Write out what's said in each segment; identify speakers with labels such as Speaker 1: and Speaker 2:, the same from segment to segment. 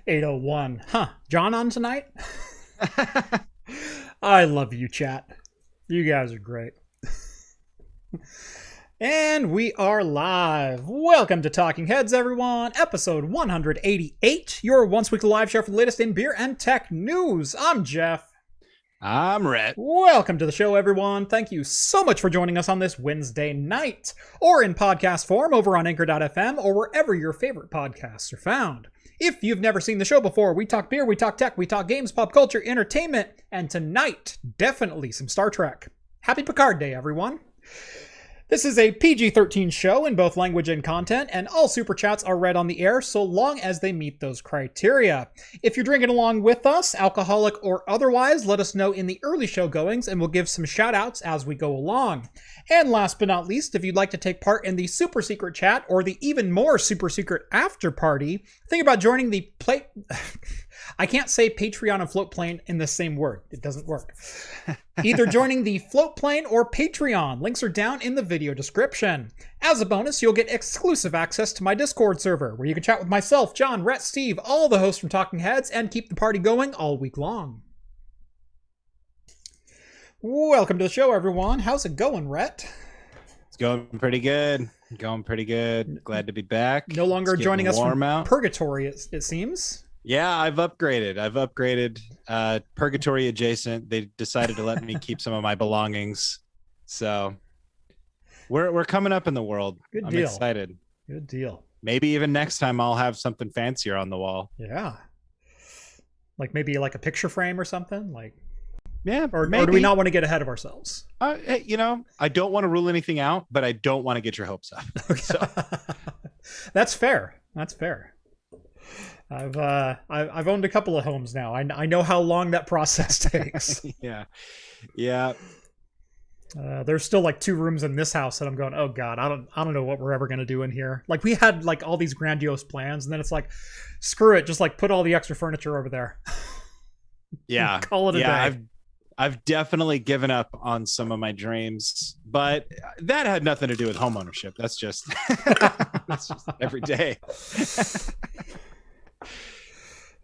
Speaker 1: 801. Huh. John on tonight? I love you, chat. You guys are great. And we are live. Welcome to Talking Heads, everyone. Episode 188, your once-weekly live show for the latest in beer and tech news. I'm Jeff.
Speaker 2: I'm Rhett.
Speaker 1: Welcome to the show, everyone. Thank you so much for joining us on this Wednesday night, or in podcast form over on Anchor.fm, or wherever your favorite podcasts are found. If you've never seen the show before, we talk beer, we talk tech, we talk games, pop culture, entertainment, and tonight, definitely some Star Trek. Happy Picard Day, everyone. This is a PG-13 show in both language and content, and all super chats are read on the air so long as they meet those criteria. If you're drinking along with us, alcoholic or otherwise, let us know in the early show goings and we'll give some shout outs as we go along. And last but not least, if you'd like to take part in the super secret chat or the even more super secret after party, think about joining the I can't say Patreon and float plane in the same word. It doesn't work. Either joining the float plane or Patreon. Links are down in the video description. As a bonus, you'll get exclusive access to my Discord server, where you can chat with myself, John, Rhett, Steve, all the hosts from Talking Heads, and keep the party going all week long. Welcome to the show, everyone. How's it going, Rhett?
Speaker 2: It's going pretty good. Glad to be back.
Speaker 1: No longer joining us from
Speaker 2: out.
Speaker 1: Purgatory, it seems.
Speaker 2: Yeah, I've upgraded. Purgatory adjacent. They decided to let me keep some of my belongings. So we're coming up in the world.
Speaker 1: Good deal.
Speaker 2: I'm excited.
Speaker 1: Good deal.
Speaker 2: Maybe even next time I'll have something fancier on the wall.
Speaker 1: Yeah. Like maybe like a picture frame or something?
Speaker 2: Yeah,
Speaker 1: or do we not want to get ahead of ourselves?
Speaker 2: I don't want to rule anything out, but I don't want to get your hopes up.
Speaker 1: Okay.
Speaker 2: So.
Speaker 1: That's fair. I've owned a couple of homes now. I know how long that process takes.
Speaker 2: Yeah.
Speaker 1: There's still like 2 rooms in this house that I'm going, oh god, I don't know what we're ever gonna do in here. Like we had like all these grandiose plans, and then it's like, screw it, just like put all the extra furniture over there.
Speaker 2: Yeah,
Speaker 1: call it a day.
Speaker 2: I've definitely given up on some of my dreams, but that had nothing to do with homeownership. That's just every day.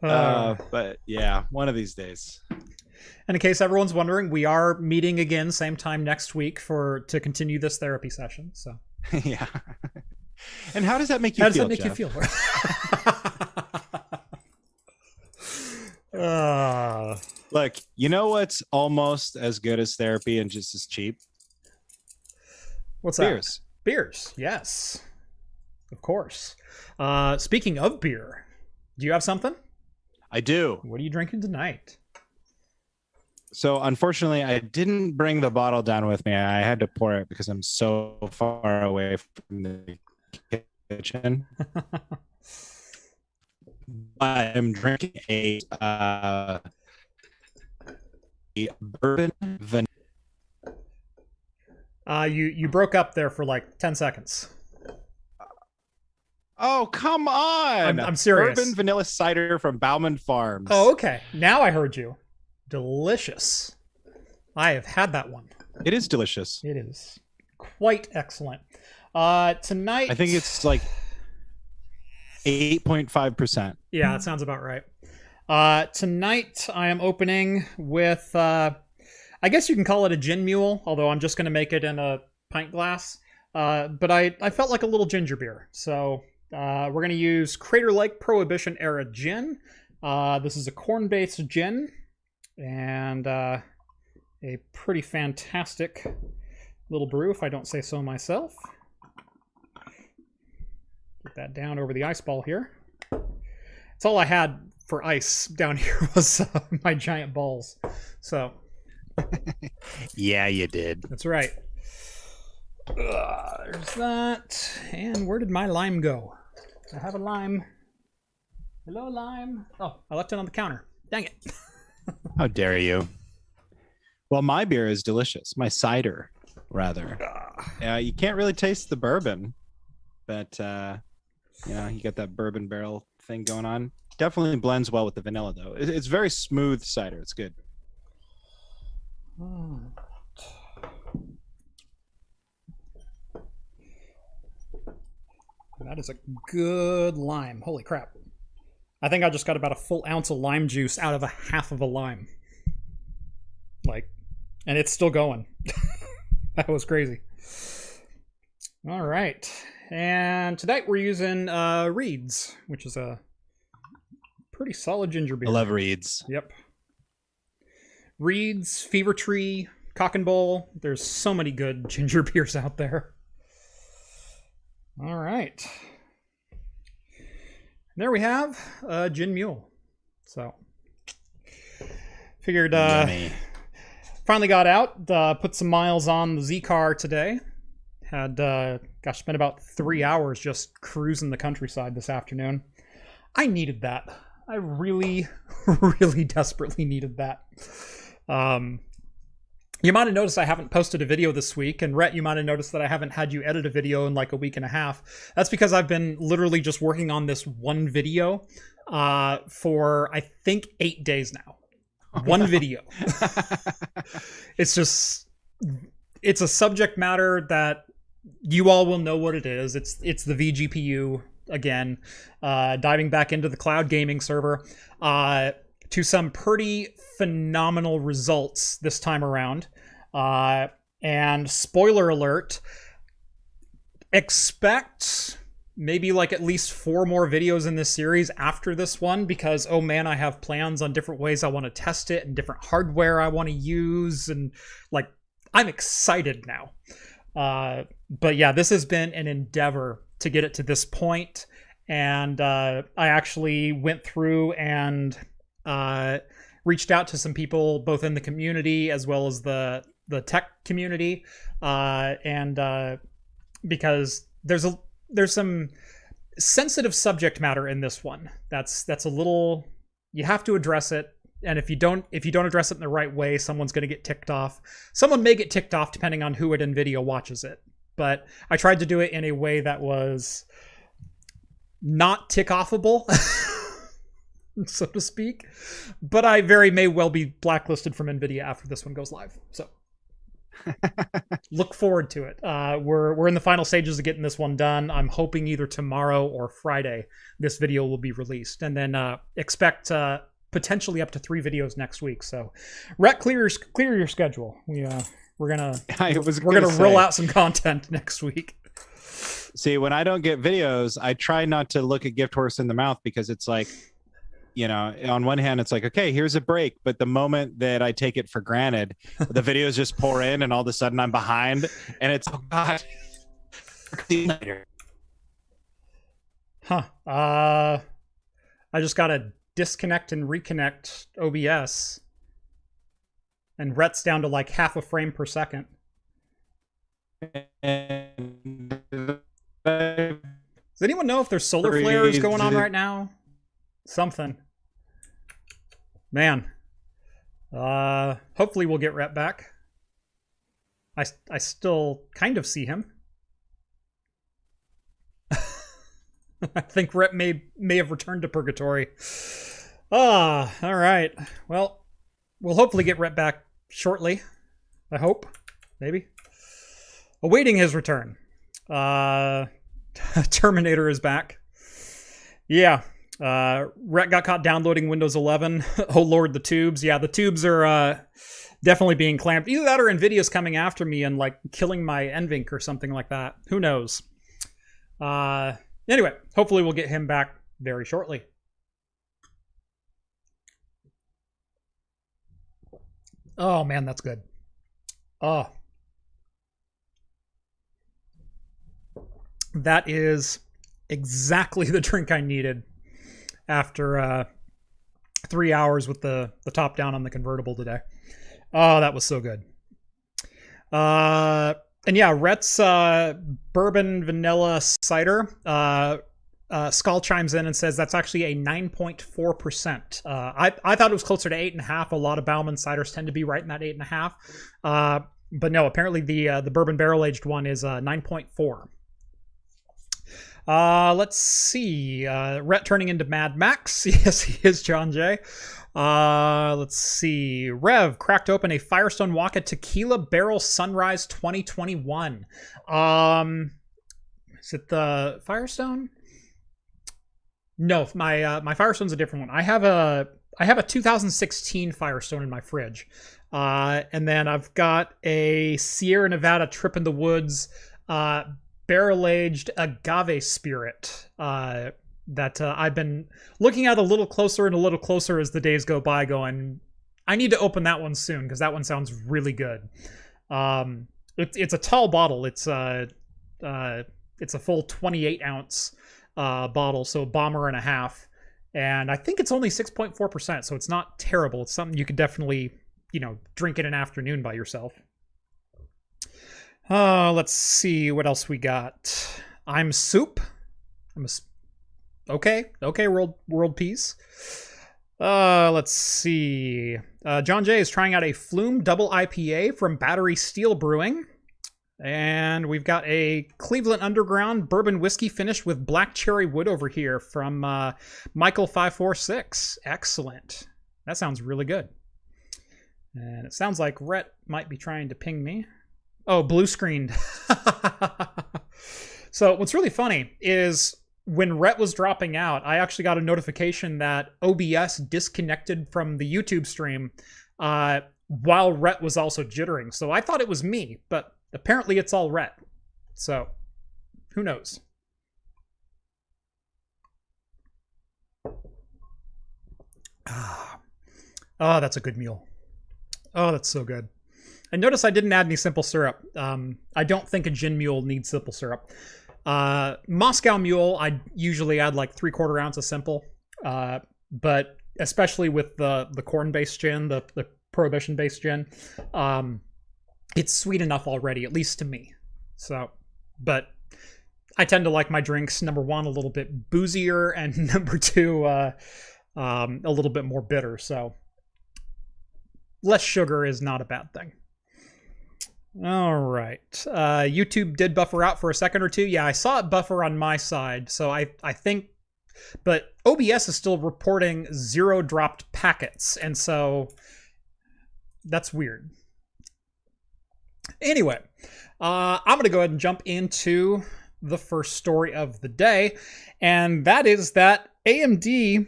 Speaker 2: But yeah, one of these days.
Speaker 1: And in case everyone's wondering, we are meeting again same time next week to continue this therapy session. So
Speaker 2: yeah. And how does that make you feel?
Speaker 1: How does that make you feel?
Speaker 2: Look, you know what's almost as good as therapy and just as cheap?
Speaker 1: What's
Speaker 2: Beers.
Speaker 1: that? Beers, yes. Of course. Speaking of beer, do you have something?
Speaker 2: I do.
Speaker 1: What are you drinking tonight?
Speaker 2: So unfortunately, I didn't bring the bottle down with me. I had to pour it because I'm so far away from the kitchen. I'm drinking a bourbon vanilla.
Speaker 1: You broke up there for like 10 seconds.
Speaker 2: Oh, come on.
Speaker 1: I'm serious.
Speaker 2: Bourbon vanilla cider from Bauman Farms.
Speaker 1: Oh, okay. Now I heard you. Delicious. I have had that one.
Speaker 2: It is delicious.
Speaker 1: It is quite excellent. Tonight,
Speaker 2: I think it's like 8.5%.
Speaker 1: Yeah, that sounds about right. Tonight I am opening with, I guess you can call it a gin mule, although I'm just going to make it in a pint glass. But I felt like a little ginger beer. So we're going to use Crater Lake Prohibition Era Gin. This is a corn-based gin. And a pretty fantastic little brew, if I don't say so myself. Get that down over the ice ball here. It's all I had for ice down here was my giant balls. So.
Speaker 2: Yeah, you did.
Speaker 1: That's right. There's that. And where did my lime go? I have a lime. Hello, lime. Oh, I left it on the counter. Dang it.
Speaker 2: How dare you? Well, my beer is delicious. My cider, rather. You can't really taste the bourbon, but you got that bourbon barrel thing going on. Definitely blends well with the vanilla, though. It's very smooth cider. It's good.
Speaker 1: That is a good lime. Holy crap. I think I just got about a full ounce of lime juice out of a half of a lime. Like, and it's still going. That was crazy. All right. And tonight we're using Reed's, which is a pretty solid ginger beer.
Speaker 2: I love Reed's.
Speaker 1: Yep. Reed's, Fever Tree, Cock and Bull. There's so many good ginger beers out there. All right. There we have Gin Mule. So, figured finally got out, put some miles on the Z car today. Had spent about 3 hours just cruising the countryside this afternoon. I needed that. I really, really desperately needed that. You might have noticed I haven't posted a video this week, and Rhett, you might have noticed that I haven't had you edit a video in like a week and a half. That's because I've been literally just working on this one video for, I think, 8 days now. One video. It's a subject matter that you all will know what it is. It's the vGPU again, diving back into the cloud gaming server to some pretty phenomenal results this time around. And spoiler alert, expect maybe like at least 4 more videos in this series after this one, because oh man, I have plans on different ways I want to test it and different hardware I want to use, and like I'm excited now. But yeah, this has been an endeavor to get it to this point, and I actually went through and reached out to some people both in the community as well as the tech community, and because there's some sensitive subject matter in this one that's a little, you have to address it, and if you don't address it in the right way, someone's going to get ticked off. Someone may get ticked off depending on who at NVIDIA watches it, but I tried to do it in a way that was not tick-offable, so to speak, but I very may well be blacklisted from NVIDIA after this one goes live. So look forward to it. We're in the final stages of getting this one done. I'm hoping either tomorrow or Friday this video will be released, and then expect potentially up to 3 videos next week. So, Rhett, clear your schedule. We're gonna roll out some content next week.
Speaker 2: See, when I don't get videos, I try not to look a gift horse in the mouth, because it's like, you know, on one hand, it's like, okay, here's a break. But the moment that I take it for granted, the videos just pour in, and all of a sudden I'm behind, and it's, oh God.
Speaker 1: Huh. I just got to disconnect and reconnect OBS, and Rhett's down to like half a frame per second. Does anyone know if there's solar flares going on right now? Something. Man. Hopefully we'll get Rhett back. I still kind of see him. I think Rhett may have returned to purgatory. All right. Well, we'll hopefully get Rhett back shortly. I hope. Maybe. Awaiting his return. Terminator is back. Yeah. Rhett got caught downloading Windows 11. Oh Lord, the tubes. Yeah, the tubes are definitely being clamped. Either that or NVIDIA's coming after me and like killing my NVENC or something like that. Who knows? Anyway, hopefully we'll get him back very shortly. Oh man, that's good. Oh. That is exactly the drink I needed after 3 hours with the top down on the convertible today. Oh, that was so good. And yeah, Rhett's bourbon vanilla cider. Skull chimes in and says that's actually a 9.4%. I thought it was closer to 8.5. A lot of Bauman ciders tend to be right in that 8.5. But no, apparently the bourbon barrel aged one is 9.4. Let's see. Rhett turning into Mad Max. Yes, he is, John J. Let's see. Rev cracked open a Firestone Waka Tequila Barrel Sunrise 2021. Is it the Firestone? No, my Firestone's a different one. I have a 2016 Firestone in my fridge, and then I've got a Sierra Nevada Trip in the Woods barrel-aged agave spirit that I've been looking at a little closer and a little closer as the days go by, going, I need to open that one soon because that one sounds really good. It's a tall bottle. It's a full 28 ounce bottle, so a bomber and a half, and I think it's only 6.4%, so it's not terrible. It's something you could definitely, drink in an afternoon by yourself. Let's see what else we got. I'm Soup. Okay, world peace. Let's see. John Jay is trying out a Flume Double IPA from Battery Steel Brewing. And we've got a Cleveland Underground bourbon whiskey finished with black cherry wood over here from Michael546. Excellent. That sounds really good. And it sounds like Rhett might be trying to ping me. Oh, blue screened. So what's really funny is when Rhett was dropping out, I actually got a notification that OBS disconnected from the YouTube stream while Rhett was also jittering. So I thought it was me, but apparently it's all Rhett. So who knows? Oh, that's a good mule. Oh, that's so good. And notice I didn't add any simple syrup. I don't think a gin mule needs simple syrup. Moscow Mule, I usually add like 3/4 ounce of simple, but especially with the corn-based gin, the prohibition-based gin, it's sweet enough already, at least to me. So, but I tend to like my drinks, number one, a little bit boozier, and number two, a little bit more bitter. So less sugar is not a bad thing. All right. YouTube did buffer out for a second or two. Yeah, I saw it buffer on my side. So I think, but OBS is still reporting 0 dropped packets. And so that's weird. Anyway, I'm going to go ahead and jump into the first story of the day. And that is that AMD,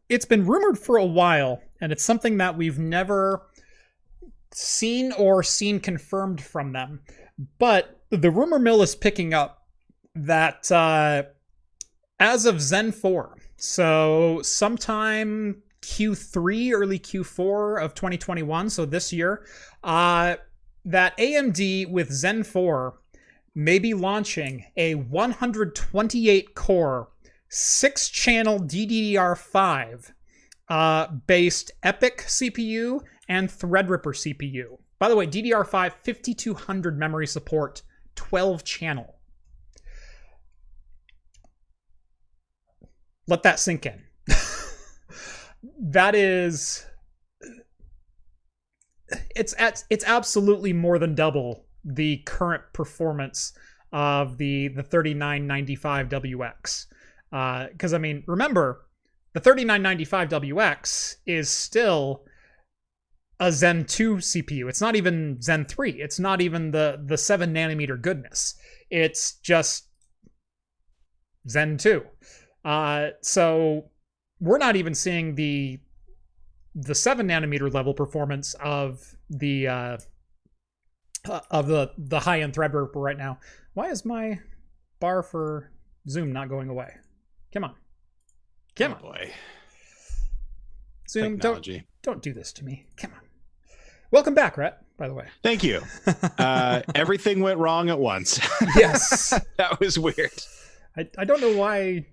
Speaker 1: it's been rumored for a while, and it's something that we've never seen confirmed from them, but the rumor mill is picking up that as of Zen 4, so sometime Q3, early Q4 of 2021, so this year, that AMD with Zen 4 may be launching a 128 core 6-channel DDR5 based Epyc CPU and Threadripper CPU. By the way, DDR5 5200 memory support, 12 channel. Let that sink in. That is, it's absolutely more than double the current performance of the 3995WX. Because I mean, remember, the 3995WX is still a Zen 2 CPU. It's not even Zen 3. It's not even the 7 nanometer goodness. It's just Zen 2. So we're not even seeing the 7 nanometer level performance of the high-end Threadripper right now. Why is my bar for Zoom not going away? Come on. Come on.
Speaker 2: Boy.
Speaker 1: Zoom, don't do this to me. Come on. Welcome back, Rhett, by the way.
Speaker 2: Thank you. Everything went wrong at once.
Speaker 1: Yes.
Speaker 2: That was weird.
Speaker 1: I don't know why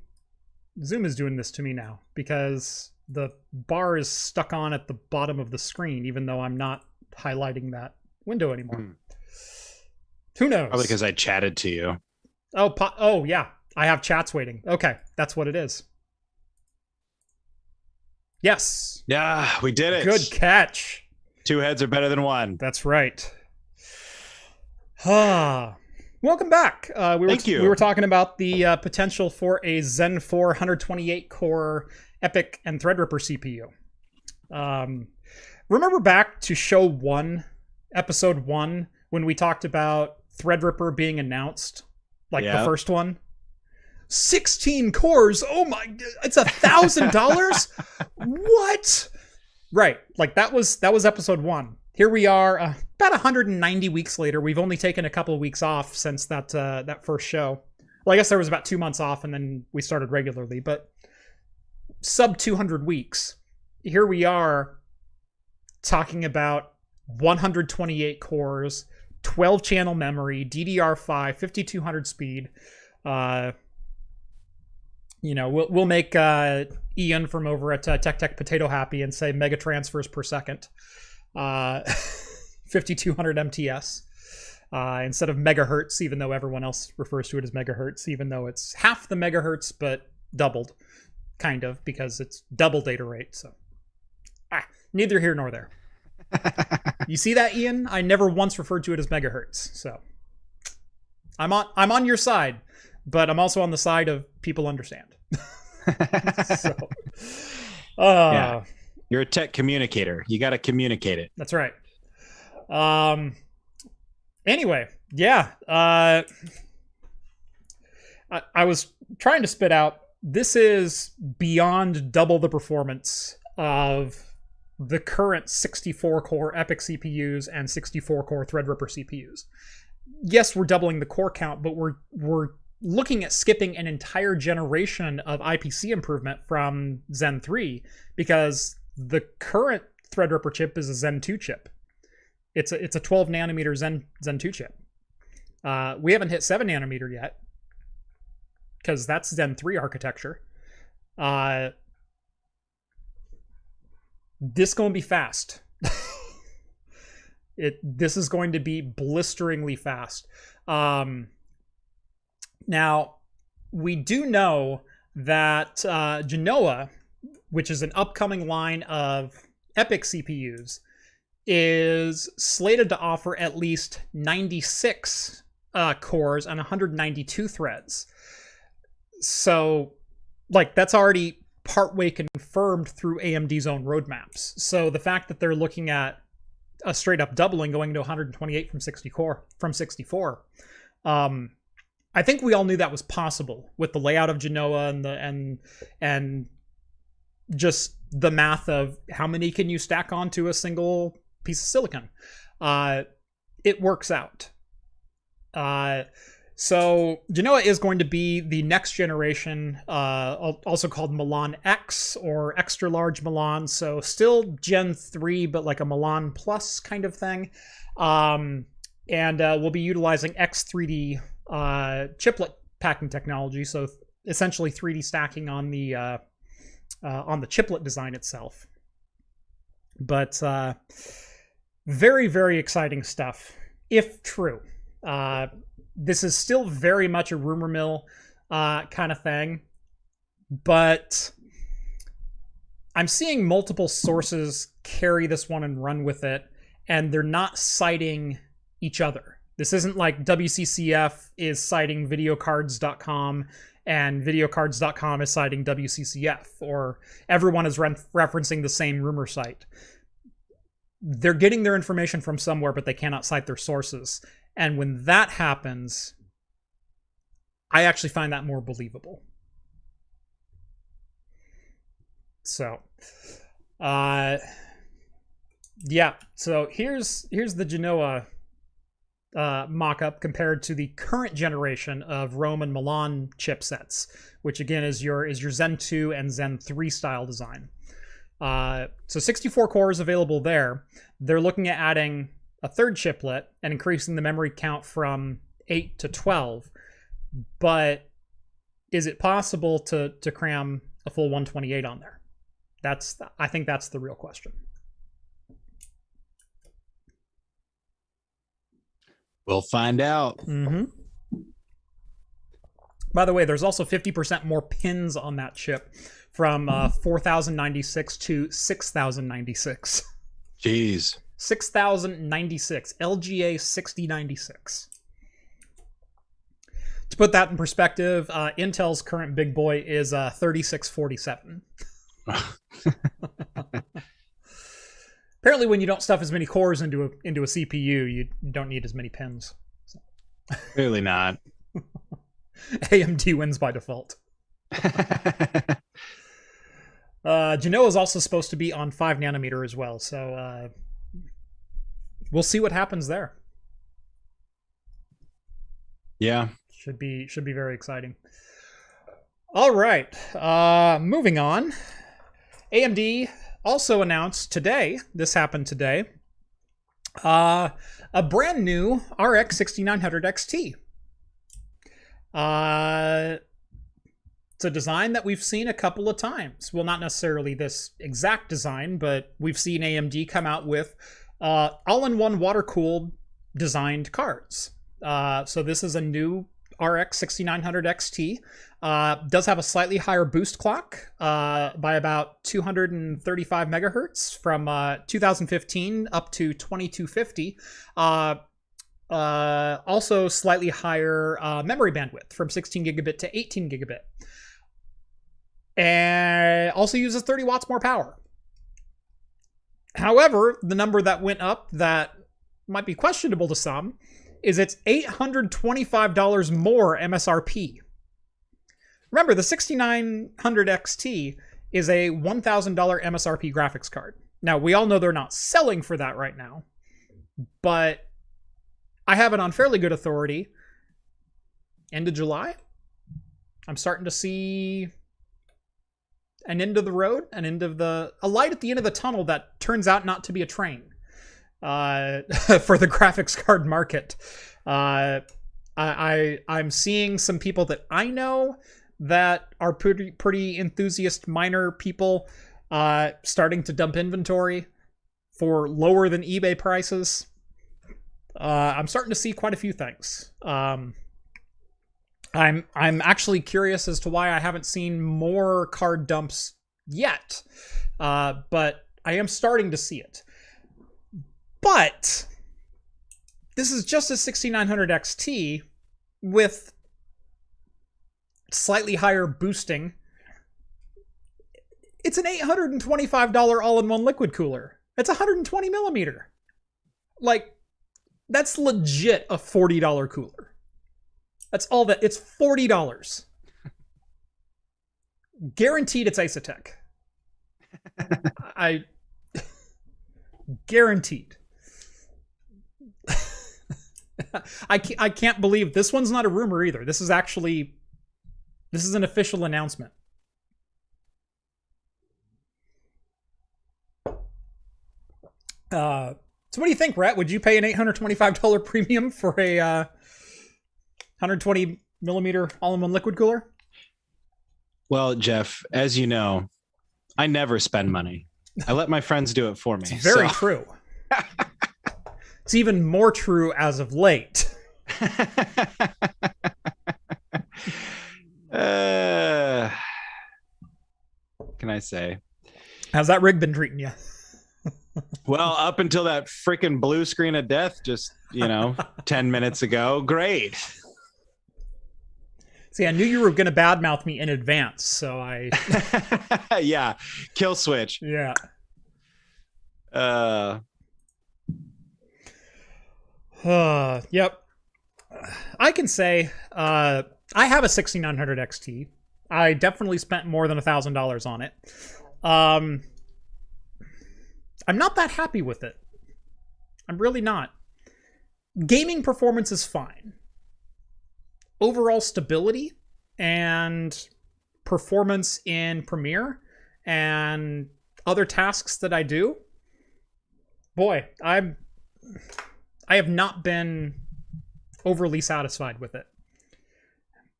Speaker 1: Zoom is doing this to me now, because the bar is stuck on at the bottom of the screen, even though I'm not highlighting that window anymore. Who knows?
Speaker 2: Probably because I chatted to you.
Speaker 1: Oh, yeah. I have chats waiting. Okay, that's what it is. Yes.
Speaker 2: Yeah, we did it.
Speaker 1: Good catch.
Speaker 2: 2 heads are better than 1.
Speaker 1: That's right. Welcome back.
Speaker 2: Thank you.
Speaker 1: We were talking about the potential for a Zen 4 128 core Epyc and Threadripper CPU. Remember back to show 1, episode 1, when we talked about Threadripper being announced, like the first one? 16 cores. Oh my, it's $1,000. What? Right. Like that was episode 1. Here we are, about 190 weeks later. We've only taken a couple of weeks off since that first show. Well, I guess there was about 2 months off, and then we started regularly, but sub 200 weeks. Here we are talking about 128 cores, 12 channel memory, DDR5, 5200 speed. We'll make Ian from over at Tech Potato happy and say mega transfers per second. 5200 MTS instead of megahertz, even though everyone else refers to it as megahertz, even though it's half the megahertz but doubled, kind of, because it's double data rate. So neither here nor there. You see that, Ian? I never once referred to it as megahertz. So I'm on your side, but I'm also on the side of people understand. So
Speaker 2: yeah. You're a tech communicator. You got to communicate it.
Speaker 1: That's right. Anyway, yeah. I was trying to spit out. This is beyond double the performance of the current 64-core Epyc CPUs and 64-core Threadripper CPUs. Yes, we're doubling the core count, but we're looking at skipping an entire generation of IPC improvement from Zen 3 because the current Threadripper chip is a Zen 2 chip. It's a 12 nanometer Zen 2 chip. We haven't hit 7 nanometer yet because that's Zen 3 architecture. This going to be fast. This is going to be blisteringly fast. Now, we do know that Genoa, which is an upcoming line of Epyc CPUs, is slated to offer at least 96 cores and 192 threads. So, that's already partway confirmed through AMD's own roadmaps. So the fact that they're looking at a straight up doubling going to 128 from 64, I think we all knew that was possible with the layout of Genoa and just the math of how many can you stack onto a single piece of silicon. It works out. So Genoa is going to be the next generation, also called Milan X or extra large Milan. So still Gen 3, but like a Milan Plus kind of thing. And we'll be utilizing X3D chiplet packing technology. So essentially 3D stacking on the chiplet design itself. But very, very exciting stuff, if true. This is still very much a rumor mill kind of thing, but I'm seeing multiple sources carry this one and run with it, and they're not citing each other. This isn't like WCCF is citing videocards.com and videocards.com is citing WCCF, or everyone is referencing the same rumor site. They're getting their information from somewhere, but they cannot cite their sources. And when that happens, I actually find that more believable. So, yeah. So here's the Genoa mock-up compared to the current generation of Rome and Milan chipsets, which again is your Zen 2 and Zen 3 style design. So 64 cores available there. They're looking at adding a third chiplet and increasing the memory count from 8 to 12. But is it possible to cram a full 128 on there? I think that's the real question.
Speaker 2: We'll find out.
Speaker 1: Mm-hmm. By the way, there's also 50% more pins on that chip from 4,096 to 6,096.
Speaker 2: Jeez.
Speaker 1: 6,096. LGA 6096. To put that in perspective, Intel's current big boy is 3647. Apparently, when you don't stuff as many cores into a CPU, you don't need as many pins. So.
Speaker 2: Clearly not.
Speaker 1: AMD wins by default. Genoa is also supposed to be on 5 nanometer as well, so we'll see what happens there.
Speaker 2: Yeah,
Speaker 1: should be very exciting. All right, moving on. AMD also announced today, this happened today, a brand new RX 6900 XT. It's a design that we've seen a couple of times. Well, not necessarily this exact design, but we've seen AMD come out with all-in-one water-cooled designed cards. So this is a new RX 6900 XT. Does have a slightly higher boost clock by about 235 megahertz from 2015 up to 2250. Also slightly higher memory bandwidth from 16 gigabit to 18 gigabit. And also uses 30 watts more power. However, the number that went up that might be questionable to some is it's $825 more MSRP. Remember, the 6900 XT is a $1,000 MSRP graphics card. Now, we all know they're not selling for that right now, but I have it on fairly good authority. End of July, I'm starting to see an end of the road, a light at the end of the tunnel that turns out not to be a train for the graphics card market. I'm seeing some people that I know that are pretty enthusiast miner people starting to dump inventory for lower than eBay prices. I'm starting to see quite a few things. I'm actually curious as to why I haven't seen more card dumps yet, but I am starting to see it. But this is just a 6900 XT with slightly higher boosting. It's an $825 all-in-one liquid cooler. It's 120 millimeter. Like, that's legit a $40 cooler. That's all that. It's $40. Guaranteed it's Asetek. I guaranteed. I can't believe this one's not a rumor either. This is an official announcement. So what do you think, Rhett? Would you pay an $825 premium for a 120 millimeter all-in-one liquid cooler?
Speaker 2: Well, Jeff, as you know, I never spend money. I let my friends do it for me.
Speaker 1: It's very true. It's even more true as of late.
Speaker 2: Can I say?
Speaker 1: How's that rig been treating you?
Speaker 2: Well, up until that freaking blue screen of death just, 10 minutes ago. Great.
Speaker 1: See, I knew you were going to badmouth me in advance, so I...
Speaker 2: Yeah, kill switch.
Speaker 1: Yeah. Yep. I can say I have a 6900 XT. I definitely spent more than $1,000 on it. I'm not that happy with it. I'm really not. Gaming performance is fine. Overall stability and performance in Premiere and other tasks that I do, boy, I have not been overly satisfied with it.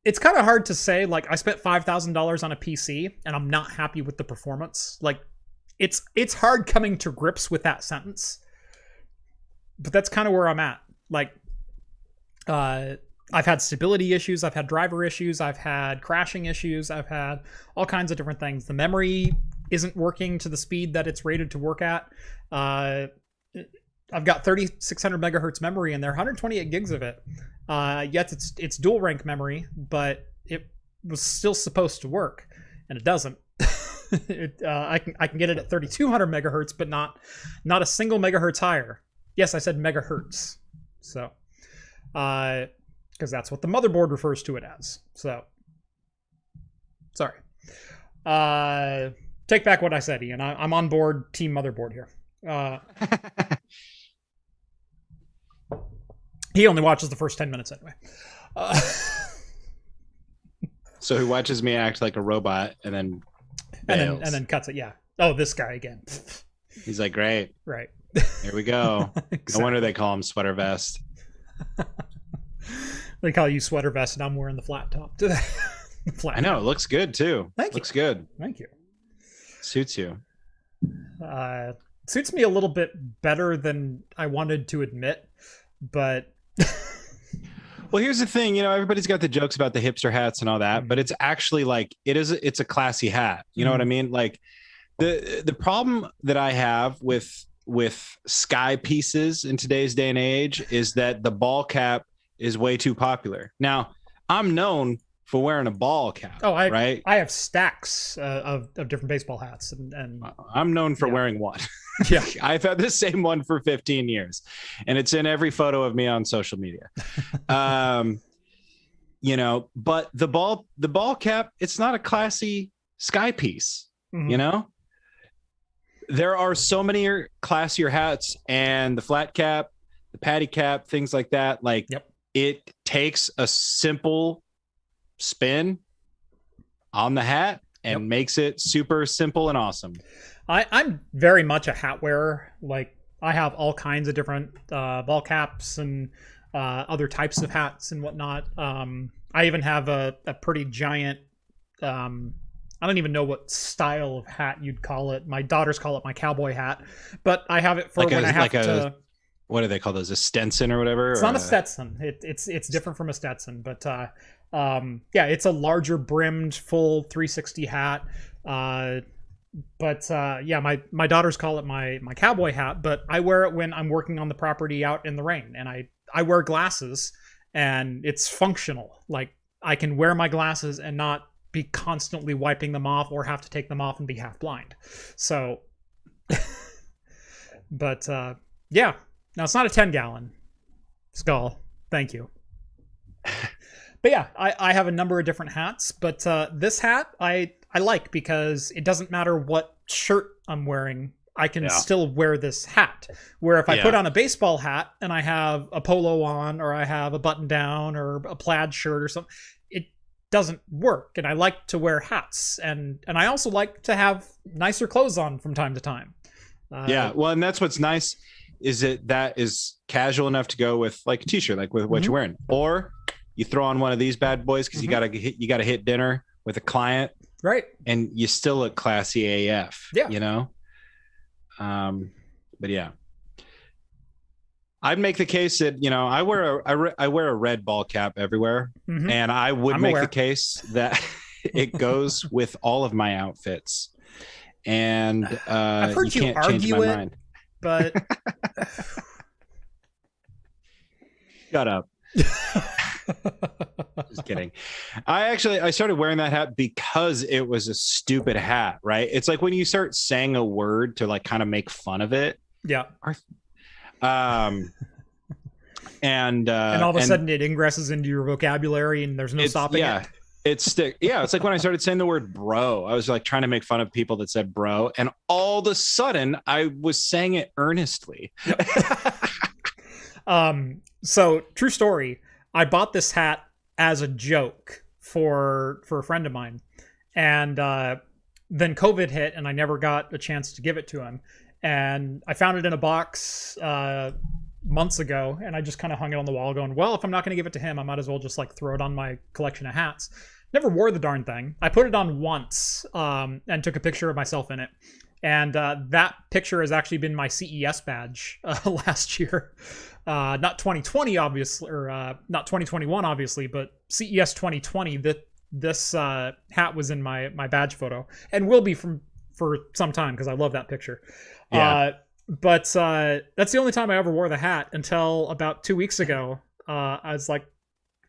Speaker 1: It's kind of hard to say, like, I spent $5,000 on a PC and I'm not happy with the performance. Like, it's hard coming to grips with that sentence, but that's kind of where I'm at. Like, I've had stability issues, I've had driver issues, I've had crashing issues, I've had all kinds of different things. The memory isn't working to the speed that it's rated to work at. I've got 3600 megahertz memory in there, 128 gigs of it. Yet it's dual rank memory, but it was still supposed to work, and it doesn't. I can get it at 3200 megahertz, but not a single megahertz higher. Yes, I said megahertz. So, because that's what the motherboard refers to it as. So, sorry. Take back what I said, Ian. I'm on board Team Motherboard here. He only watches the first 10 minutes anyway.
Speaker 2: So he watches me act like a robot and then bails.
Speaker 1: and then cuts it. Yeah. Oh, this guy again.
Speaker 2: He's like, great.
Speaker 1: Right.
Speaker 2: Here we go.
Speaker 1: Exactly.
Speaker 2: No wonder they call him Sweater Vest.
Speaker 1: They call you Sweater Vest, and I'm wearing the flat top today.
Speaker 2: I know. It looks good, too.
Speaker 1: Looks
Speaker 2: good.
Speaker 1: Thank you.
Speaker 2: Suits you.
Speaker 1: Suits me a little bit better than I wanted to admit, but...
Speaker 2: Well, here's the thing, everybody's got the jokes about the hipster hats and all that, but it's actually like it's a classy hat. You know what I mean? Like the problem that I have with sky pieces in today's day and age is that the ball cap is way too popular. Now, I'm known for wearing a ball cap.
Speaker 1: Oh,
Speaker 2: right?
Speaker 1: I have stacks of different baseball hats, and
Speaker 2: I'm known for wearing one.
Speaker 1: Yeah,
Speaker 2: I've had the same one for 15 years, and it's in every photo of me on social media. But the ball cap, it's not a classy sky piece. There are so many classier hats, and the flat cap, the patty cap, things like that. Like, It takes a simple spin on the hat and makes it super simple and awesome.
Speaker 1: I'm very much a hat wearer. Like, I have all kinds of different ball caps and other types of hats and whatnot. I even have a pretty giant, I don't even know what style of hat you'd call it. My daughters call it my cowboy hat, but I have it for
Speaker 2: like
Speaker 1: when I have to...
Speaker 2: What do they call those? A Stetson or whatever?
Speaker 1: It's not a Stetson. It's different from a Stetson, but it's a larger brimmed full 360 hat. My daughters call it my cowboy hat, but I wear it when I'm working on the property out in the rain, and I wear glasses, and it's functional. Like, I can wear my glasses and not be constantly wiping them off or have to take them off and be half blind. So, but now it's not a 10-gallon skull. Thank you. But yeah, I have a number of different hats, but this hat I like because it doesn't matter what shirt I'm wearing. I can still wear this hat. Where if I put on a baseball hat and I have a polo on, or I have a button down or a plaid shirt or something, it doesn't work. And I like to wear hats, and I also like to have nicer clothes on from time to time.
Speaker 2: Well, and that's what's nice is that is casual enough to go with like a t-shirt, like with what you're wearing, or you throw on one of these bad boys because you gotta hit dinner with a client,
Speaker 1: right? And
Speaker 2: you still look classy AF. But yeah, I'd make the case that I wear a red ball cap everywhere, and I would make the case that it goes with all of my outfits. And
Speaker 1: I've heard you
Speaker 2: can't
Speaker 1: argue
Speaker 2: change my mind.
Speaker 1: But
Speaker 2: shut up. Just kidding. I started wearing that hat because it was a stupid hat, right? It's like when you start saying a word to like kind of make fun of it.
Speaker 1: Yeah.
Speaker 2: And
Speaker 1: all of a sudden it ingresses into your vocabulary and there's no stopping it.
Speaker 2: It's like when I started saying the word bro, I was like trying to make fun of people that said bro, and all of a sudden I was saying it earnestly.
Speaker 1: So true story. I bought this hat as a joke for a friend of mine, and then COVID hit and I never got a chance to give it to him. And I found it in a box months ago, and I just kind of hung it on the wall going, well, if I'm not going to give it to him, I might as well just like throw it on my collection of hats. Never wore the darn thing. I put it on once and took a picture of myself in it. And that picture has actually been my CES badge last year. Not 2020, obviously, or not 2021, obviously, but CES 2020. This hat was in my badge photo, and will be for some time because I love that picture.
Speaker 2: Yeah.
Speaker 1: But that's the only time I ever wore the hat until about 2 weeks ago. I was like,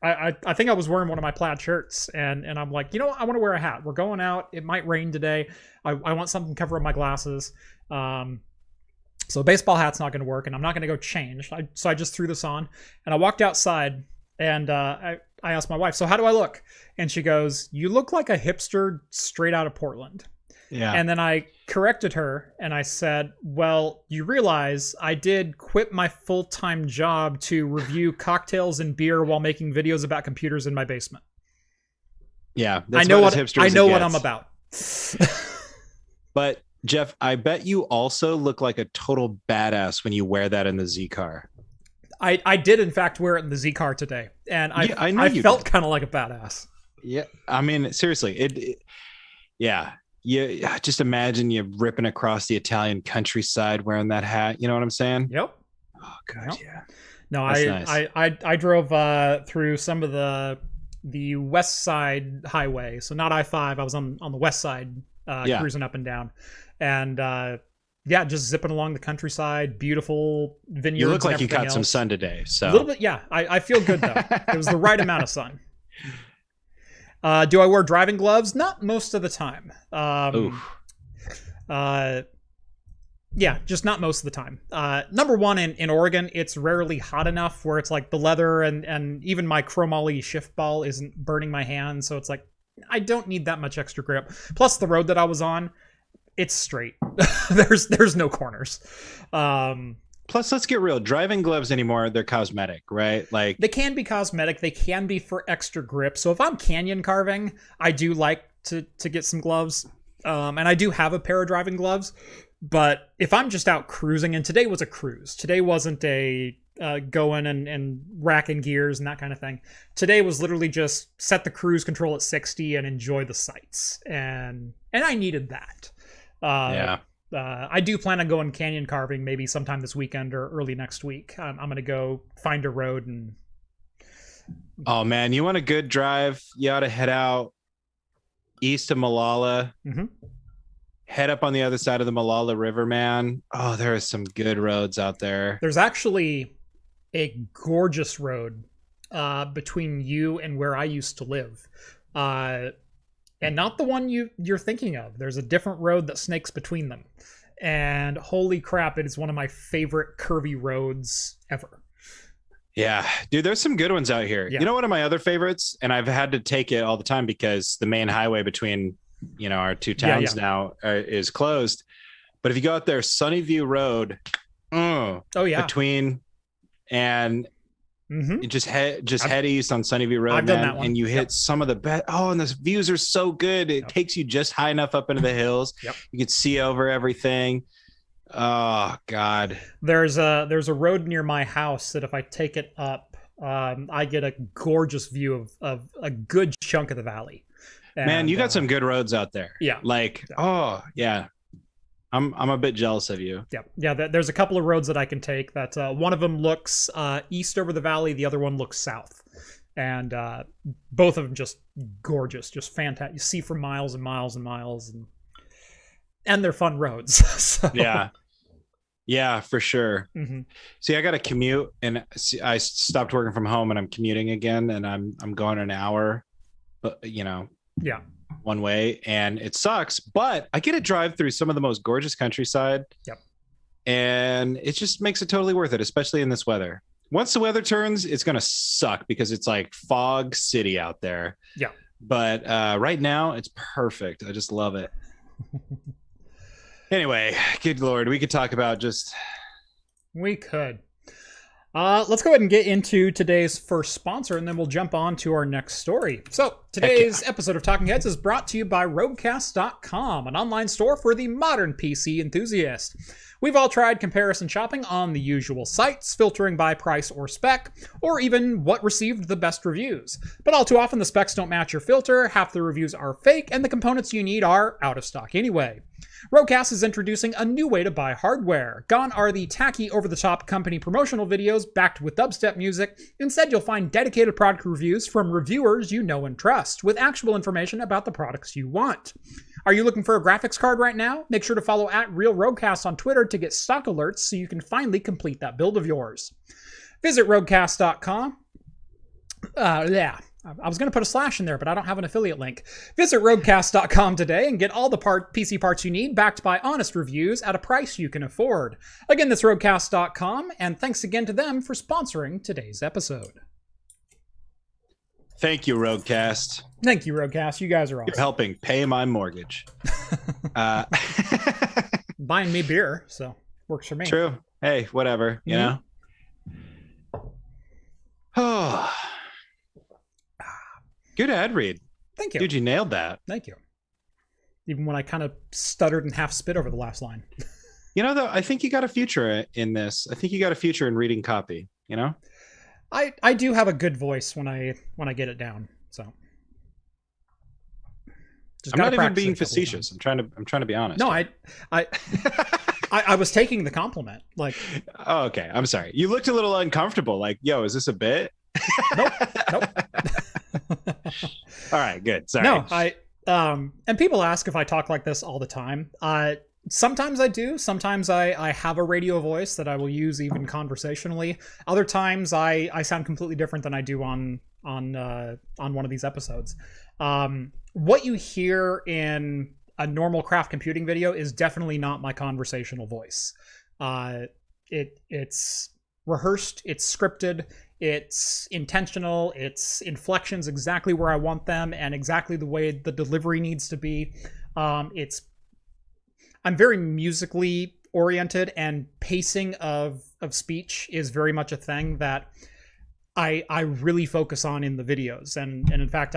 Speaker 1: I think I was wearing one of my plaid shirts, and I'm like, I want to wear a hat. We're going out. It might rain today. I want something to cover up my glasses. So a baseball hat's not going to work, and I'm not going to go change. So I just threw this on, and I walked outside, And I asked my wife, so how do I look? And she goes, you look like a hipster straight out of Portland.
Speaker 2: Yeah.
Speaker 1: And then I corrected her and I said, well, you realize I did quit my full-time job to review cocktails and beer while making videos about computers in my basement.
Speaker 2: Yeah.
Speaker 1: I know what I'm about.
Speaker 2: But Jeff, I bet you also look like a total badass when you wear that in the Z car.
Speaker 1: I did, in fact, wear it in the Z car today. And I felt kind of like a badass.
Speaker 2: Yeah. I mean, seriously, yeah. You just imagine you ripping across the Italian countryside wearing that hat. You know what I'm saying?
Speaker 1: Yep.
Speaker 2: Oh God, yep. Yeah.
Speaker 1: No, I drove through some of the west side highway, so not I-5. I was on the west side, cruising up and down, and just zipping along the countryside. Beautiful vineyards. You
Speaker 2: look like you got some sun today. So
Speaker 1: a little bit, yeah. I feel good though. It was the right amount of sun. Do I wear driving gloves? Not most of the time. Yeah, just not most of the time. Number one, in Oregon, it's rarely hot enough where it's like the leather and even my chromoly shift ball isn't burning my hand. So it's like, I don't need that much extra grip. Plus the road that I was on, it's straight. There's no corners.
Speaker 2: Plus, let's get real. Driving gloves anymore, they're cosmetic, right? Like
Speaker 1: they can be cosmetic. They can be for extra grip. So if I'm canyon carving, I do like to get some gloves. And I do have a pair of driving gloves. But if I'm just out cruising, and today was a cruise. Today wasn't a going and racking gears and that kind of thing. Today was literally just set the cruise control at 60 and enjoy the sights. And I needed that.
Speaker 2: Yeah.
Speaker 1: I do plan on going canyon carving maybe sometime this weekend or early next week. I'm going to go find a road and...
Speaker 2: Oh, man, you want a good drive? You ought to head out east of Malala. Mm-hmm. Head up on the other side of the Malala River, man. Oh, there are some good roads out there.
Speaker 1: There's actually a gorgeous road between you and where I used to live. And not the one you're thinking of. There's a different road that snakes between them. And holy crap, it is one of my favorite curvy roads ever.
Speaker 2: Yeah, dude, there's some good ones out here. Yeah. You know, one of my other favorites, and I've had to take it all the time because the main highway between, our two towns now is closed. But if you go out there, Sunnyview Road, between and you just head east on Sunnyview Road, man, and you hit some of the best. Oh, and the views are so good. It takes you just high enough up into the hills. Yep. You can see over everything. Oh God.
Speaker 1: There's a road near my house that if I take it up, I get a gorgeous view of a good chunk of the valley. And,
Speaker 2: man, you got some good roads out there.
Speaker 1: Yeah.
Speaker 2: Oh yeah. I'm a bit jealous of you.
Speaker 1: Yeah. There's a couple of roads that I can take. That one of them looks east over the valley. The other one looks south, and both of them just gorgeous, just fantastic. You see for miles and miles and miles, and they're fun roads. So.
Speaker 2: Yeah, for sure. Mm-hmm. See, I got to commute, and I stopped working from home, and I'm commuting again, and I'm going an hour, but one way, and it sucks, but I get to drive through some of the most gorgeous countryside.
Speaker 1: Yep.
Speaker 2: And it just makes it totally worth it, especially in this weather. Once the weather turns, it's going to suck because it's like fog city out there.
Speaker 1: Yeah.
Speaker 2: But right now it's perfect. I just love it. Anyway, good Lord, we could talk about
Speaker 1: We could. Let's go ahead and get into today's first sponsor, and then we'll jump on to our next story. So, today's episode of Talking Heads is brought to you by Roadcast.com, an online store for the modern PC enthusiast. We've all tried comparison shopping on the usual sites, filtering by price or spec, or even what received the best reviews. But all too often, the specs don't match your filter, half the reviews are fake, and the components you need are out of stock anyway. Roadcast is introducing a new way to buy hardware. Gone are the tacky, over-the-top company promotional videos backed with dubstep music. Instead, you'll find dedicated product reviews from reviewers you know and trust, with actual information about the products you want. Are you looking for a graphics card right now? Make sure to follow @RealRoadcast on Twitter to get stock alerts so you can finally complete that build of yours. Visit Roadcast.com. I was going to put a slash in there, but I don't have an affiliate link. Visit Roadcast.com today and get all the PC parts you need, backed by honest reviews at a price you can afford. Again, that's Roadcast.com, and thanks again to them for sponsoring today's episode.
Speaker 2: Thank you, Roadcast.
Speaker 1: Thank you, Roadcast. You guys are awesome.
Speaker 2: You're helping pay my mortgage.
Speaker 1: Buying me beer, so works for me.
Speaker 2: True. Hey, whatever, you know? Oh. Good ad read.
Speaker 1: Thank you.
Speaker 2: Dude, you nailed that.
Speaker 1: Thank you. Even when I kind of stuttered and half spit over the last line.
Speaker 2: You know, though, I think you got a future in this. I think you got a future in reading copy, you know?
Speaker 1: I do have a good voice when I get it down, so.
Speaker 2: I'm not even being facetious. I'm trying to be honest.
Speaker 1: No, I was taking the compliment. Like,
Speaker 2: oh, okay. I'm sorry. You looked a little uncomfortable. Like, yo, is this a bit?
Speaker 1: Nope.
Speaker 2: All right, good. Sorry.
Speaker 1: No, and people ask if I talk like this all the time. Sometimes I do. Sometimes I have a radio voice that I will use even conversationally. Other times I sound completely different than I do on one of these episodes. What you hear in a normal craft computing video is definitely not my conversational voice. It's rehearsed, it's scripted, it's intentional, it's inflections exactly where I want them and exactly the way the delivery needs to be. I'm very musically oriented, and pacing of speech is very much a thing that I really focus on in the videos. And in fact,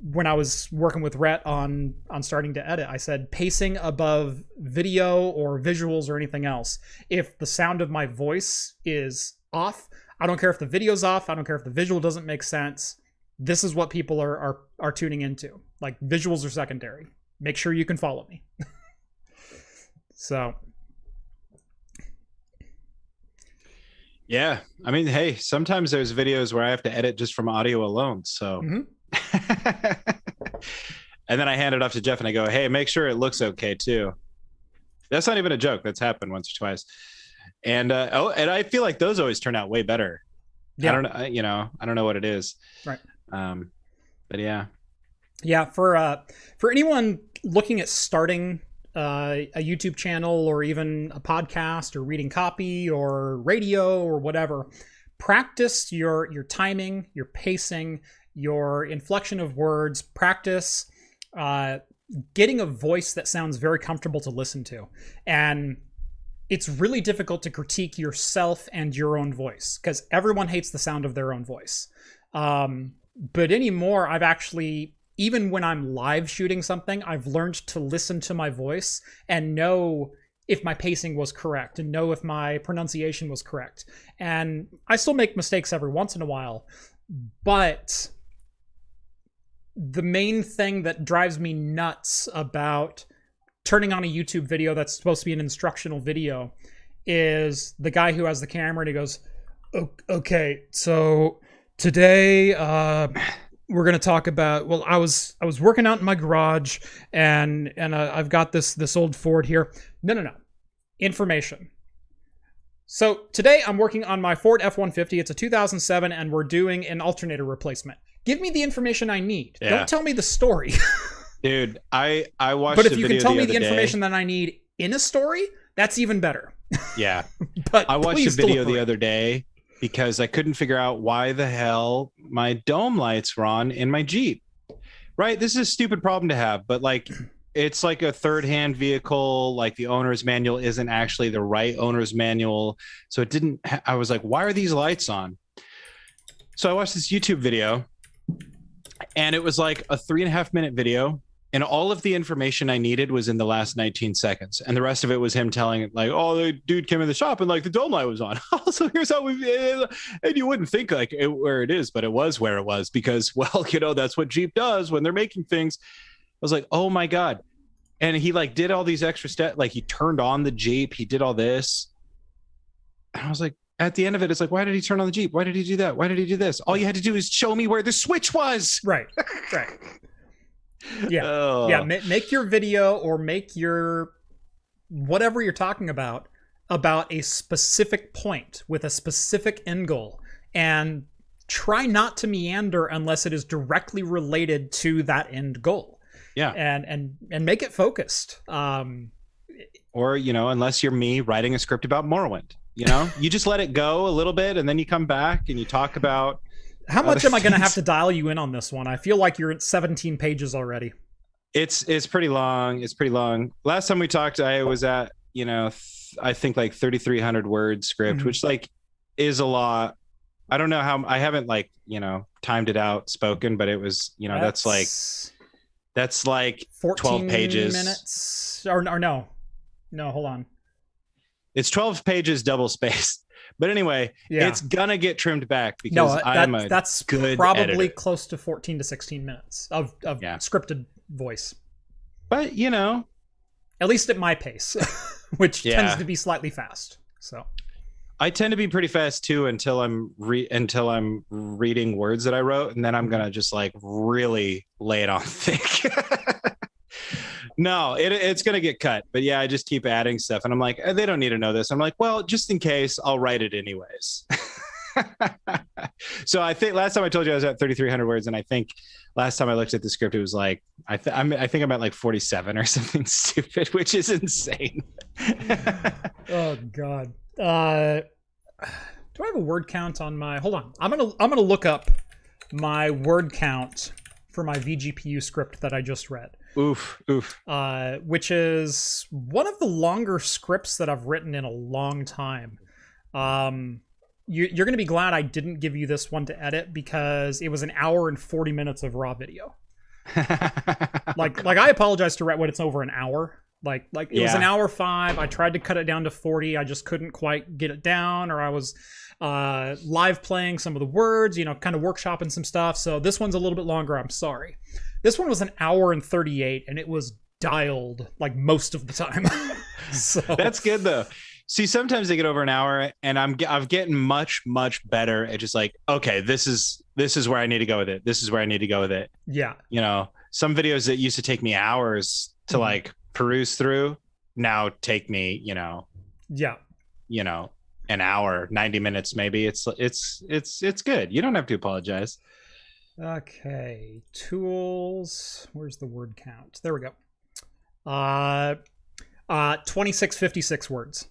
Speaker 1: when I was working with Rhett on starting to edit, I said pacing above video or visuals or anything else. If the sound of my voice is off, I don't care if the video's off. I don't care if the visual doesn't make sense. This is what people are tuning into. Like, visuals are secondary. Make sure you can follow me. So.
Speaker 2: Yeah. I mean, hey, sometimes there's videos where I have to edit just from audio alone. So. Mm-hmm. And then I hand it off to Jeff and I go, hey, make sure it looks okay too. That's not even a joke. That's happened once or twice. And and I feel like those always turn out way better. Yeah. I don't know what it is.
Speaker 1: Right.
Speaker 2: But yeah.
Speaker 1: Yeah, for anyone looking at starting a YouTube channel or even a podcast or reading copy or radio or whatever, practice your timing, your pacing, your inflection of words. Practice getting a voice that sounds very comfortable to listen to. And it's really difficult to critique yourself and your own voice because everyone hates the sound of their own voice. But anymore, I've actually, even when I'm live shooting something, I've learned to listen to my voice and know if my pacing was correct and know if my pronunciation was correct. And I still make mistakes every once in a while, but the main thing that drives me nuts about turning on a YouTube video that's supposed to be an instructional video is the guy who has the camera and he goes, okay, so today we're going to talk about, well, I was working out in my garage and I've got this old Ford here. No. Information. So today I'm working on my Ford F-150. It's a 2007 and we're doing an alternator replacement. Give me the information I need. Yeah. Don't tell me the story.
Speaker 2: Dude, I watched
Speaker 1: the video. But if you can tell me the information that I need in a story, that's even better.
Speaker 2: Yeah.
Speaker 1: But
Speaker 2: I watched a video the other day because I couldn't figure out why the hell my dome lights were on in my Jeep. Right? This is a stupid problem to have, but like it's like a third-hand vehicle, like the owner's manual isn't actually the right owner's manual. So it didn't I was like, why are these lights on? So I watched this YouTube video and it was like a 3.5-minute video. And all of the information I needed was in the last 19 seconds. And the rest of it was him telling it like, oh, the dude came in the shop and like the dome light was on. So here's how and you wouldn't think like where it is, but it was where it was because, well, that's what Jeep does when they're making things. I was like, oh my God. And he like did all these extra steps. Like he turned on the Jeep. He did all this. And I was like, at the end of it, it's like, why did he turn on the Jeep? Why did he do that? Why did he do this? All you had to do is show me where the switch was.
Speaker 1: Right. Yeah. Yeah. Make your video or make your whatever you're talking about a specific point with a specific end goal, and try not to meander unless it is directly related to that end goal.
Speaker 2: Yeah.
Speaker 1: And make it focused.
Speaker 2: Or, unless you're me writing a script about Morrowind, you just let it go a little bit and then you come back and you talk about
Speaker 1: How much am I going to have to dial you in on this one? I feel like you're at 17 pages already.
Speaker 2: It's pretty long. It's pretty long. Last time we talked, I was at, I think like 3,300 word script, which like is a lot. I don't know how, I haven't like, timed it out spoken, but it was, that's like 12 pages.
Speaker 1: Minutes or no, hold on.
Speaker 2: It's 12 pages double spaced. But anyway, it's gonna get trimmed back because that's good
Speaker 1: probably
Speaker 2: editor.
Speaker 1: Close to 14 to 16 minutes of scripted voice. But at least at my pace, which tends to be slightly fast. So
Speaker 2: I tend to be pretty fast too until I'm reading words that I wrote, and then I'm gonna just like really lay it on thick. No, it's going to get cut. But yeah, I just keep adding stuff. And I'm like, they don't need to know this. I'm like, well, just in case, I'll write it anyways. So I think last time I told you I was at 3,300 words. And I think last time I looked at the script, it was like, I think I'm at like 47 or something stupid, which is insane.
Speaker 1: Oh, God. Do I have a word count on my... Hold on. I'm gonna look up my word count for my VGPU script that I just read.
Speaker 2: Oof.
Speaker 1: Which is one of the longer scripts that I've written in a long time. You're going to be glad I didn't give you this one to edit because it was an hour and 40 minutes of raw video. like I apologize to Rhett when it's over an hour. Like it was an hour 5. I tried to cut it down to 40. I just couldn't quite get it down, or I was live playing some of the words, kind of workshopping some stuff. So this one's a little bit longer. I'm sorry. This one was an hour and 38, and it was dialed like most of the time. So
Speaker 2: that's good though. See, sometimes they get over an hour, and I'm getting much better at just like, okay, this is where I need to go with it. This is where I need to go with it.
Speaker 1: Yeah.
Speaker 2: Some videos that used to take me hours to like peruse through now take me, an hour, 90 minutes maybe. It's good. You don't have to apologize.
Speaker 1: Okay, tools. Where's the word count? There we go. 2656 words.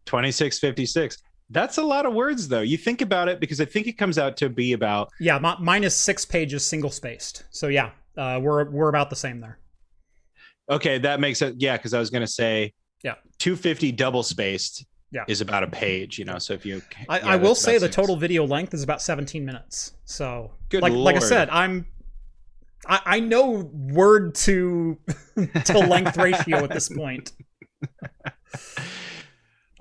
Speaker 2: 2656. That's a lot of words, though. You think about it, because I think it comes out to be about...
Speaker 1: Yeah, mine is 6 pages, single spaced. So yeah, we're about the same there.
Speaker 2: Okay, that makes it. Yeah, because I was going to say 250 double spaced is about a page, so if you...
Speaker 1: I will say the total video length is about 17 minutes. So
Speaker 2: good
Speaker 1: like I said, I know word to length ratio at this point.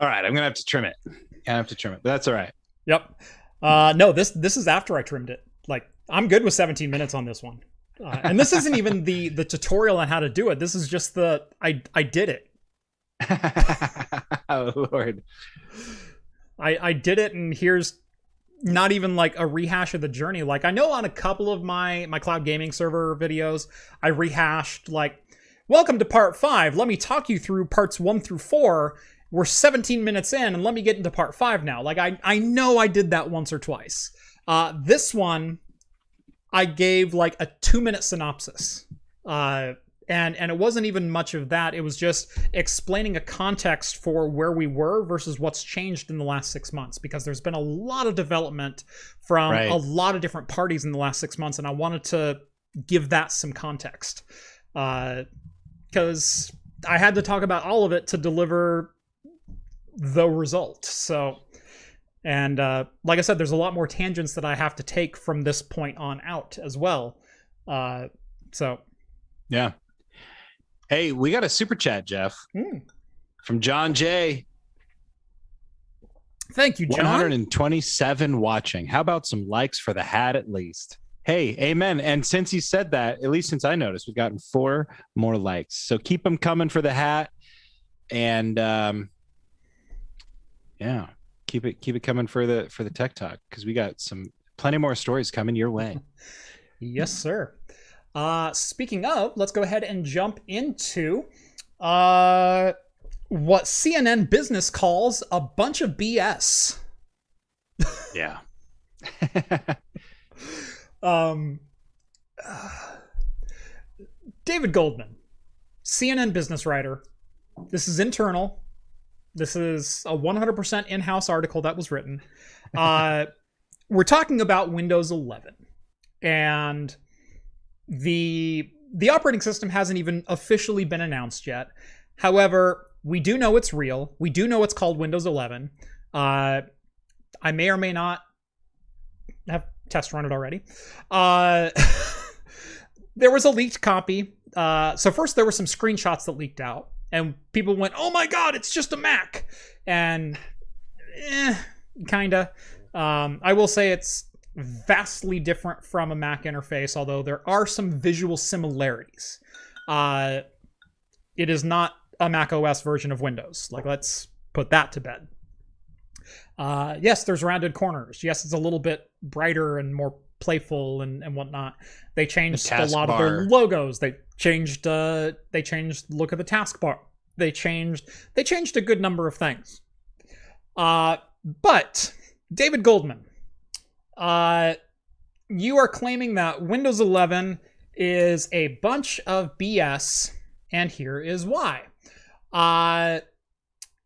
Speaker 2: All right, I'm gonna have to trim it. But that's all right.
Speaker 1: Yep. No, this is after I trimmed it. Like, I'm good with 17 minutes on this one. And this isn't even the tutorial on how to do it. This is just I did it.
Speaker 2: Oh Lord.
Speaker 1: I did it, and here's not even like a rehash of the journey. Like, I know on a couple of my cloud gaming server videos, I rehashed like, welcome to part 5. Let me talk you through parts 1 through 4. We're 17 minutes in, and let me get into part 5 now. Like, I know I did that once or twice. This one, I gave like a 2-minute synopsis. And it wasn't even much of that. It was just explaining a context for where we were versus what's changed in the last 6 months, because there's been a lot of development from a lot of different parties in the last 6 months, and I wanted to give that some context. Because I had to talk about all of it to deliver the result. So, and like I said, there's a lot more tangents that I have to take from this point on out as well. So,
Speaker 2: yeah. Hey, we got a super chat, Jeff, from John J.
Speaker 1: Thank you, John.
Speaker 2: 127 watching. How about some likes for the hat at least? Hey, amen. And since he said that, at least since I noticed, we've gotten 4 more likes. So keep them coming for the hat. And keep it coming for the Tech Talk, because we got plenty more stories coming your way.
Speaker 1: Yes, sir. Speaking of, let's go ahead and jump into what CNN Business calls a bunch of BS.
Speaker 2: Yeah.
Speaker 1: David Goldman, CNN business writer. This is internal. This is a 100% in-house article that was written. we're talking about Windows 11, and the operating system hasn't even officially been announced yet. However, we do know it's real. We do know it's called Windows 11. I may or may not have test run it already. There was a leaked copy. So first there were some screenshots that leaked out, and people went, "Oh my God, it's just a Mac." And kinda. I will say it's vastly different from a Mac interface, although there are some visual similarities. It is not a Mac OS version of Windows. Like, let's put that to bed. Yes, there's rounded corners. Yes, it's a little bit brighter and more playful and whatnot. They changed a lot of their logos. They changed the look of the taskbar. They changed a good number of things. But David Goldman, you are claiming that Windows 11 is a bunch of BS, and here is why.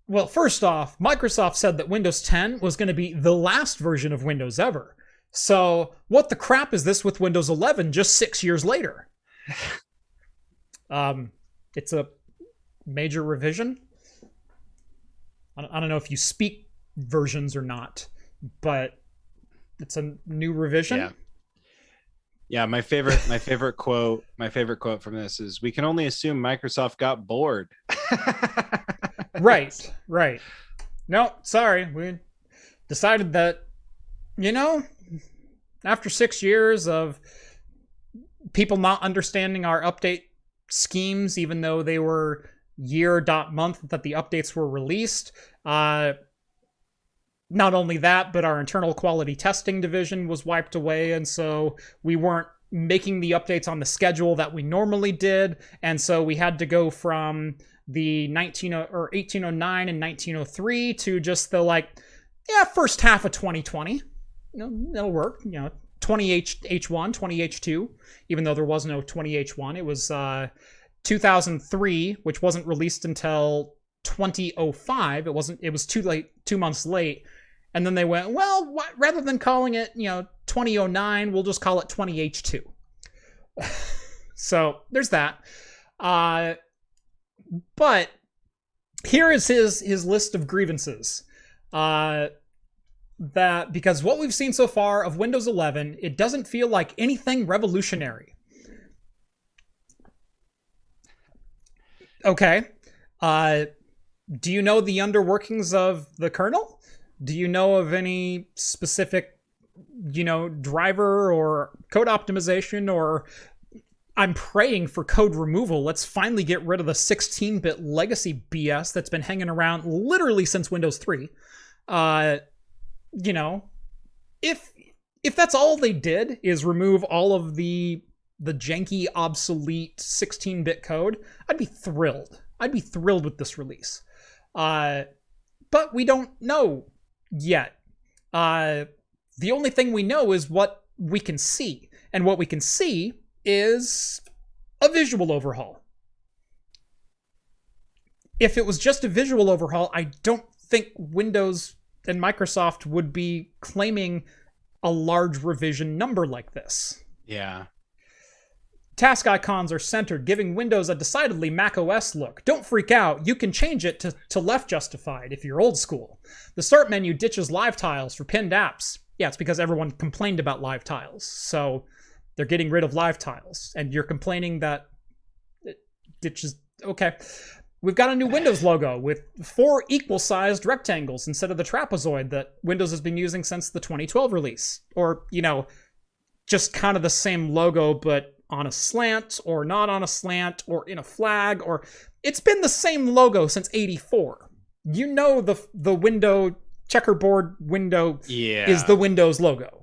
Speaker 1: Well, first off, Microsoft said that Windows 10 was going to be the last version of Windows ever. So what the crap is this with Windows 11 just 6 years later? It's a major revision. I don't know if you speak versions or not, but it's a new revision.
Speaker 2: Yeah, my favorite quote from this is, "We can only assume Microsoft got bored."
Speaker 1: Right. No, sorry. We decided that, after 6 years of people not understanding our update schemes, even though they were year.month that the updates were released, not only that, but our internal quality testing division was wiped away, and so we weren't making the updates on the schedule that we normally did, and so we had to go from the 1809 and 1903 to just the first half of 2020. That'll work. 20H1, 20H2, even though there was no 20H1. It was 2003, which wasn't released until 2005. It was too late, 2 months late. And then they went, well, rather than calling it, 2009, we'll just call it 20H2. So there's that. But here is his list of grievances. That because what we've seen so far of Windows 11, it doesn't feel like anything revolutionary. Okay. Do you know the underworkings of the kernel? Do you know of any specific, driver or code optimization, or I'm praying for code removal? Let's finally get rid of the 16-bit legacy BS that's been hanging around literally since Windows 3. If that's all they did is remove all of the janky, obsolete 16-bit code, I'd be thrilled. I'd be thrilled with this release. But we don't know yet. The only thing we know is what we can see. And what we can see is a visual overhaul. If it was just a visual overhaul, I don't think Windows and Microsoft would be claiming a large revision number like this.
Speaker 2: Yeah.
Speaker 1: Task icons are centered, giving Windows a decidedly macOS look. Don't freak out. You can change it to left justified if you're old school. The start menu ditches live tiles for pinned apps. Yeah, it's because everyone complained about live tiles. So they're getting rid of live tiles. And you're complaining that it ditches... Okay. We've got a new Windows logo with 4 equal-sized rectangles instead of the trapezoid that Windows has been using since the 2012 release. Or, just kind of the same logo, but on a slant, or not on a slant, or in a flag, or... It's been the same logo since 84. The window, checkerboard window is the Windows logo.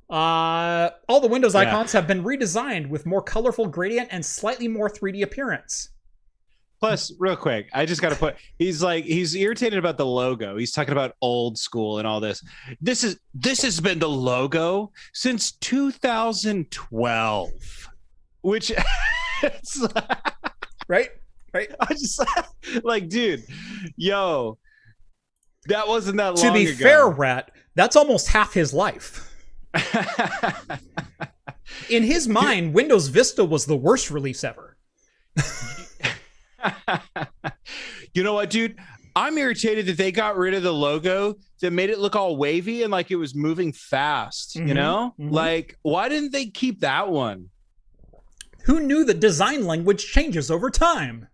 Speaker 1: All the Windows icons have been redesigned with more colorful gradient and slightly more 3D appearance.
Speaker 2: Plus, real quick, I just got to put, he's irritated about the logo. He's talking about old school and all this. This has been the logo since 2012, which it's
Speaker 1: right.
Speaker 2: I just dude, yo, That wasn't that long
Speaker 1: To be
Speaker 2: ago.
Speaker 1: fair, Rat, that's almost half his life. In his mind, Windows Vista was the worst release ever.
Speaker 2: You know what, dude? I'm irritated that they got rid of the logo that made it look all wavy and like it was moving fast, you know? Like, why didn't they keep that one?
Speaker 1: Who knew that design language changes over time?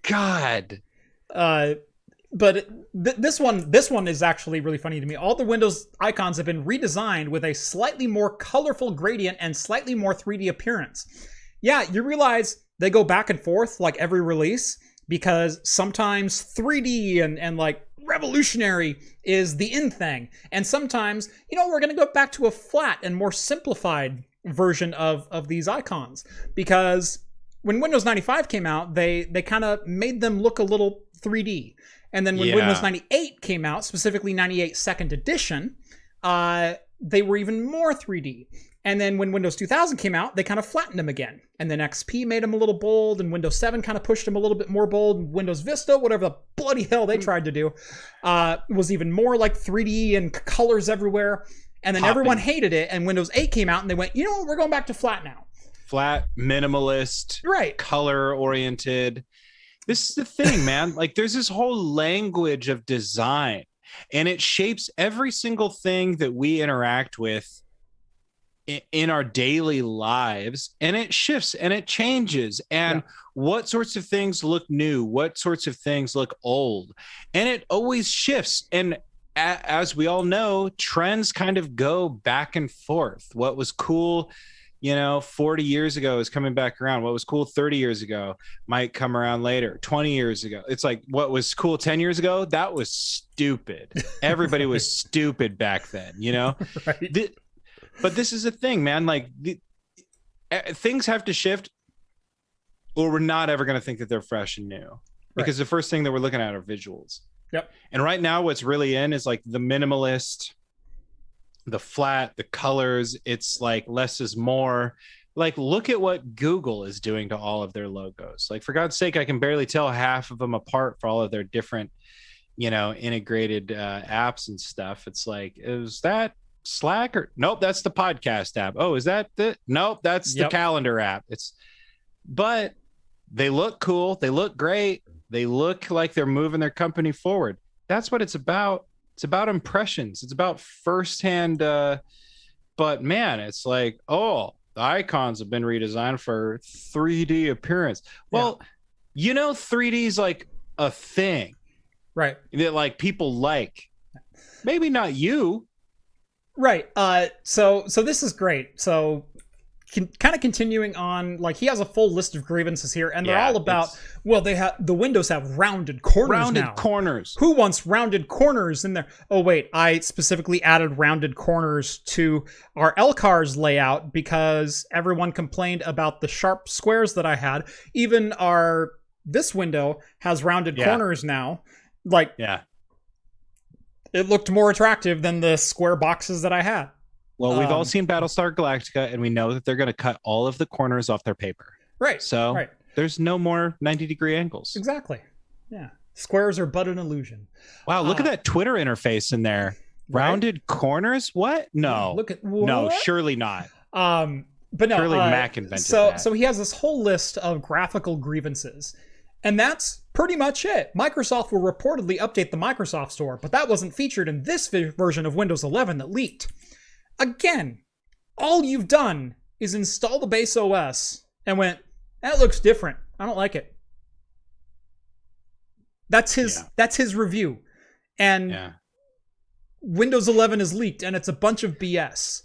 Speaker 2: God.
Speaker 1: But this one is actually really funny to me. All the Windows icons have been redesigned with a slightly more colorful gradient and slightly more 3D appearance. Yeah, you realize they go back and forth like every release, because sometimes 3D and like revolutionary is the in thing. And sometimes, we're going to go back to a flat and more simplified version of these icons. Because when Windows 95 came out, they kind of made them look a little 3D. And then when Windows 98 came out, specifically 98 Second Edition, they were even more 3D. And then when Windows 2000 came out, they kind of flattened them again. And then XP made them a little bold, and Windows 7 kind of pushed them a little bit more bold. And Windows Vista, whatever the bloody hell they tried to do, was even more like 3D and colors everywhere. And then everyone hated it, and Windows 8 came out, and they went, you know what, we're going back to flat now.
Speaker 2: Flat, minimalist,
Speaker 1: right?
Speaker 2: Color-oriented. This is the thing, man. Like, there's this whole language of design, and it shapes every single thing that we interact with in our daily lives, and it shifts and it changes, and what sorts of things look new, what sorts of things look old, and it always shifts. And as we all know, trends kind of go back and forth. What was cool 40 years ago is coming back around. What was cool 30 years ago might come around later. 20 years ago, it's like, what was cool 10 years ago, that was stupid. Everybody was stupid back then, right. But this is a thing, man. Like, things have to shift, or we're not ever going to think that they're fresh and new. Because the first thing that we're looking at are visuals.
Speaker 1: Yep.
Speaker 2: And right now, what's really in is like the minimalist, the flat, the colors. It's like less is more. Like, look at what Google is doing to all of their logos. Like, for God's sake, I can barely tell half of them apart for all of their different, integrated apps and stuff. It's like, is that Slack? Or nope, that's the podcast app. Oh, is that nope, that's the calendar app. But they look cool, they look great, they look like they're moving their company forward. That's what it's about. It's about impressions, it's about firsthand. But man, it's like, the icons have been redesigned for 3D appearance. Well, 3D is like a thing,
Speaker 1: right,
Speaker 2: that like people like. Maybe not you.
Speaker 1: Right. So this is great. So kind of continuing on, like, he has a full list of grievances here, and they're all about, the windows have rounded corners now. Rounded
Speaker 2: corners.
Speaker 1: Who wants rounded corners in there? Oh, wait, I specifically added rounded corners to our LCARS layout because everyone complained about the sharp squares that I had. Even this window has rounded corners now. Like, it looked more attractive than the square boxes that I had.
Speaker 2: Well, we've all seen Battlestar Galactica, and we know that they're going to cut all of the corners off their paper.
Speaker 1: Right.
Speaker 2: So there's no more 90-degree angles.
Speaker 1: Exactly. Yeah. Squares are but an illusion.
Speaker 2: Wow, look at that Twitter interface in there. Rounded corners? What? No.
Speaker 1: Look at what?
Speaker 2: No, surely not.
Speaker 1: But no.
Speaker 2: Surely Mac invented that.
Speaker 1: So he has this whole list of graphical grievances. And that's pretty much it. Microsoft will reportedly update the Microsoft Store, but that wasn't featured in this version of Windows 11 that leaked. Again, all you've done is install the base OS and went, that looks different. I don't like it. That's his review. And Windows 11 is leaked, and it's a bunch of BS.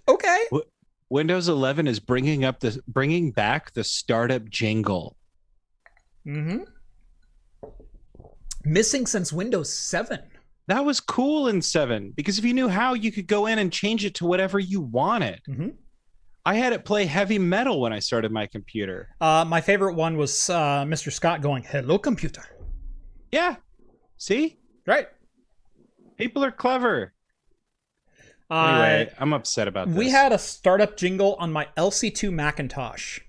Speaker 1: Okay.
Speaker 2: Windows 11 is bringing back the startup jingle.
Speaker 1: Mm-hmm. Missing since Windows 7.
Speaker 2: That was cool in 7, because if you knew how, you could go in and change it to whatever you wanted.
Speaker 1: Mm-hmm.
Speaker 2: I had it play heavy metal when I started my computer.
Speaker 1: My favorite one was Mr. Scott going, "Hello, computer."
Speaker 2: Yeah. See?
Speaker 1: Right.
Speaker 2: People are clever. Anyway, I'm upset about this.
Speaker 1: We had a startup jingle on my LC2 Macintosh.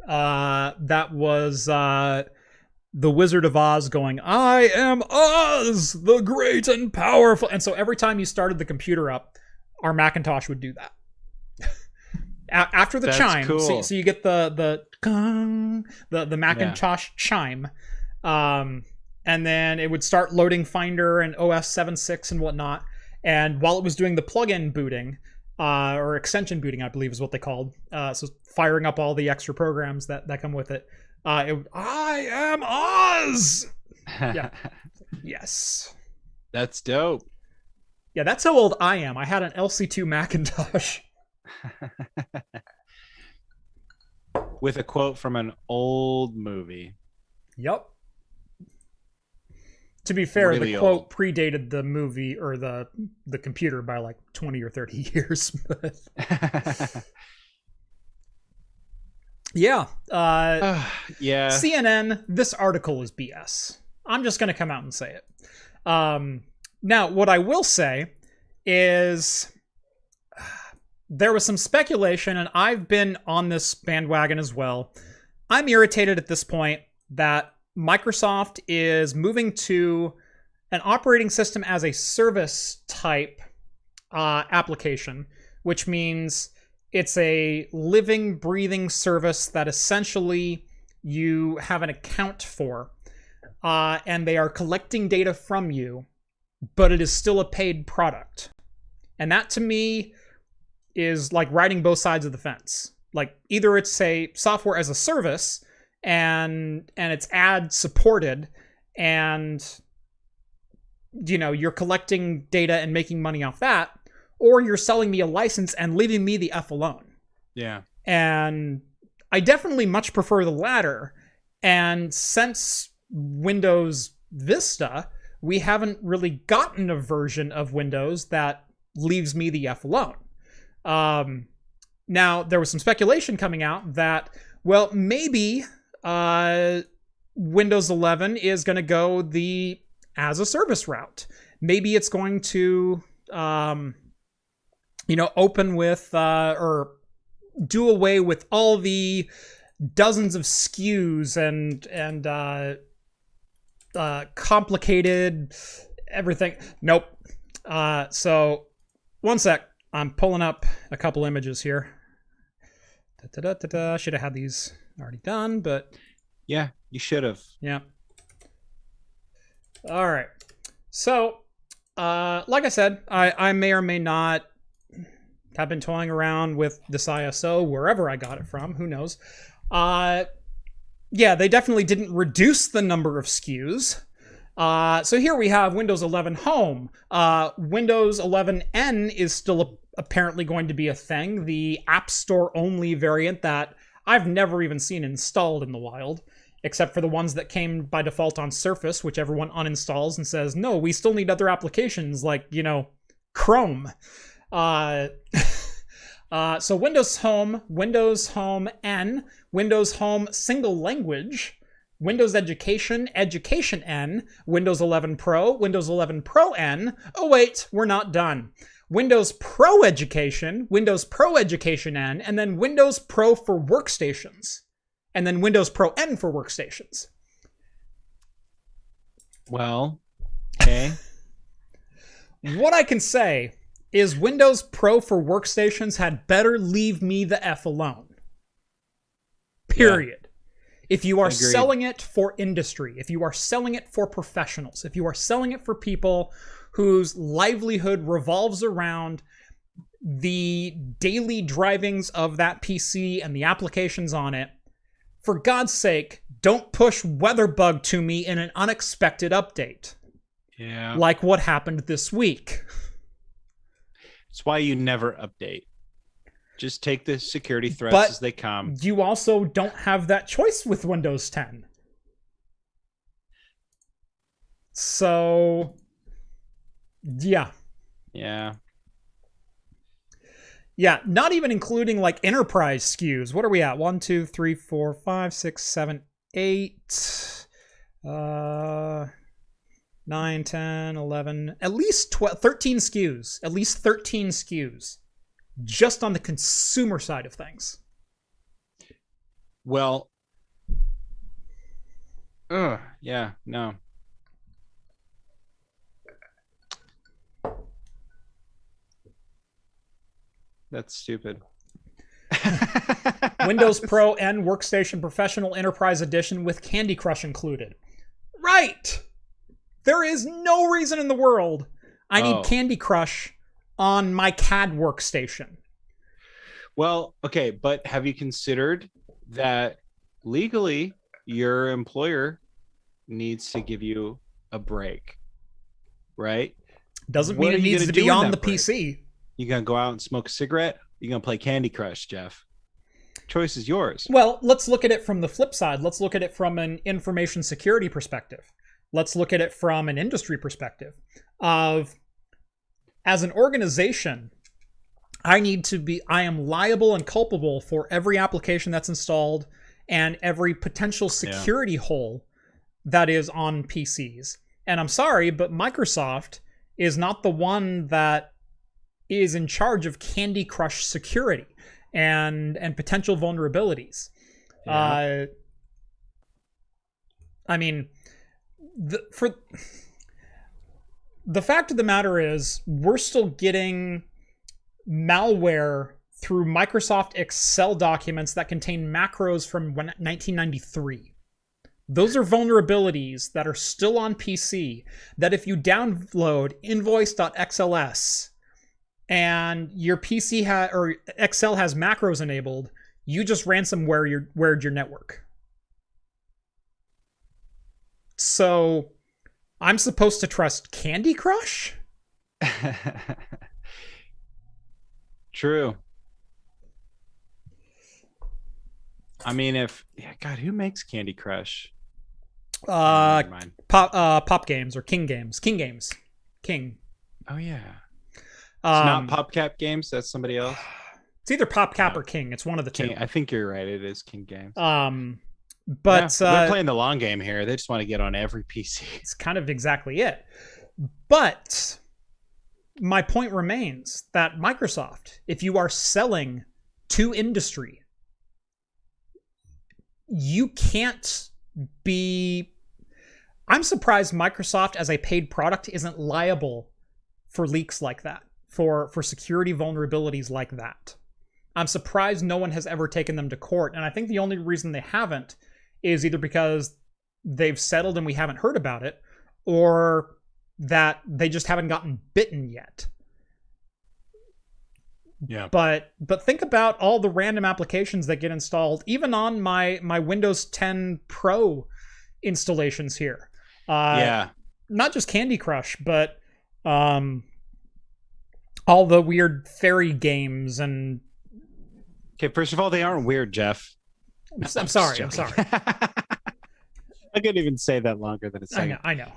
Speaker 1: That was the Wizard of Oz going, "I am Oz, the great and powerful." And so every time you started the computer up, our Macintosh would do that. After the chime,
Speaker 2: cool.
Speaker 1: so you get the Macintosh chime, and then it would start loading Finder and OS 7.6 and whatnot. And while it was doing the plugin booting, or extension booting, I believe is what they called, so firing up all the extra programs that come with it, I am Oz. Yeah. Yes.
Speaker 2: That's dope.
Speaker 1: Yeah, that's how old I am. I had an LC2 Macintosh.
Speaker 2: With a quote from an old movie.
Speaker 1: Yep. To be fair,
Speaker 2: Really
Speaker 1: the quote
Speaker 2: old.
Speaker 1: predated the movie or the computer by like 20 or 30 years. But yeah.
Speaker 2: Yeah.
Speaker 1: CNN, this article is BS. I'm just going to come out and say it. Now, what I will say is there was some speculation, and I've been on this bandwagon as well. I'm irritated at this point that Microsoft is moving to an operating system as a service type application, which means it's a living, breathing service that essentially you have an account for, and they are collecting data from you, but it is still a paid product. And that to me is like riding both sides of the fence. Like either it's a software as a service and it's ad supported, and you're collecting data and making money off that, or you're selling me a license and leaving me the F alone.
Speaker 2: Yeah.
Speaker 1: And I definitely much prefer the latter. And since Windows Vista, we haven't really gotten a version of Windows that leaves me the F alone. Now, there was some speculation coming out that, well, maybe Windows 11 is going to go the as a service route. Maybe it's going to, open with or do away with all the dozens of SKUs and complicated everything. Nope. So one sec. I'm pulling up a couple images here. Should have had these already done, but
Speaker 2: Yeah, you should have.
Speaker 1: yeah. All right. So, like I said, I may or may not have been toying around with this ISO wherever I got it from. Who knows? Yeah, they definitely didn't reduce the number of SKUs. So here we have Windows 11 Home. Windows 11N is still apparently going to be a thing. The App Store only variant that I've never even seen installed in the wild, except for the ones that came by default on Surface, which everyone uninstalls and says, no, we still need other applications like, Chrome. So Windows Home N, Windows Home Single Language, Windows Education, Education N, Windows 11 Pro, Windows 11 Pro N. Oh wait, we're not done. Windows Pro Education, Windows Pro Education N, and then Windows Pro for workstations, and then Windows Pro N for workstations.
Speaker 2: Well, okay.
Speaker 1: What I can say is Windows Pro for workstations had better leave me the F alone. Period. Yeah. If you are
Speaker 2: Agreed.
Speaker 1: Selling it for industry, if you are selling it for professionals, if you are selling it for people whose livelihood revolves around the daily drivings of that PC and the applications on it, for God's sake, don't push WeatherBug to me in an unexpected update.
Speaker 2: Yeah.
Speaker 1: Like what happened this week.
Speaker 2: It's why you never update. Just take the security threats as they come.
Speaker 1: You also don't have that choice with Windows 10. So, yeah.
Speaker 2: Yeah.
Speaker 1: Yeah, not even including like enterprise SKUs. What are we at? 1, 2, 3, 4, 5, 6, 7, 8, 9, 10, 11, at least 12, 13 SKUs. At least 13 SKUs. Just on the consumer side of things.
Speaker 2: Well, Ugh, yeah, no. That's stupid.
Speaker 1: Windows Pro and Workstation Professional Enterprise Edition with Candy Crush included. Right! There is no reason in the world I need Candy Crush on my CAD workstation.
Speaker 2: Well, okay, but have you considered that legally your employer needs to give you a break, right?
Speaker 1: Doesn't mean it needs to be on the PC.
Speaker 2: You gonna go out and smoke a cigarette? You gonna play Candy Crush, Jeff? Choice is yours.
Speaker 1: Well, let's look at it from the flip side. Let's look at it from an information security perspective. Let's look at it from an industry perspective. As an organization, I am liable and culpable for every application that's installed and every potential security hole that is on PCs. And I'm sorry, but Microsoft is not the one that is in charge of Candy Crush security and potential vulnerabilities. Yeah. I mean, the fact of the matter is, we're still getting malware through Microsoft Excel documents that contain macros from 1993. Those are vulnerabilities that are still on PC, that if you download invoice.xls and your PC or Excel has macros enabled, you just ransomwared your network. So I'm supposed to trust Candy Crush?
Speaker 2: True. I mean, God, who makes Candy Crush?
Speaker 1: Pop Games or King Games. King.
Speaker 2: Oh yeah. It's not PopCap Games. That's somebody else.
Speaker 1: It's either PopCap or King. It's one of the two.
Speaker 2: I think you're right. It is King Games.
Speaker 1: But
Speaker 2: they're playing the long game here. They just want to get on every PC.
Speaker 1: It's kind of exactly it. But my point remains that Microsoft, if you are selling to industry, you can't be... I'm surprised Microsoft as a paid product isn't liable for leaks like that, for security vulnerabilities like that. I'm surprised no one has ever taken them to court, and I think the only reason they haven't is either because they've settled and we haven't heard about it, or that they just haven't gotten bitten yet.
Speaker 2: Yeah.
Speaker 1: But think about all the random applications that get installed, even on my Windows 10 Pro installations here. Not just Candy Crush, but all the weird fairy games and...
Speaker 2: Okay, first of all, they aren't weird, Jeff.
Speaker 1: I'm sorry.
Speaker 2: I couldn't even say that longer than a second.
Speaker 1: I know.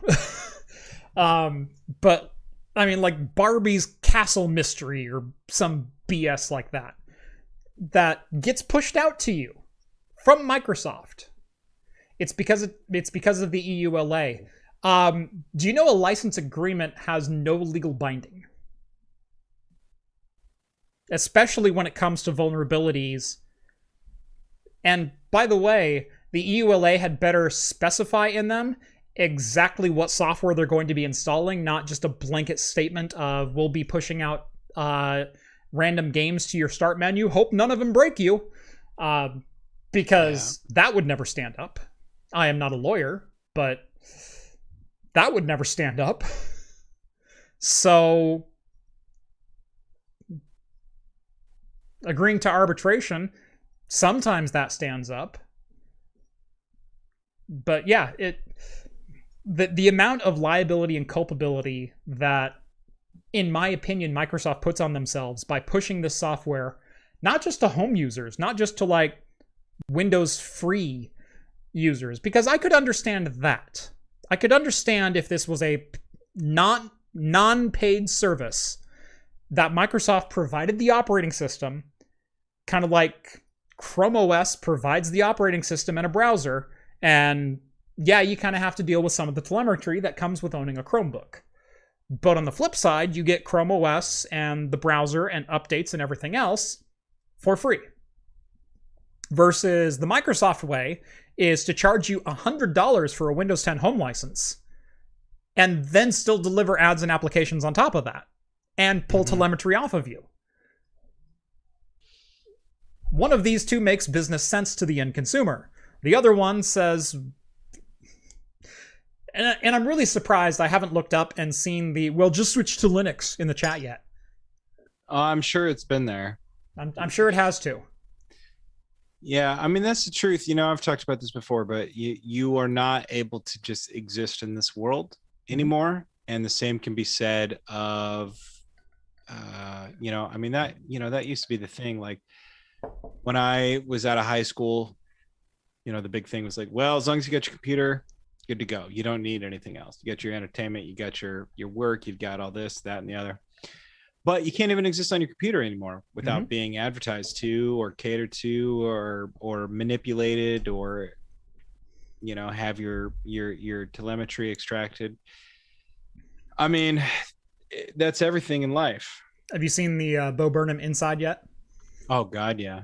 Speaker 1: But I mean, like Barbie's Castle Mystery or some BS like that gets pushed out to you from Microsoft. It's because of the EULA. Do you know a license agreement has no legal binding? Especially when it comes to vulnerabilities. And by the way, the EULA had better specify in them exactly what software they're going to be installing, not just a blanket statement of, we'll be pushing out random games to your start menu. Hope none of them break you. Because that would never stand up. I am not a lawyer, but that would never stand up. So, agreeing to arbitration, sometimes that stands up. But yeah, the amount of liability and culpability that, in my opinion, Microsoft puts on themselves by pushing this software, not just to home users, not just to like Windows free users, because I could understand that. I could understand if this was a non-paid service that Microsoft provided the operating system, kind of like Chrome OS provides the operating system and a browser, and yeah, you kind of have to deal with some of the telemetry that comes with owning a Chromebook. But on the flip side, you get Chrome OS and the browser and updates and everything else for free. versus the Microsoft way is to charge you $100 for a Windows 10 home license and then still deliver ads and applications on top of that and pull telemetry off of you. One of these two makes business sense to the end consumer. The other one says, and I'm really surprised I haven't looked up and seen the, well, just switch to Linux in the chat yet.
Speaker 2: I'm sure it's been there.
Speaker 1: I'm sure it has too.
Speaker 2: Yeah, I mean, that's the truth. You know, I've talked about this before, but you are not able to just exist in this world anymore. And the same can be said of, you know, I mean, that, you know, that used to be the thing. Like when I was out of high school, you know, the big thing was like, well, as long as you got your computer, good to go. You don't need anything else. You got your entertainment, you got your work, you've got all this, that, and the other. But you can't even exist on your computer anymore without being advertised to or catered to or manipulated or, you know, have your telemetry extracted. I mean, that's everything in life.
Speaker 1: Have you seen the Bo Burnham Inside yet?
Speaker 2: Oh, God, yeah.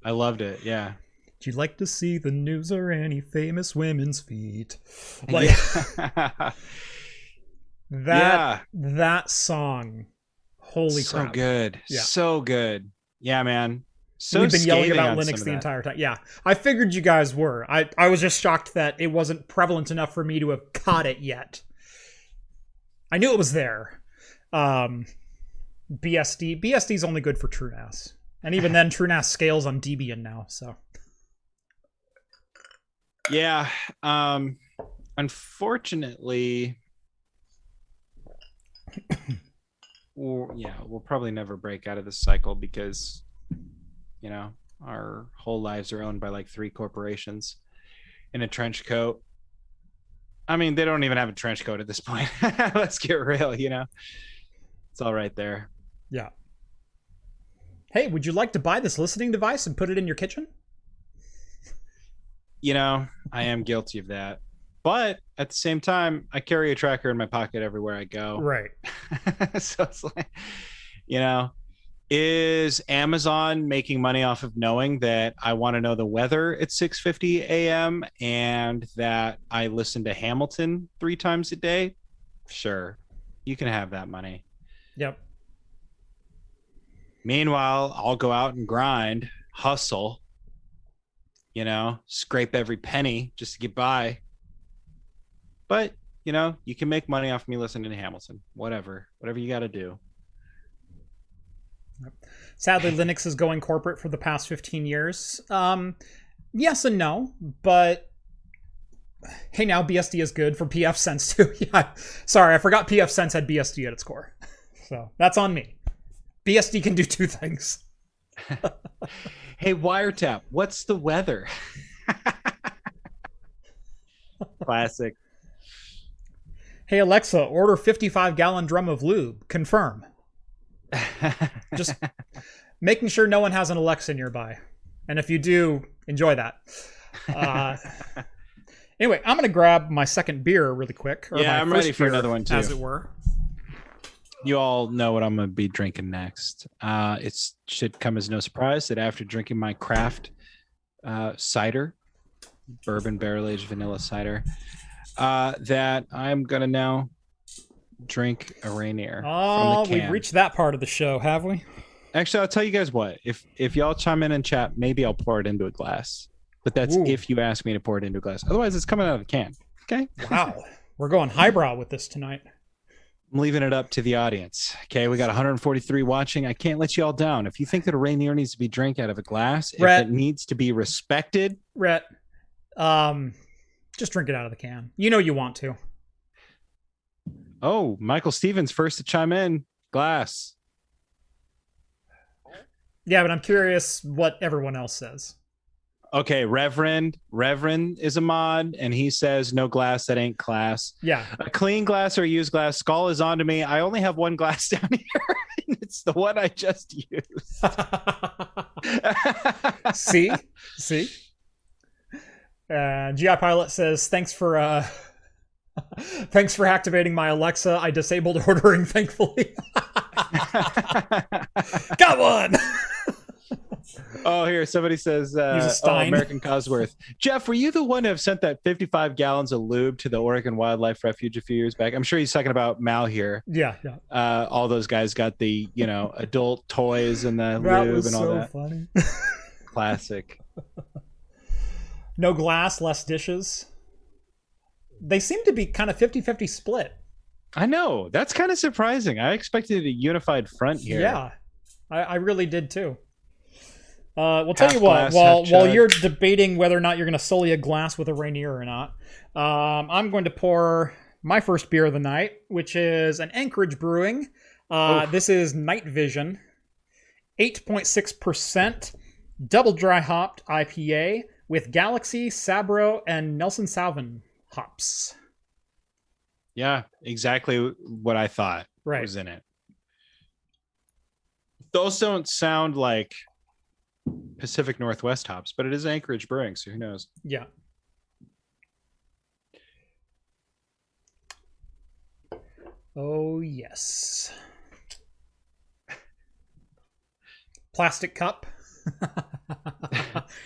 Speaker 2: I loved it, yeah.
Speaker 1: Would you like to see the news or any famous women's feet? Like that song. Holy crap.
Speaker 2: So good.
Speaker 1: Yeah.
Speaker 2: So good. Yeah, man. So
Speaker 1: we've been yelling about
Speaker 2: on
Speaker 1: Linux the entire time. Yeah. I figured you guys were. I was just shocked that it wasn't prevalent enough for me to have caught it yet. I knew it was there. BSD is only good for TrueNAS. And even then TrueNAS scales on Debian now, so.
Speaker 2: Yeah. Unfortunately, we'll probably never break out of this cycle because, you know, our whole lives are owned by like 3 corporations in a trench coat. I mean, they don't even have a trench coat at this point. Let's get real, you know. It's all right there.
Speaker 1: Yeah. Hey, would you like to buy this listening device and put it in your kitchen?
Speaker 2: You know, I am guilty of that. But at the same time, I carry a tracker in my pocket everywhere I go.
Speaker 1: Right.
Speaker 2: So it's like, you know, is Amazon making money off of knowing that I want to know the weather at 6:50 a.m. and that I listen to Hamilton 3 times a day? Sure. You can have that money.
Speaker 1: Yep.
Speaker 2: Meanwhile, I'll go out and grind, hustle, you know, scrape every penny just to get by. But, you know, you can make money off me listening to Hamilton. Whatever you got to do.
Speaker 1: Sadly, Linux is going corporate for the past 15 years. Yes and no, but hey, now BSD is good for PF Sense too. Yeah, sorry, I forgot PF Sense had BSD at its core. So that's on me. BSD can do 2 things.
Speaker 2: Hey, Wiretap, what's the weather? Classic.
Speaker 1: Hey, Alexa, order 55-gallon drum of lube. Confirm. Just making sure no one has an Alexa nearby. And if you do, enjoy that. Anyway, I'm going to grab my second beer really quick.
Speaker 2: Yeah, I'm ready for another one too.
Speaker 1: As it were.
Speaker 2: You all know what I'm going to be drinking next. It should come as no surprise that after drinking my craft cider, bourbon barrel-aged vanilla cider, that I'm going to now drink a Rainier.
Speaker 1: Oh, we've reached that part of the show, have we?
Speaker 2: Actually, I'll tell you guys what. If y'all chime in and chat, maybe I'll pour it into a glass. But that's if you ask me to pour it into a glass. Otherwise, it's coming out of the can. Okay?
Speaker 1: Wow. We're going highbrow with this tonight.
Speaker 2: I'm leaving it up to the audience. Okay, we got 143 watching. I can't let you all down. If you think that a Rainier needs to be drank out of a glass,
Speaker 1: Rhett,
Speaker 2: if it needs to be respected,
Speaker 1: Rhett, just drink it out of the can. You know you want to.
Speaker 2: Oh, Michael Stevens first to chime in. Glass.
Speaker 1: Yeah, but I'm curious what everyone else says.
Speaker 2: Okay, Reverend is a mod, and he says no glass, that ain't class.
Speaker 1: Yeah.
Speaker 2: A clean glass or a used glass. Skull is on to me. I only have one glass down here, and it's the one I just used.
Speaker 1: See? GI Pilot says, thanks for activating my Alexa. I disabled ordering, thankfully. Got one!
Speaker 2: Oh, here, Somebody says,
Speaker 1: Stein.
Speaker 2: American Cosworth. Jeff, were you the one to have sent that 55 gallons of lube to the Oregon Wildlife Refuge a few years back? I'm sure he's talking about Mal here.
Speaker 1: Yeah.
Speaker 2: All those guys got the, adult toys and the lube and all that.
Speaker 1: Funny.
Speaker 2: Classic.
Speaker 1: No glass, less dishes. They seem to be kind of 50-50 split.
Speaker 2: I know. That's kind of surprising. I expected a unified front here.
Speaker 1: Yeah, I really did too. We'll tell
Speaker 2: Half
Speaker 1: you what,
Speaker 2: glass,
Speaker 1: while you're debating whether or not you're going to sully a glass with a Rainier or not, I'm going to pour my first beer of the night, which is an Anchorage Brewing. This is Night Vision, 8.6%, double dry hopped IPA with Galaxy, Sabro, and Nelson Sauvin hops.
Speaker 2: Yeah, exactly what I thought was in it. Those don't sound like Pacific Northwest hops, but it is Anchorage Brewing, so who knows?
Speaker 1: Yeah. Oh, yes. Plastic cup.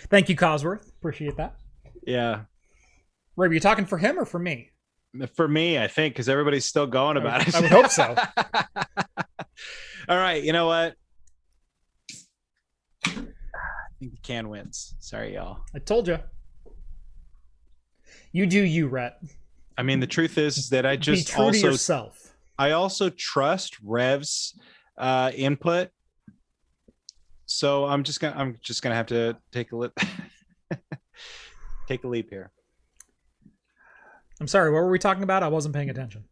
Speaker 1: Thank you, Cosworth. Appreciate that.
Speaker 2: Yeah.
Speaker 1: Ray, are you talking for him or for me?
Speaker 2: For me, I think, because everybody's still going about it.
Speaker 1: I would hope so.
Speaker 2: All right, you know what? I think the can wins. Sorry, y'all.
Speaker 1: I told you. You do you, Rhett.
Speaker 2: I mean, the truth is that I just
Speaker 1: be true to yourself.
Speaker 2: I also trust Rev's input. So I'm just gonna have to take a leap here.
Speaker 1: I'm sorry, what were we talking about? I wasn't paying attention.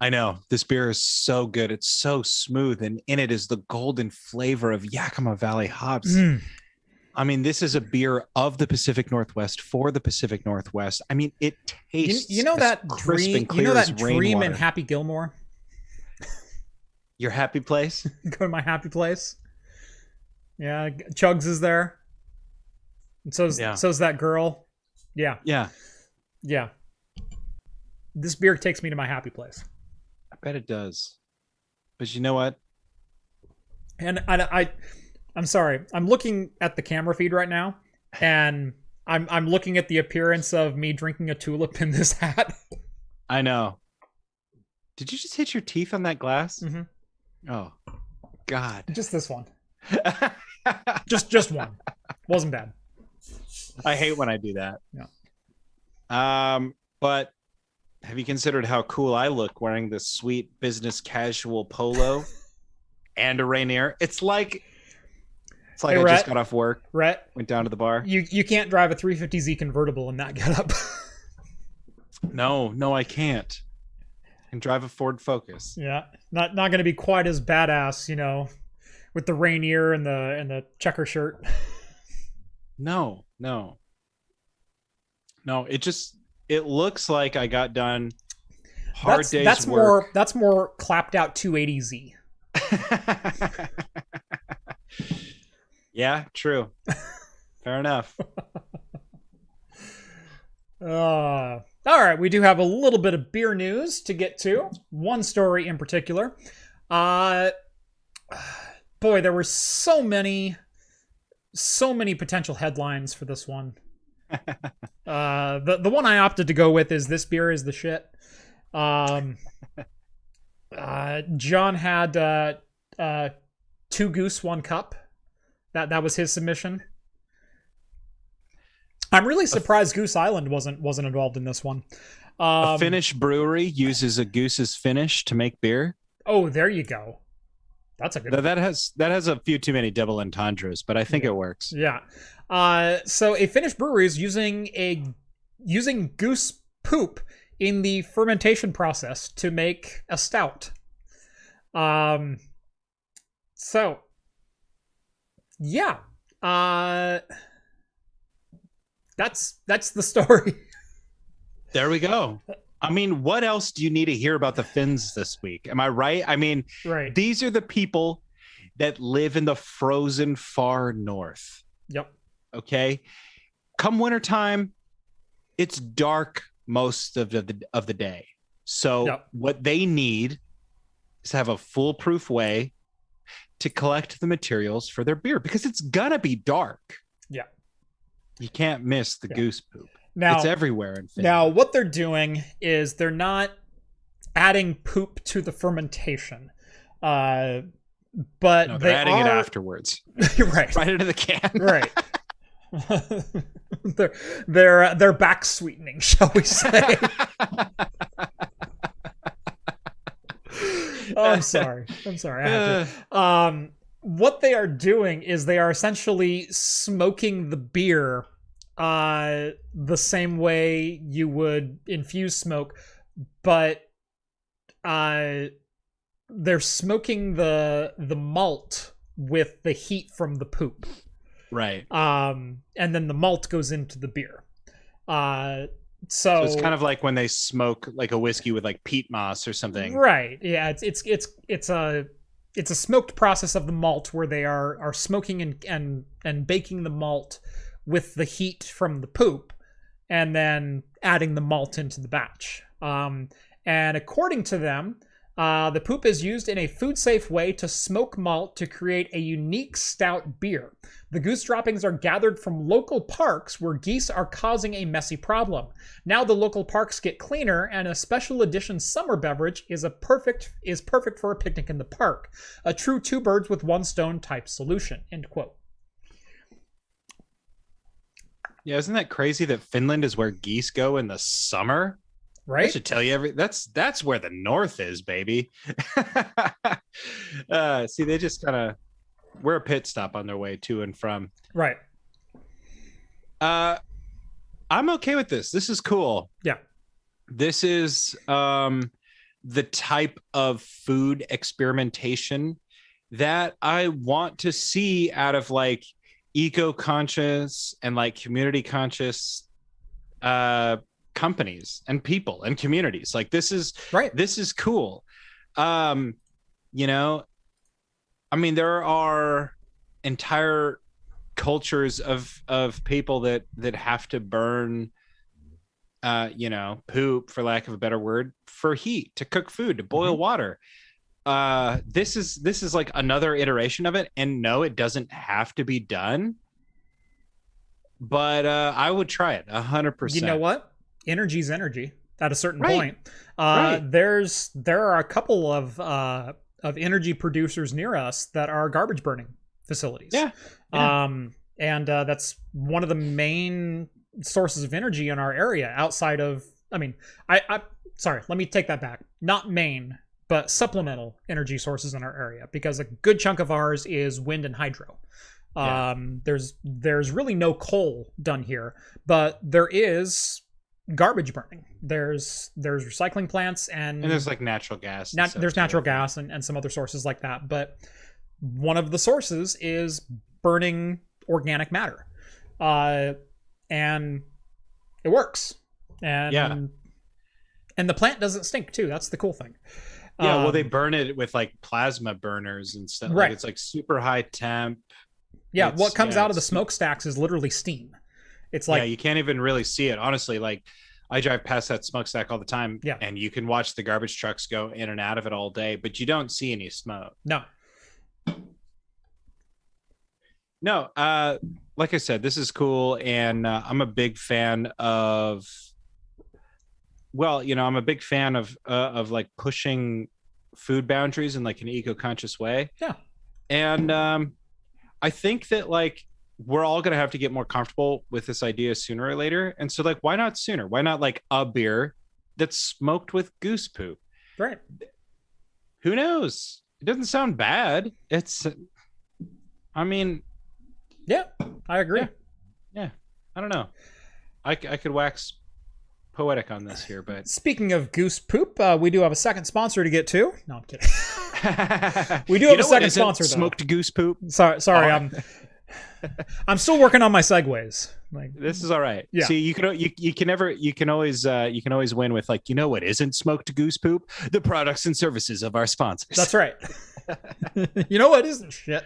Speaker 2: I know. This beer is so good. It's so smooth, and in it is the golden flavor of Yakima Valley hops. I mean, this is a beer of the Pacific Northwest for the Pacific Northwest. I mean, it tastes
Speaker 1: you know that dream, dream in Happy Gilmore?
Speaker 2: Your happy place?
Speaker 1: Go to my happy place. Yeah, Chugs is there. And so's that girl. Yeah. This beer takes me to my happy place.
Speaker 2: I bet it does. But you know what?
Speaker 1: And I'm sorry. I'm looking at the camera feed right now, and I'm looking at the appearance of me drinking a tulip in this hat.
Speaker 2: I know. Did you just hit your teeth on that glass?
Speaker 1: Mm-hmm.
Speaker 2: Oh, God.
Speaker 1: Just this one. just one. Wasn't bad.
Speaker 2: I hate when I do that.
Speaker 1: Yeah.
Speaker 2: But have you considered how cool I look wearing this sweet business casual polo and a Rainier? It's like I
Speaker 1: Rhett,
Speaker 2: just got off work.
Speaker 1: Rhett,
Speaker 2: went down to the bar.
Speaker 1: You can't drive a 350Z convertible in that getup.
Speaker 2: No, I can't. I can drive a Ford Focus.
Speaker 1: Yeah, not going to be quite as badass, with the Rainier and the checker shirt.
Speaker 2: No. It looks like I got done hard day's work.
Speaker 1: That's more clapped out 280Z.
Speaker 2: Yeah, true. Fair enough.
Speaker 1: All right, we do have a little bit of beer news to get to. One story in particular. Boy, there were so many potential headlines for this one. The one I opted to go with is "This beer is the shit." John had 2 Goose, 1 cup. That was his submission. I'm really surprised Goose Island wasn't involved in this one.
Speaker 2: A Finnish brewery uses a Goose's finish to make beer.
Speaker 1: Oh, there you go. That's a good one.
Speaker 2: That has a few too many double entendres, but I think it works.
Speaker 1: Yeah. So a Finnish brewery is using goose poop in the fermentation process to make a stout. So yeah. That's the story.
Speaker 2: There we go. I mean, what else do you need to hear about the Finns this week? Am I right? I mean,
Speaker 1: right.
Speaker 2: These are the people that live in the frozen far north.
Speaker 1: Yep.
Speaker 2: Okay. Come wintertime, it's dark most of the day. So what they need is to have a foolproof way to collect the materials for their beer, because it's gonna be dark. You can't miss the goose poop.
Speaker 1: Now,
Speaker 2: it's everywhere in Finland.
Speaker 1: Now, what they're doing is they're not adding poop to the fermentation, but
Speaker 2: they're adding it afterwards.
Speaker 1: Right.
Speaker 2: Right into the can.
Speaker 1: Right. they're back sweetening, shall we say? I'm sorry. I have to. What they are doing is they are essentially smoking the beer the same way you would infuse smoke, but they're smoking the malt with the heat from the poop.
Speaker 2: Right.
Speaker 1: And then the malt goes into the beer.
Speaker 2: So it's kind of like when they smoke like a whiskey with like peat moss or something.
Speaker 1: Right. Yeah, it's a smoked process of the malt where they are smoking and baking the malt with the heat from the poop and then adding the malt into the batch. And according to them, the poop is used in a food-safe way to smoke malt to create a unique stout beer. The goose droppings are gathered from local parks where geese are causing a messy problem. Now the local parks get cleaner, and a special edition summer beverage is perfect for a picnic in the park. A true two birds with one stone type solution. End quote.
Speaker 2: Yeah, isn't that crazy that Finland is where geese go in the summer?
Speaker 1: Right?
Speaker 2: I should tell you that's where the north is, baby. See, they just kind of we're a pit stop on their way to and from.
Speaker 1: Right.
Speaker 2: I'm okay with this. This is cool.
Speaker 1: Yeah.
Speaker 2: This is the type of food experimentation that I want to see out of like eco-conscious and like community conscious companies and people and communities. Like this is
Speaker 1: right.
Speaker 2: This is cool. You know, I mean, there are entire cultures of people that have to burn poop, for lack of a better word, for heat, to cook food, to boil water. This is like another iteration of it, and no, it doesn't have to be done, but I would try it 100%.
Speaker 1: You know what? Energy's energy at a certain point.
Speaker 2: Right.
Speaker 1: There are a couple of energy producers near us that are garbage burning facilities.
Speaker 2: Yeah.
Speaker 1: And that's one of the main sources of energy in our area outside of, sorry, let me take that back. Not main, but supplemental energy sources in our area, because a good chunk of ours is wind and hydro. There's really no coal done here, but there is garbage burning. There's recycling plants and
Speaker 2: there's like natural gas.
Speaker 1: There's natural gas and some other sources like that. But one of the sources is burning organic matter. And it works. And the plant doesn't stink too. That's the cool thing.
Speaker 2: Yeah, well, they burn it with like plasma burners and stuff.
Speaker 1: Right.
Speaker 2: Like it's like super high temp.
Speaker 1: Yeah, what comes out of the smokestacks is literally steam. It's like,
Speaker 2: you can't even really see it. Honestly, like I drive past that smokestack all the time, and you can watch the garbage trucks go in and out of it all day, but you don't see any smoke. No, like I said, this is cool, and I'm a big fan of. Well, I'm a big fan of like pushing food boundaries in like an eco-conscious way.
Speaker 1: Yeah,
Speaker 2: and I think that like we're all going to have to get more comfortable with this idea sooner or later. And so like, why not sooner? Why not like a beer that's smoked with goose poop?
Speaker 1: Right.
Speaker 2: Who knows? It doesn't sound bad. Yeah,
Speaker 1: I agree.
Speaker 2: Yeah. I don't know. I could wax poetic on this here, but
Speaker 1: speaking of goose poop, we do have a second sponsor to get to. No, I'm kidding. We do have a second sponsor, though.
Speaker 2: Smoked goose poop.
Speaker 1: Sorry. I'm still working on my segues. Like,
Speaker 2: this is all right.
Speaker 1: Yeah.
Speaker 2: See, you can always win with like, what isn't smoked goose poop? The products and services of our sponsors.
Speaker 1: That's right. You know what isn't shit?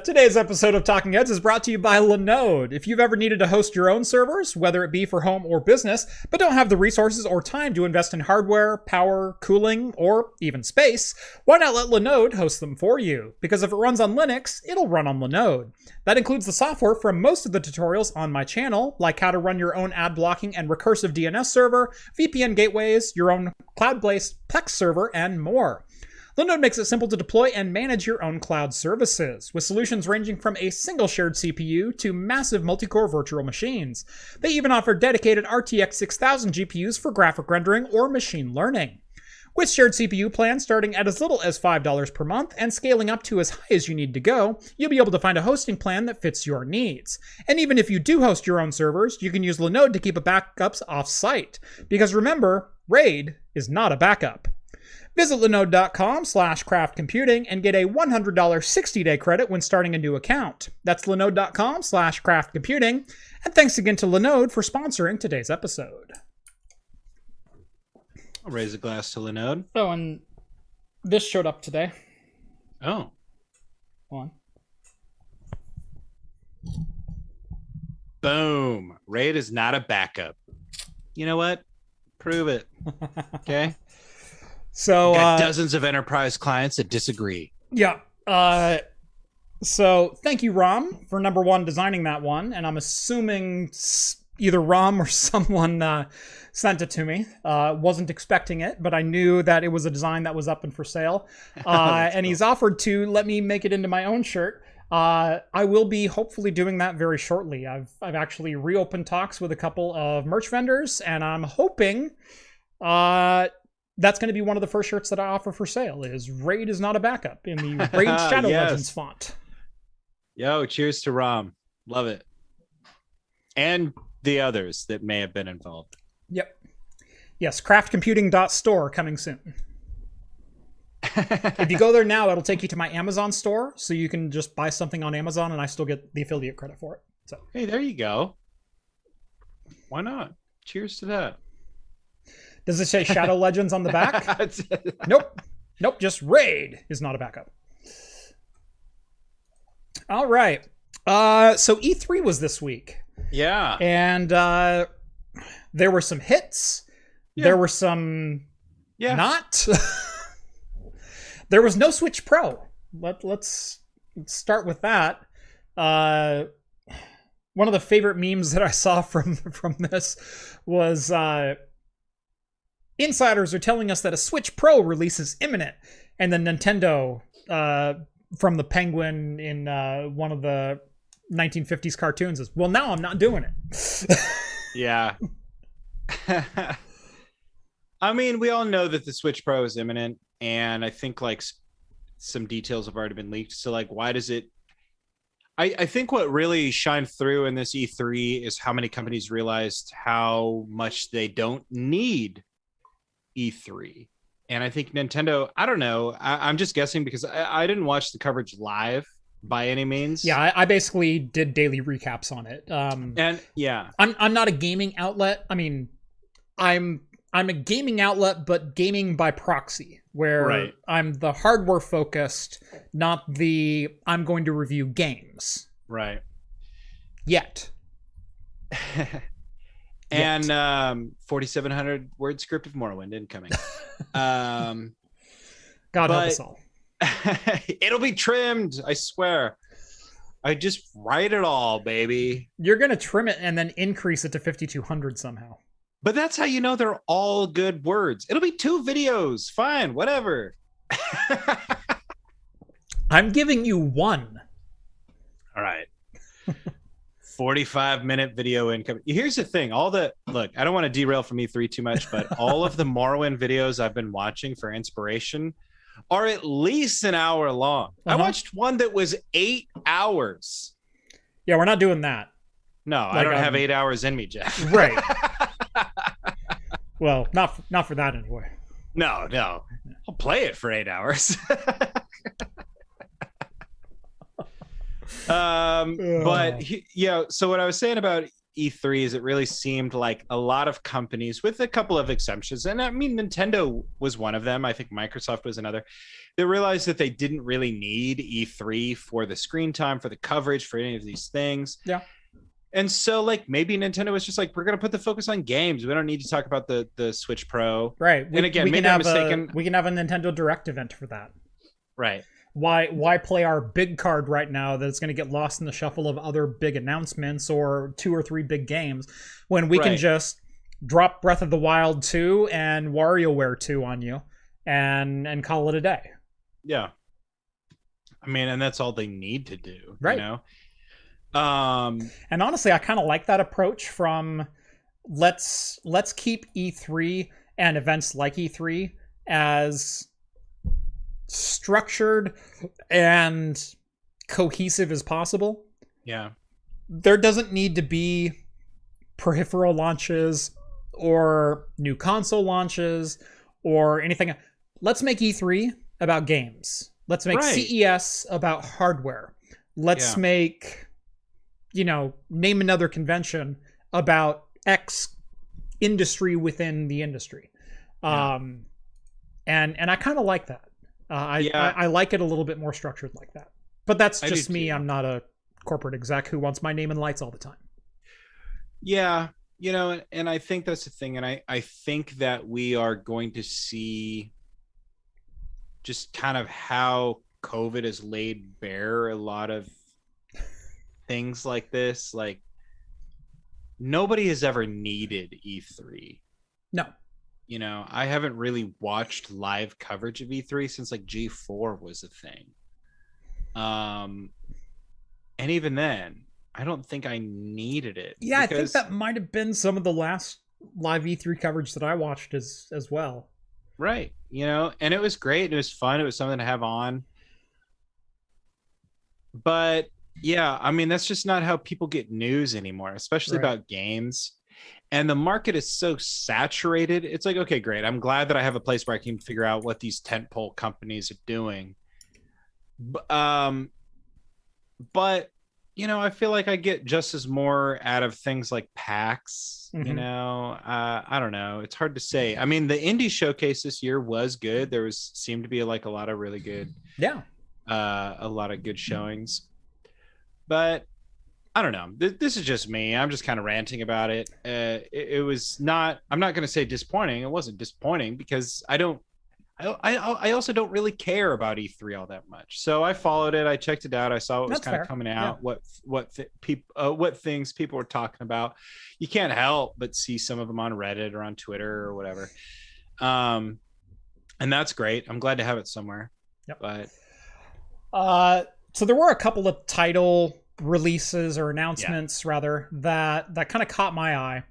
Speaker 1: Today's episode of Talking Heads is brought to you by Linode. If you've ever needed to host your own servers, whether it be for home or business, but don't have the resources or time to invest in hardware, power, cooling, or even space, why not let Linode host them for you? Because if it runs on Linux, it'll run on Linode. That includes the software from most of the tutorials on my channel, like how to run your own ad blocking and recursive DNS server, VPN gateways, your own cloud-based Plex server, and more. Linode makes it simple to deploy and manage your own cloud services, with solutions ranging from a single shared CPU to massive multi-core virtual machines. They even offer dedicated RTX 6000 GPUs for graphic rendering or machine learning. With shared CPU plans starting at as little as $5 per month and scaling up to as high as you need to go, you'll be able to find a hosting plan that fits your needs. And even if you do host your own servers, you can use Linode to keep backups off-site. Because remember, RAID is not a backup. Visit linode.com/craftcomputing and get a $100 60-day credit when starting a new account. That's linode.com/craftcomputing. And thanks again to Linode for sponsoring today's episode.
Speaker 2: I'll raise a glass to Linode.
Speaker 1: Oh, and this showed up today.
Speaker 2: Oh.
Speaker 1: Hold on.
Speaker 2: Boom. RAID is not a backup. You know what? Prove it. Okay?
Speaker 1: So
Speaker 2: got dozens of enterprise clients that disagree.
Speaker 1: Yeah. So thank you, Rom, for number one designing that one, and I'm assuming either Rom or someone sent it to me. Wasn't expecting it, but I knew that it was a design that was up and for sale. And cool. He's offered to let me make it into my own shirt. I will be hopefully doing that very shortly. I've actually reopened talks with a couple of merch vendors, and I'm hoping that's going to be one of the first shirts that I offer for sale. Is RAID is not a backup in the RAID Shadow Legends font.
Speaker 2: Yo, cheers to Rom. Love it. And the others that may have been involved.
Speaker 1: Yep. Yes, craftcomputing.store coming soon. If you go there now, it'll take you to my Amazon store, so you can just buy something on Amazon and I still get the affiliate credit for it. So
Speaker 2: hey, there you go. Why not? Cheers to that.
Speaker 1: Does it say Shadow Legends on the back? Nope. Nope, just RAID is not a backup. All right. So E3 was this week.
Speaker 2: Yeah.
Speaker 1: And there were some hits. Yeah. There were some not. There was no Switch Pro. Let's start with that. One of the favorite memes that I saw from this was insiders are telling us that a Switch Pro release is imminent, and then Nintendo from the Penguin in one of the 1950s cartoons is, well, now I'm not doing it.
Speaker 2: Yeah. I mean, we all know that the Switch Pro is imminent, and I think like some details have already been leaked. So like, why does it? I think what really shined through in this E3 is how many companies realized how much they don't need E3. And I think Nintendo, I don't know, I'm just guessing because I didn't watch the coverage live by any means.
Speaker 1: Yeah, I basically did daily recaps on it.
Speaker 2: And yeah,
Speaker 1: I'm not a gaming outlet. I mean, I'm a gaming outlet, but gaming by proxy, where I'm the hardware focused, not the I'm going to review games.
Speaker 2: Right.
Speaker 1: Yet.
Speaker 2: And 4,700 word script of Morrowind incoming.
Speaker 1: God help us all.
Speaker 2: It'll be trimmed, I swear. I just write it all, baby.
Speaker 1: You're gonna trim it and then increase it to 5,200 somehow.
Speaker 2: But that's how you know they're all good words. It'll be 2 videos. Fine, whatever.
Speaker 1: I'm giving you 1.
Speaker 2: All right. 45-minute video income. Here's the thing. Look, I don't want to derail from E3 too much, but all of the Morrowind videos I've been watching for inspiration are at least an hour long. I watched one that was 8 hours.
Speaker 1: Yeah, we're not doing that.
Speaker 2: No, like, I don't have 8 hours in me, Jeff.
Speaker 1: Right. Well, not for that anyway.
Speaker 2: No. I'll play it for 8 hours. But yeah, so what I was saying about E3 is it really seemed like a lot of companies, with a couple of exceptions, and I mean Nintendo was one of them, I think Microsoft was another, they realized that they didn't really need E3 for the screen time, for the coverage, for any of these things.
Speaker 1: Yeah.
Speaker 2: And so like maybe Nintendo was just like, we're going to put the focus on games. We don't need to talk about the Switch Pro.
Speaker 1: Right.
Speaker 2: And again, maybe I'm mistaken.
Speaker 1: We can have a Nintendo Direct event for that.
Speaker 2: Right.
Speaker 1: Why play our big card right now that's going to get lost in the shuffle of other big announcements or 2 or 3 big games when we can just drop Breath of the Wild 2 and WarioWare 2 on you and call it a day.
Speaker 2: Yeah. I mean, and that's all they need to do,
Speaker 1: right.
Speaker 2: You know?
Speaker 1: And honestly, I kind of like that approach from let's keep E3 and events like E3 as structured and cohesive as possible.
Speaker 2: Yeah.
Speaker 1: There doesn't need to be peripheral launches or new console launches or anything. Let's make E3 about games. Let's make CES about hardware. Let's make, name another convention about X industry within the industry. And I kind of like that. I like it a little bit more structured like that. But that's just me. I'm not a corporate exec who wants my name in lights all the time.
Speaker 2: Yeah. And I think that's the thing. And I think that we are going to see just kind of how COVID has laid bare a lot of things like this. Like, nobody has ever needed E3.
Speaker 1: No.
Speaker 2: I haven't really watched live coverage of E3 since like G4 was a thing. And even then, I don't think I needed it.
Speaker 1: Yeah, I think that might have been some of the last live E3 coverage that I watched as well.
Speaker 2: Right. And it was great. It was fun. It was something to have on. But yeah, I mean, that's just not how people get news anymore, especially about games. And the market is so saturated. It's like, okay, great. I'm glad that I have a place where I can figure out what these tentpole companies are doing. But I feel like I get just as more out of things like PAX.
Speaker 1: Mm-hmm.
Speaker 2: I don't know. It's hard to say. I mean, the indie showcase this year was good. There seemed to be like a lot of really good, a lot of good showings. But I don't know. This is just me. I'm just kind of ranting about it. It was not. I'm not going to say disappointing. It wasn't disappointing because I also don't really care about E3 all that much. So I followed it. I checked it out. I saw what was kind of coming out. What things people were talking about. You can't help but see some of them on Reddit or on Twitter or whatever. And that's great. I'm glad to have it somewhere.
Speaker 1: Yep.
Speaker 2: But
Speaker 1: so there were a couple of title releases or announcements rather that kind of caught my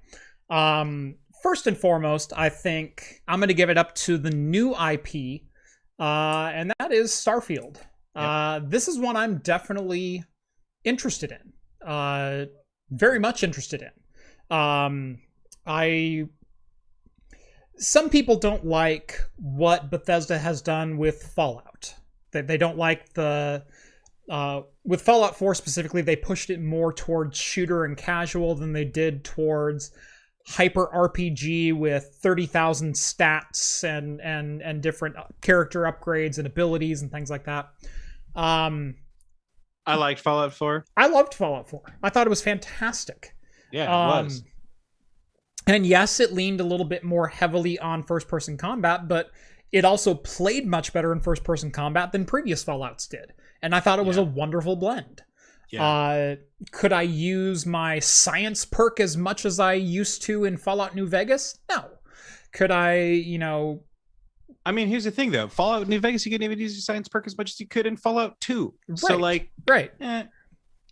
Speaker 1: eye. First and foremost, I think I'm going to give it up to the new IP, and that is Starfield. This is one I'm definitely interested in, very much interested in. Some people don't like what Bethesda has done with Fallout. They don't like with Fallout 4 specifically, they pushed it more towards shooter and casual than they did towards hyper RPG with 30,000 stats and different character upgrades and abilities and things like that.
Speaker 2: I liked Fallout 4.
Speaker 1: I loved Fallout 4. I thought it was fantastic.
Speaker 2: Yeah, it was.
Speaker 1: And yes, it leaned a little bit more heavily on first-person combat, but it also played much better in first-person combat than previous Fallouts did. And I thought it was a wonderful blend. Yeah. Could I use my science perk as much as I used to in Fallout New Vegas? No. Could I,
Speaker 2: I mean, here's the thing, though. Fallout New Vegas, you couldn't even use your science perk as much as you could in Fallout 2.
Speaker 1: Right.
Speaker 2: So,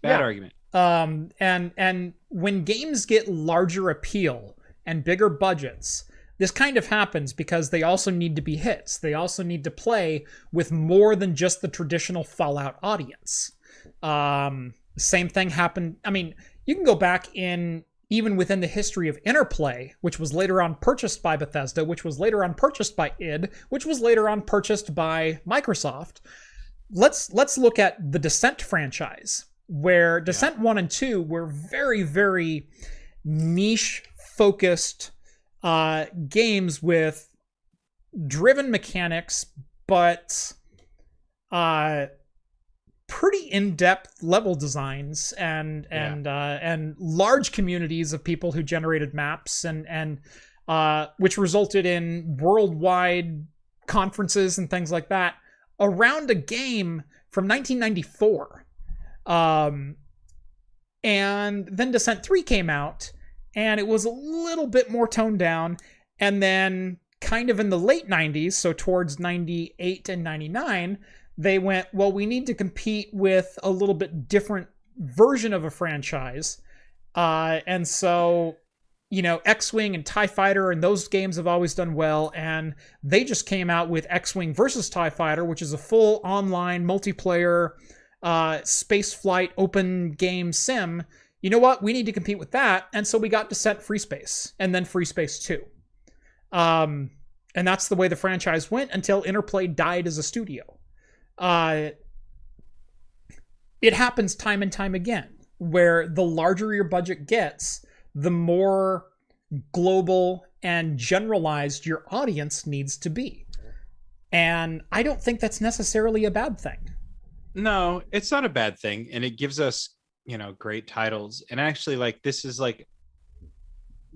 Speaker 2: bad argument.
Speaker 1: And when games get larger appeal and bigger budgets, this kind of happens because they also need to be hits. They also need to play with more than just the traditional Fallout audience. Same thing happened. I mean, you can go back even within the history of Interplay, which was later on purchased by Bethesda, which was later on purchased by id, which was later on purchased by Microsoft. Let's look at the Descent franchise, where Descent 1 and 2 were very, very niche focused games with driven mechanics, but pretty in-depth level designs and large communities of people who generated maps and which resulted in worldwide conferences and things like that around a game from 1994. And then Descent 3 came out, and it was a little bit more toned down. And then kind of in the late 90s, so towards 98 and 99, they went, well, we need to compete with a little bit different version of a franchise. And so, you know, X-Wing and TIE Fighter and those games have always done well. And they just came out with X-Wing versus TIE Fighter, which is a full online multiplayer space flight open game sim. You know what? We need to compete with that. And so we got Descent Free Space and then Free Space 2. And that's the way the franchise went until Interplay died as a studio. It happens time and time again, where the larger your budget gets, the more global and generalized your audience needs to be. And I don't think that's necessarily a bad thing.
Speaker 2: No, it's not a bad thing. And it gives us, you know, great titles. And actually, like, this is like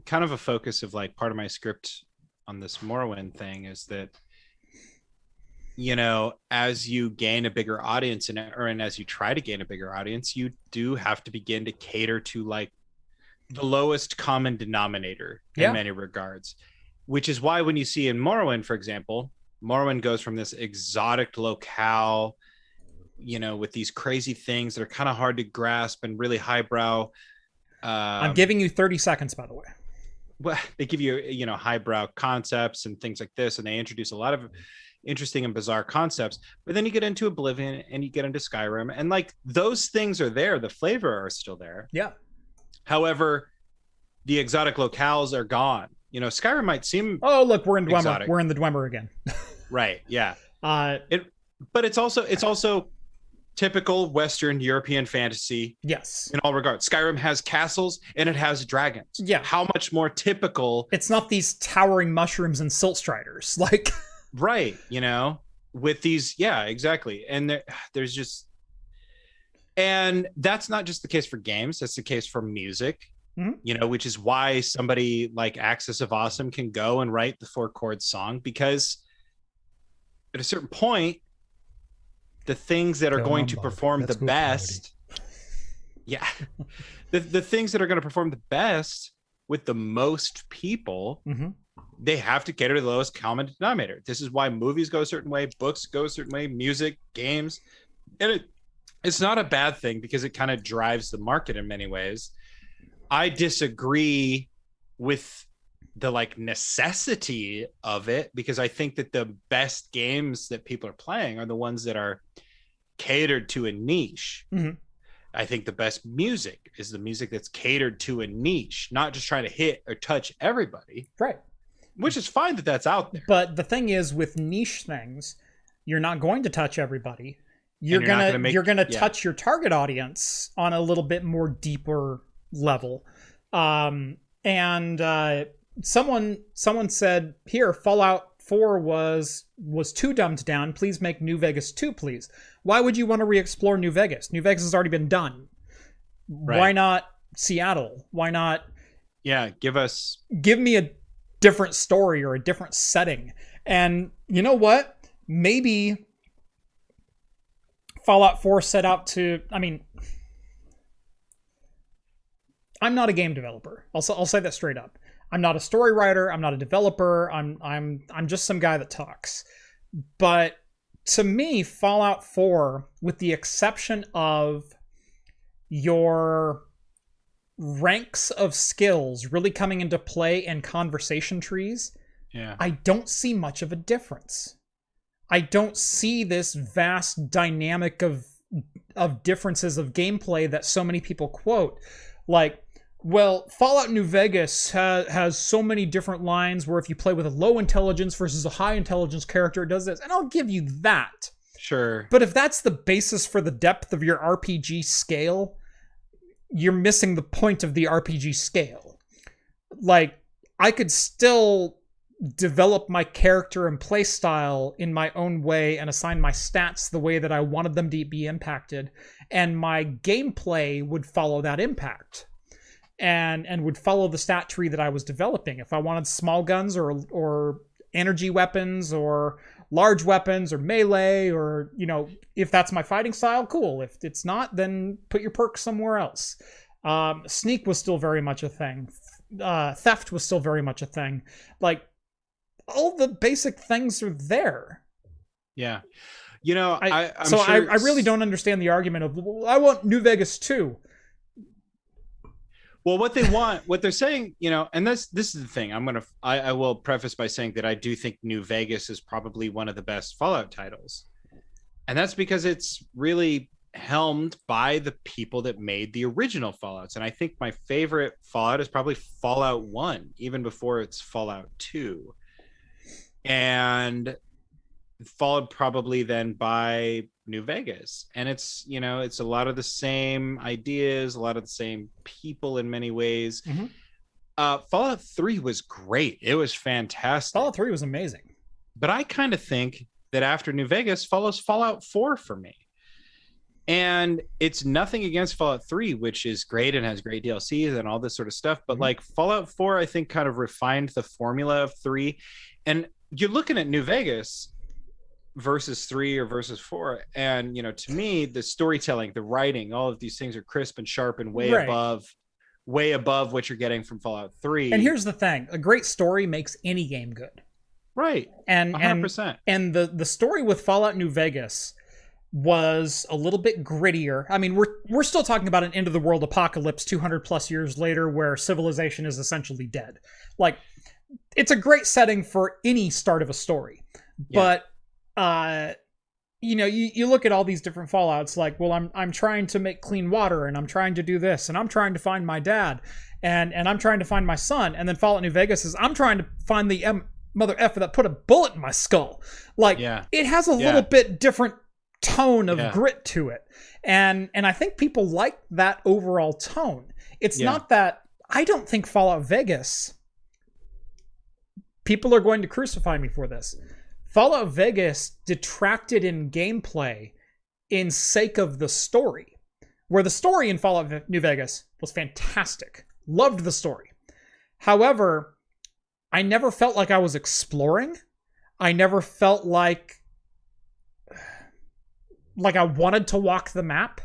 Speaker 2: kind of a focus of like part of my script on this Morrowind thing is that, you know, as you gain a bigger audience and as you try to gain a bigger audience, you do have to begin to cater to like the lowest common denominator in many regards, which is why when you see in Morrowind, for example, Morrowind goes from this exotic locale, you know, with these crazy things that are kind of hard to grasp and really highbrow.
Speaker 1: I'm giving you 30 seconds, by the way.
Speaker 2: Well, they give you, you know, highbrow concepts and things like this, and they introduce a lot of interesting and bizarre concepts. But then you get into Oblivion and you get into Skyrim, and like those things are there, the flavor are still there.
Speaker 1: Yeah.
Speaker 2: However, the exotic locales are gone. You know, Skyrim might seem
Speaker 1: look, we're in Dwemer.
Speaker 2: Exotic.
Speaker 1: We're in the Dwemer again.
Speaker 2: Right. Yeah. But it's also typical Western European fantasy.
Speaker 1: Yes.
Speaker 2: In all regards. Skyrim has castles and it has dragons.
Speaker 1: Yeah.
Speaker 2: How much more typical?
Speaker 1: It's not these towering mushrooms and silt striders. Like,
Speaker 2: right. You know, with these. Yeah, exactly. And there's just, and that's not just the case for games. That's the case for music, you know, which is why somebody like Axis of Awesome can go and write the 4-chord song, because at a certain point, the things that are going to perform the best, the things that are going to perform the best with the most people, they have to cater to the lowest common denominator. This is why movies go a certain way, books go a certain way, music, games, and it's not a bad thing because it kind of drives the market in many ways. I disagree with the like necessity of it, because I think that the best games that people are playing are the ones that are catered to a niche. I think the best music is the music that's catered to a niche, not just trying to hit or touch everybody.
Speaker 1: Right.
Speaker 2: Which is fine that that's out there.
Speaker 1: But the thing is, with niche things, you're not going to touch everybody. You're gonna touch your target audience on a little bit more deeper level. Someone said here, Fallout 4 was too dumbed down. Please make New Vegas 2, please. Why would you want to re-explore New Vegas? New Vegas has already been done. Right. Why not Seattle? Why not?
Speaker 2: Yeah,
Speaker 1: give me a different story or a different setting. And you know what? Maybe Fallout 4 set out to, I mean, I'm not a game developer. I'll say that straight up. I'm not a story writer. I'm not a developer. I'm just some guy that talks. But to me, Fallout 4, with the exception of your ranks of skills really coming into play in conversation trees, I don't see much of a difference. I don't see this vast dynamic of differences of gameplay that so many people quote. Like, well, Fallout New Vegas has so many different lines where if you play with a low intelligence versus a high intelligence character, it does this. And I'll give you that.
Speaker 2: Sure.
Speaker 1: But if that's the basis for the depth of your RPG scale, you're missing the point of the RPG scale. like I could still develop my character and play style in my own way and assign my stats the way that I wanted them to be impacted, and my gameplay would follow that impact and would follow the stat tree that I was developing. If I wanted small guns or energy weapons or large weapons or melee, or, you know, if that's my fighting style, cool. If it's not, then put your perks somewhere else. Sneak was still very much a thing. Theft was still very much a thing. Like, all the basic things are there.
Speaker 2: Yeah. You know, I
Speaker 1: really don't understand the argument of, well, I want New Vegas too.
Speaker 2: Well, what they want, what they're saying, you know, and this is the thing. I will preface by saying that I do think New Vegas is probably one of the best Fallout titles. And that's because it's really helmed by the people that made the original Fallouts. And I think my favorite Fallout is probably Fallout 1, even before it's Fallout 2. And followed probably then by New Vegas. And it's, you know, it's a lot of the same ideas, a lot of the same people in many ways.
Speaker 1: Mm-hmm.
Speaker 2: Fallout 3 was great. It was fantastic.
Speaker 1: Fallout 3 was amazing.
Speaker 2: But I kind of think that after New Vegas follows Fallout 4 for me. And it's nothing against Fallout 3, which is great and has great DLCs and all this sort of stuff. But like Fallout 4, I think kind of refined the formula of 3. And you're looking at New Vegas versus 3 or versus 4, and you know, to me, the storytelling, the writing, all of these things are crisp and sharp and way above what you're getting from Fallout 3.
Speaker 1: And here's the thing: a great story makes any game good.
Speaker 2: Right.
Speaker 1: And
Speaker 2: 100%.
Speaker 1: And the story with Fallout New Vegas was a little bit grittier. I mean, we're still talking about an end of the world apocalypse 200 plus years later, where civilization is essentially dead. Like, it's a great setting for any start of a story. But you know, you look at all these different Fallouts, like, well, I'm trying to make clean water, and I'm trying to do this, and I'm trying to find my dad, and I'm trying to find my son. And then Fallout New Vegas is, I'm trying to find the mother effer that put a bullet in my skull. Like, it has a little bit different tone of grit to it. And I think people like that overall tone. It's not that, I don't think Fallout Vegas, people are going to crucify me for this, Fallout Vegas detracted in gameplay in sake of the story, where the story in Fallout New Vegas was fantastic. Loved the story. However, I never felt like I was exploring. I never felt like I wanted to walk the map.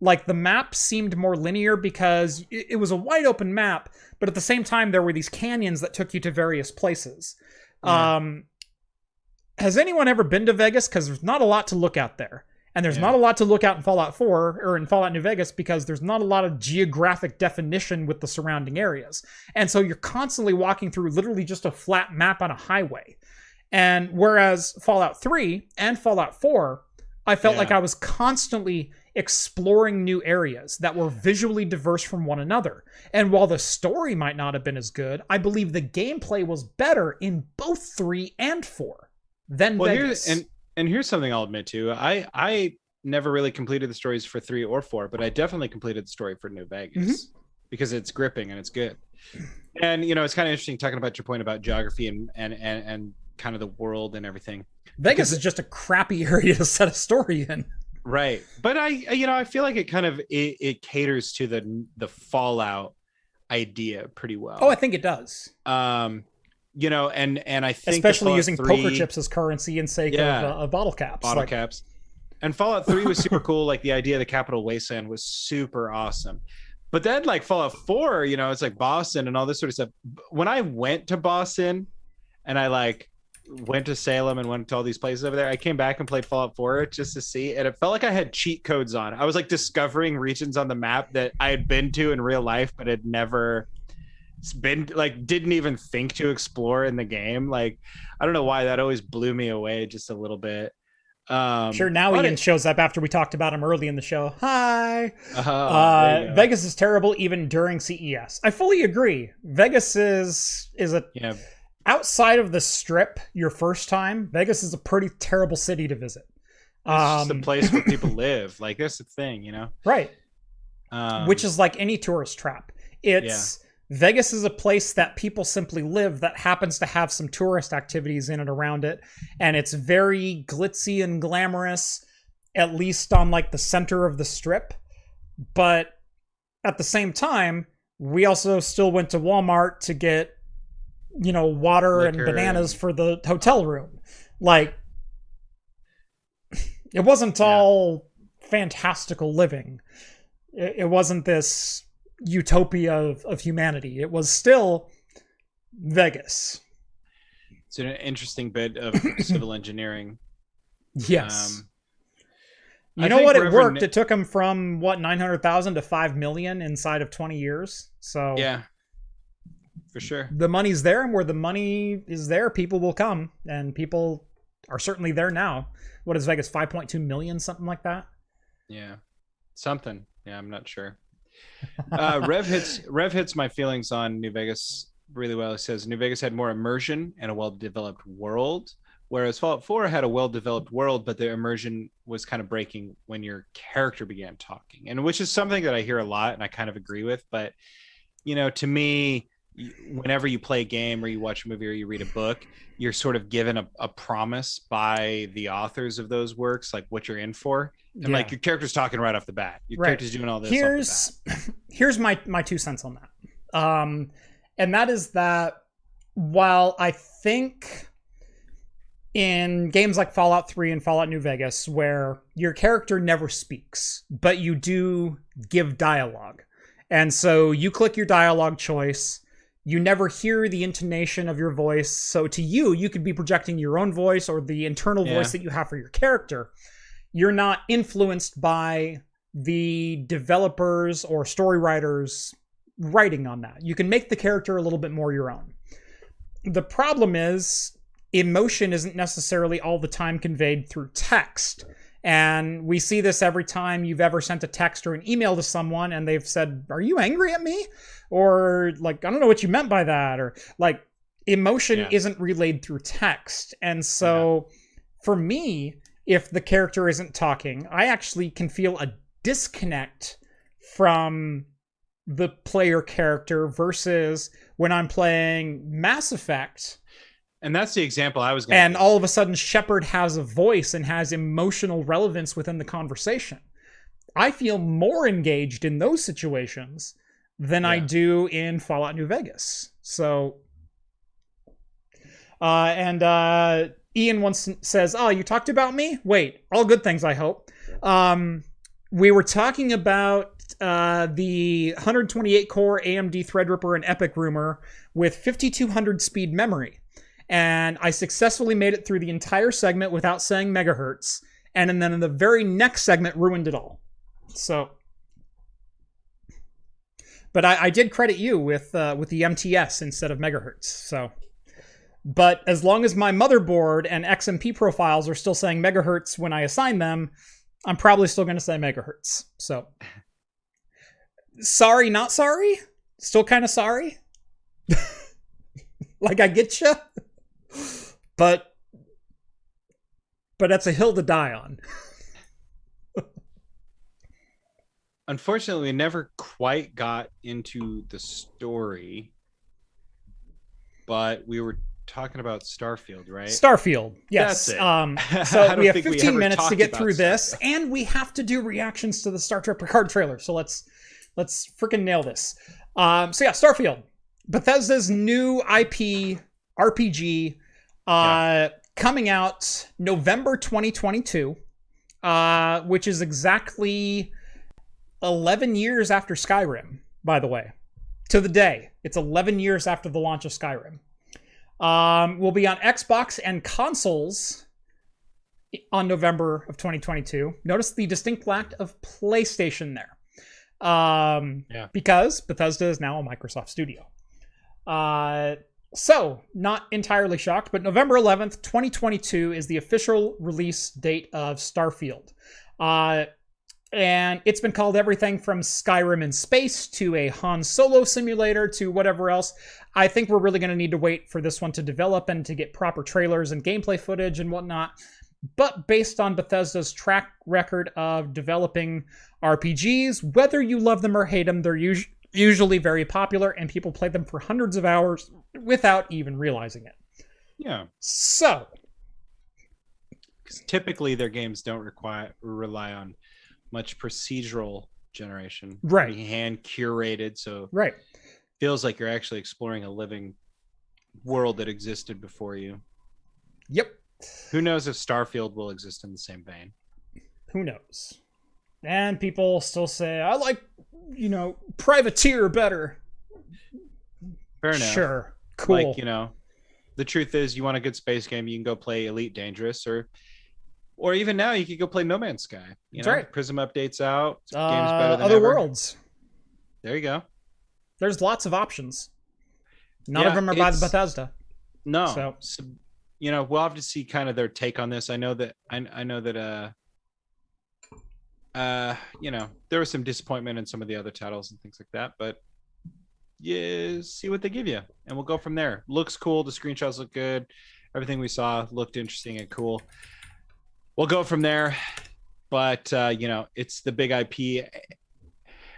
Speaker 1: Like, the map seemed more linear because it was a wide open map, but at the same time, there were these canyons that took you to various places. Has anyone ever been to Vegas? Because there's not a lot to look out there. And there's not a lot to look out in Fallout 4 or in Fallout New Vegas because there's not a lot of geographic definition with the surrounding areas. And so you're constantly walking through literally just a flat map on a highway. And whereas Fallout 3 and Fallout 4, I felt like I was constantly exploring new areas that were visually diverse from one another. And while the story might not have been as good, I believe the gameplay was better in both 3 and 4. Then Vegas.
Speaker 2: And here's something I'll admit to. I never really completed the stories for 3 or 4, but I definitely completed the story for New Vegas because it's gripping and it's good. And you know, it's kind of interesting talking about your point about geography and kind of the world and everything.
Speaker 1: Vegas is just a crappy area to set a story in.
Speaker 2: Right. But I feel like it kind of it caters to the Fallout idea pretty well.
Speaker 1: Oh, I think it does.
Speaker 2: You know, and I think
Speaker 1: especially using poker chips as currency in sake of bottle caps.
Speaker 2: Caps. And Fallout 3 was super cool. Like, the idea of the Capital Wasteland was super awesome. But then like Fallout 4, you know, it's like Boston and all this sort of stuff. When I went to Boston and I like went to Salem and went to all these places over there, I came back and played Fallout 4 just to see, and it felt like I had cheat codes on. I was like discovering regions on the map that I had been to in real life but had never been, like, didn't even think to explore in the game. Like, I don't know why that always blew me away just a little bit.
Speaker 1: Sure, now Ian shows up after we talked about him early in the show. Hi. Vegas is terrible even during CES. I fully agree. Vegas is a outside of the Strip, your first time, Vegas is a pretty terrible city to visit.
Speaker 2: It's just a place where people live. Like, that's the thing, you know?
Speaker 1: Right. Which is like any tourist trap. It's Vegas is a place that people simply live that happens to have some tourist activities in and around it. And it's very glitzy and glamorous, at least on like the center of the strip. But at the same time, we also still went to Walmart to get, water and bananas for the hotel room. Like, it wasn't all fantastical living. It wasn't this utopia of humanity. It was still Vegas.
Speaker 2: It's an interesting bit of civil engineering.
Speaker 1: Yes. You know what? It worked. It took them from 900,000 to 5 million inside of 20 years. So
Speaker 2: yeah, for sure.
Speaker 1: The money's there, and where the money is there, people will come, and people are certainly there now. What is Vegas? 5.2 million, something like that.
Speaker 2: Yeah, something. Yeah, I'm not sure. Rev hits my feelings on New Vegas really well. He says New Vegas had more immersion and a well-developed world, whereas Fallout 4 had a well-developed world, but the immersion was kind of breaking when your character began talking, and which is something that I hear a lot and I kind of agree with. But to me, whenever you play a game or you watch a movie or you read a book, you're sort of given a promise by the authors of those works, like what you're in for. And like your character's talking right off the bat. Your character's doing all this.
Speaker 1: Here's my 2 cents on that. And that is that while I think in games like Fallout 3 and Fallout New Vegas, where your character never speaks, but you do give dialogue. And so you click your dialogue choice. You never hear the intonation of your voice. So to you could be projecting your own voice or the internal voice that you have for your character. You're not influenced by the developers or story writers writing on that. You can make the character a little bit more your own. The problem is emotion isn't necessarily all the time conveyed through text. And we see this every time you've ever sent a text or an email to someone and they've said, "Are you angry at me?" Or like, "I don't know what you meant by that." Or like, emotion isn't relayed through text. And so for me, if the character isn't talking, I actually can feel a disconnect from the player character versus when I'm playing Mass Effect.
Speaker 2: And that's the example I was going to
Speaker 1: And all of a sudden, Shepard has a voice and has emotional relevance within the conversation. I feel more engaged in those situations than I do in Fallout New Vegas. So, Ian once says, "Oh, you talked about me? Wait, all good things, I hope." We were talking about the 128 core AMD Threadripper and Epyc rumor with 5200 speed memory. And I successfully made it through the entire segment without saying megahertz. And then in the very next segment, ruined it all. So, but I did credit you with the MTS instead of megahertz. So, but as long as my motherboard and XMP profiles are still saying megahertz when I assign them, I'm probably still going to say megahertz. So, sorry, not sorry. Still kind of sorry. Like, I get you. But that's a hill to die on.
Speaker 2: Unfortunately, we never quite got into the story, but we were talking about Starfield, right?
Speaker 1: Starfield, yes.
Speaker 2: That's it.
Speaker 1: So we have 15 minutes to get through this, and we have to do reactions to the Star Trek Picard trailer. So let's freaking nail this. Starfield, Bethesda's new IP RPG. Coming out November 2022, which is exactly 11 years after Skyrim, by the way. To the day. It's 11 years after the launch of Skyrim. Will be on Xbox and consoles on November of 2022. Notice the distinct lack of PlayStation there. Because Bethesda is now a Microsoft studio. So, not entirely shocked, but November 11th, 2022 is the official release date of Starfield. And it's been called everything from Skyrim in space to a Han Solo simulator to whatever else. I think we're really going to need to wait for this one to develop and to get proper trailers and gameplay footage and whatnot. But based on Bethesda's track record of developing RPGs, whether you love them or hate them, they're usually very popular, and people play them for hundreds of hours without even realizing it.
Speaker 2: Yeah.
Speaker 1: So,
Speaker 2: because typically their games don't rely on much procedural generation.
Speaker 1: Right.
Speaker 2: Hand curated, so
Speaker 1: right.
Speaker 2: feels like you're actually exploring a living world that existed before you.
Speaker 1: Yep.
Speaker 2: Who knows if Starfield will exist in the same vein?
Speaker 1: Who knows? And people still say, I like, Privateer better.
Speaker 2: Fair enough.
Speaker 1: Sure. Cool.
Speaker 2: Like, the truth is, you want a good space game, you can go play Elite Dangerous, or even now you could go play No Man's Sky.
Speaker 1: That's right.
Speaker 2: Prism updates out. Game's better than
Speaker 1: Other
Speaker 2: ever.
Speaker 1: Worlds.
Speaker 2: There you go.
Speaker 1: There's lots of options. None of them are by Bethesda.
Speaker 2: No. So, we'll have to see kind of their take on this. I know that there was some disappointment in some of the other titles and things like that, but yeah, see what they give you, and we'll go from there. Looks cool. The screenshots look good. Everything we saw looked interesting and cool. We'll go from there, but it's the big IP,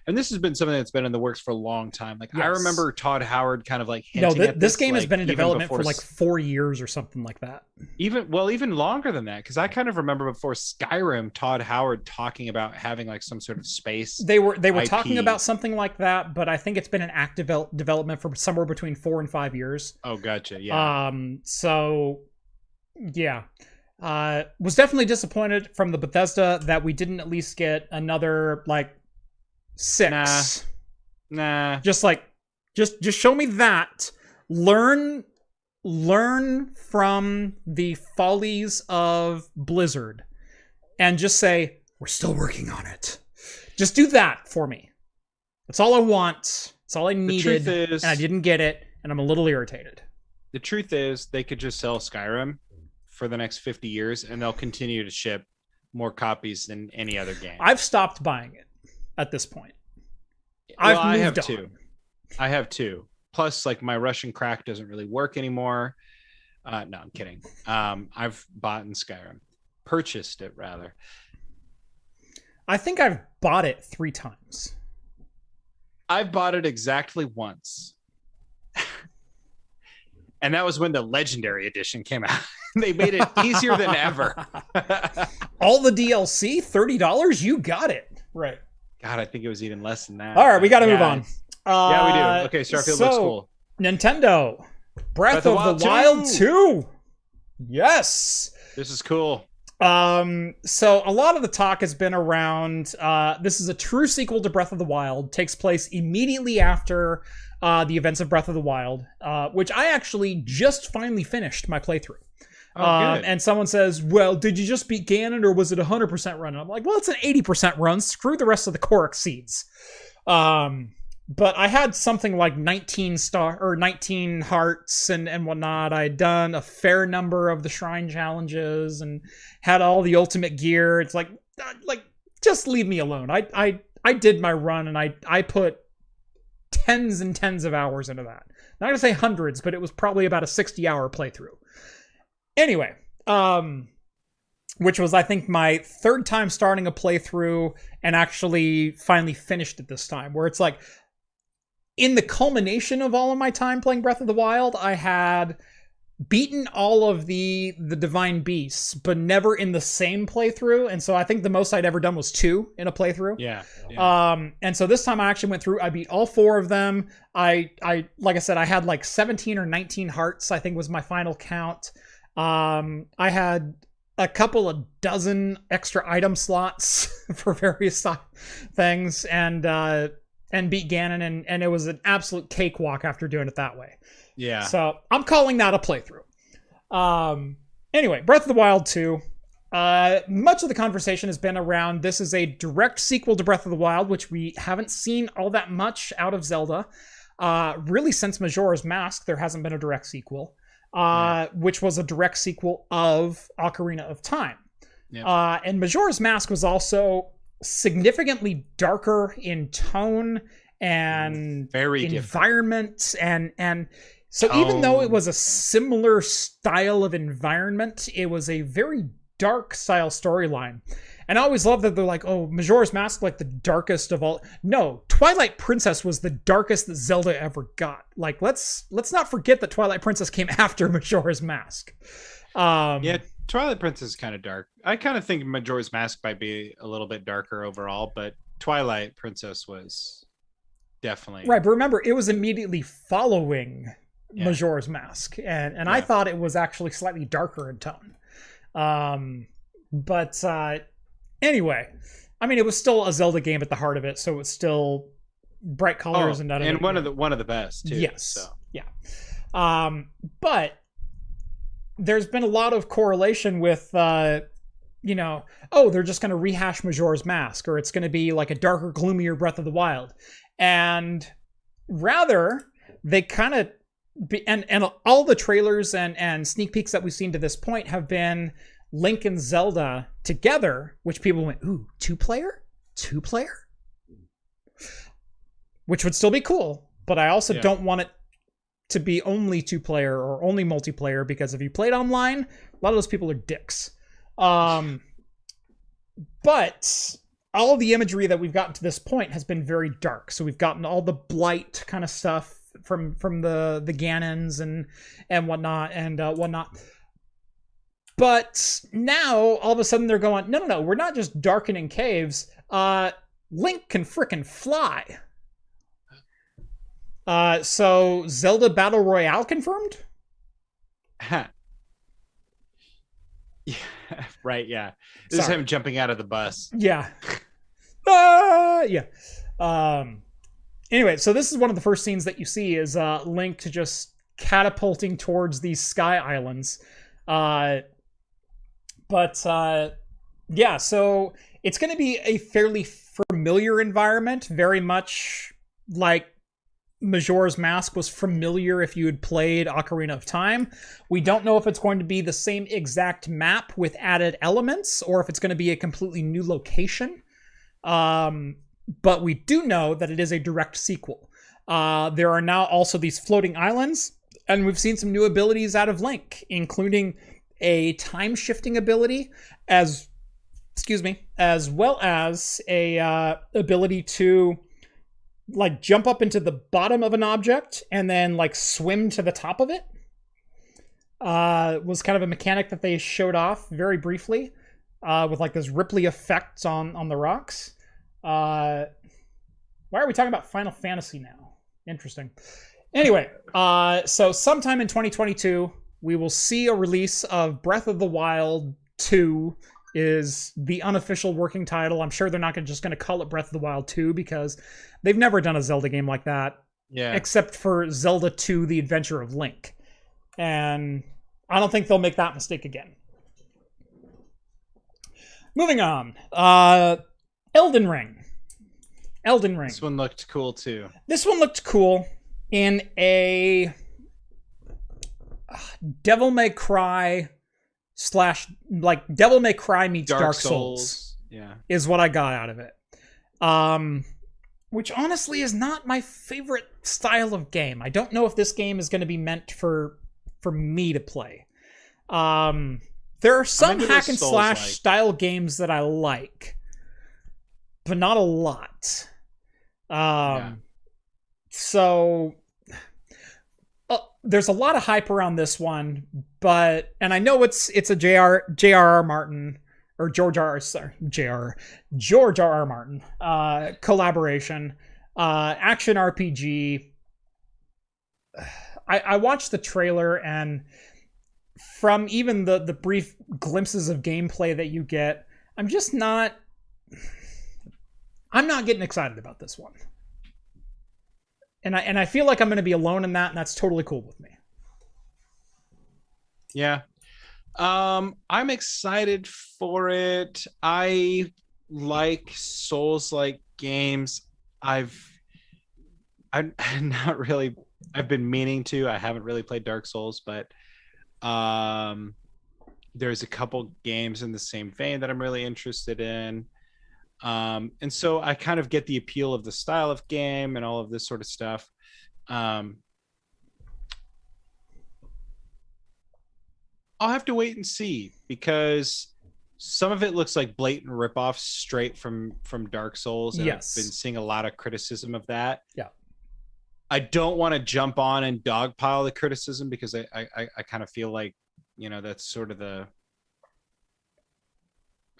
Speaker 2: and this has been something that's been in the works for a long time. Like, yes. I remember Todd Howard kind of like hinting at
Speaker 1: this game has been in development for like 4 years or something like that. Even
Speaker 2: longer than that, because I kind of remember before Skyrim, Todd Howard talking about having like some sort of space.
Speaker 1: They were talking about something like that, but I think it's been an active development for somewhere between 4 and 5 years.
Speaker 2: Oh, gotcha. Yeah.
Speaker 1: So, yeah. Was definitely disappointed from the Bethesda that we didn't at least get another like 6.
Speaker 2: Nah.
Speaker 1: Just show me that. Learn from the follies of Blizzard and just say, we're still working on it. Just do that for me. That's all I want. That's all I needed. And I didn't get it, and I'm a little irritated.
Speaker 2: The truth is, they could just sell Skyrim for the next 50 years, and they'll continue to ship more copies than any other game.
Speaker 1: I've stopped buying it at this point.
Speaker 2: I have two. Plus, like, my Russian crack doesn't really work anymore. No, I'm kidding. I've bought in Skyrim. Purchased it, rather.
Speaker 1: I think I've bought it 3 times.
Speaker 2: I've bought it exactly once. And that was when the Legendary Edition came out. They made it easier than ever.
Speaker 1: All the DLC, $30? You got it. Right.
Speaker 2: God, I think it was even less than that.
Speaker 1: All right, we got to move on.
Speaker 2: Yeah, we do. Okay, Starfield looks cool.
Speaker 1: Nintendo, Breath of the Wild 2. Yes.
Speaker 2: This is cool.
Speaker 1: So a lot of the talk has been around, this is a true sequel to Breath of the Wild, takes place immediately after the events of Breath of the Wild, which I actually just finally finished my playthrough. And someone says, well, did you just beat Ganon or was it 100% run? And I'm like, well, it's an 80% run. Screw the rest of the core exceeds. But I had something like 19 hearts and whatnot. I'd done a fair number of the shrine challenges and had all the ultimate gear. It's like just leave me alone. I did my run and I put tens and tens of hours into that. Not gonna say hundreds, but it was probably about a 60-hour playthrough. Anyway, which was, I think, my 3rd time starting a playthrough and actually finally finished it this time, where it's like, in the culmination of all of my time playing Breath of the Wild, I had beaten all of the divine beasts, but never in the same playthrough. And so I think the most I'd ever done was 2 in a playthrough.
Speaker 2: Yeah.
Speaker 1: And so this time I actually went through, I beat all 4 of them. I like I said, I had like 17 or 19 hearts, I think was my final count. I had a couple of dozen extra item slots for various things and beat Ganon, and it was an absolute cakewalk after doing it that way.
Speaker 2: Yeah.
Speaker 1: So I'm calling that a playthrough. Anyway, Breath of the Wild 2. Much of the conversation has been around this is a direct sequel to Breath of the Wild, which we haven't seen all that much out of Zelda. Really, since Majora's Mask, there hasn't been a direct sequel. Which was a direct sequel of Ocarina of Time. Yeah. And Majora's Mask was also significantly darker in tone and
Speaker 2: very
Speaker 1: environment and so even though it was a similar style of environment, it was a very dark style storyline. And I always love that they're like, oh, Majora's Mask, like the darkest of all. No, Twilight Princess was the darkest that Zelda ever got. Like, let's not forget that Twilight Princess came after Majora's Mask.
Speaker 2: Yeah, Twilight Princess is kind of dark. I kind of think Majora's Mask might be a little bit darker overall, but Twilight Princess was definitely
Speaker 1: right. But remember, it was immediately following Majora's Mask, and I thought it was actually slightly darker in tone. But anyway, I mean, it was still a Zelda game at the heart of it, so it's still bright colors and
Speaker 2: one of the best too.
Speaker 1: Yes,
Speaker 2: so.
Speaker 1: yeah. But there's been a lot of correlation with, you know, oh, they're just going to rehash Majora's Mask, or it's going to be like a darker, gloomier Breath of the Wild, and rather they kind of. And all the trailers and sneak peeks that we've seen to this point have been Link and Zelda together, which people went, ooh, two-player? Which would still be cool, but I also don't want it to be only two-player or only multiplayer, because if you played online, a lot of those people are dicks. But all of the imagery that we've gotten to this point has been very dark. So we've gotten all the blight kind of stuff from the Ganons and whatnot. But now all of a sudden they're going, no, we're not just darkening caves. Link can frickin' fly. So Zelda Battle Royale confirmed?
Speaker 2: Yeah, right, yeah. This is him jumping out of the bus.
Speaker 1: Yeah. Yeah. Anyway, so this is one of the first scenes that you see is Link just catapulting towards these sky islands. Yeah, so it's going to be a fairly familiar environment, very much like Majora's Mask was familiar if you had played Ocarina of Time. We don't know if it's going to be the same exact map with added elements, or if it's going to be a completely new location. But we do know that it is a direct sequel. There are now also these floating islands, and we've seen some new abilities out of Link, including a time-shifting ability, as well as a ability to like jump up into the bottom of an object and then like swim to the top of it. Was kind of a mechanic that they showed off very briefly, with like this Ripley effect on the rocks. Why are we talking about Final Fantasy now? Interesting. Anyway, so sometime in 2022, we will see a release of Breath of the Wild 2 is the unofficial working title. I'm sure they're not just going to call it Breath of the Wild 2 because they've never done a Zelda game like that. Yeah. Except for Zelda 2, The Adventure of Link. And I don't think they'll make that mistake again. Moving on. Elden Ring.
Speaker 2: This one looked cool too.
Speaker 1: This one looked cool in a Devil May Cry / Devil May Cry meets Dark Souls.
Speaker 2: Yeah.
Speaker 1: Is what I got out of it. Which honestly is not my favorite style of game. I don't know if this game is going to be meant for me to play. There are some hack and slash style games that I like, but not a lot. So there's a lot of hype around this one, and I know it's a J.R.R. Martin or George R.R. Martin collaboration, action RPG. I watched the trailer, and from even the brief glimpses of gameplay that you get, I'm not getting excited about this one. And I feel like I'm going to be alone in that, and that's totally cool with me.
Speaker 2: Yeah. I'm excited for it. I like Souls-like games. I've been meaning to. I haven't really played Dark Souls, but there's a couple games in the same vein that I'm really interested in. And so I kind of get the appeal of the style of game and all of this sort of stuff. I'll have to wait and see, because some of it looks like blatant ripoffs straight from Dark Souls, and
Speaker 1: Yes.
Speaker 2: I've been seeing a lot of criticism of that.
Speaker 1: Yeah.
Speaker 2: I don't want to jump on and dogpile the criticism because I kind of feel like, that's sort of the,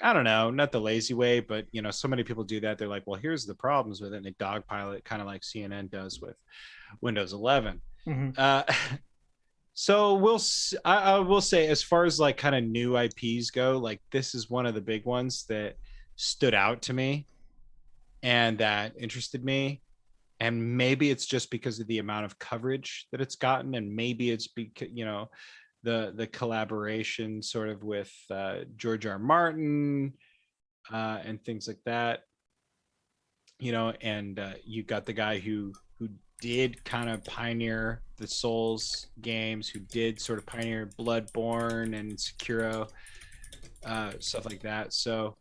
Speaker 2: I don't know, not the lazy way, but so many people do that. They're like, well, here's the problems with it, and they dogpile it, kind of like CNN does with Windows 11. So I will say, as far as like kind of new IPs go, like this is one of the big ones that stood out to me and that interested me. And maybe it's just because of the amount of coverage that it's gotten, and maybe it's because the collaboration sort of with George R. Martin and things like that. And you got the guy who did kind of pioneer the Souls games, who did sort of pioneer Bloodborne and Sekiro, stuff like that. So,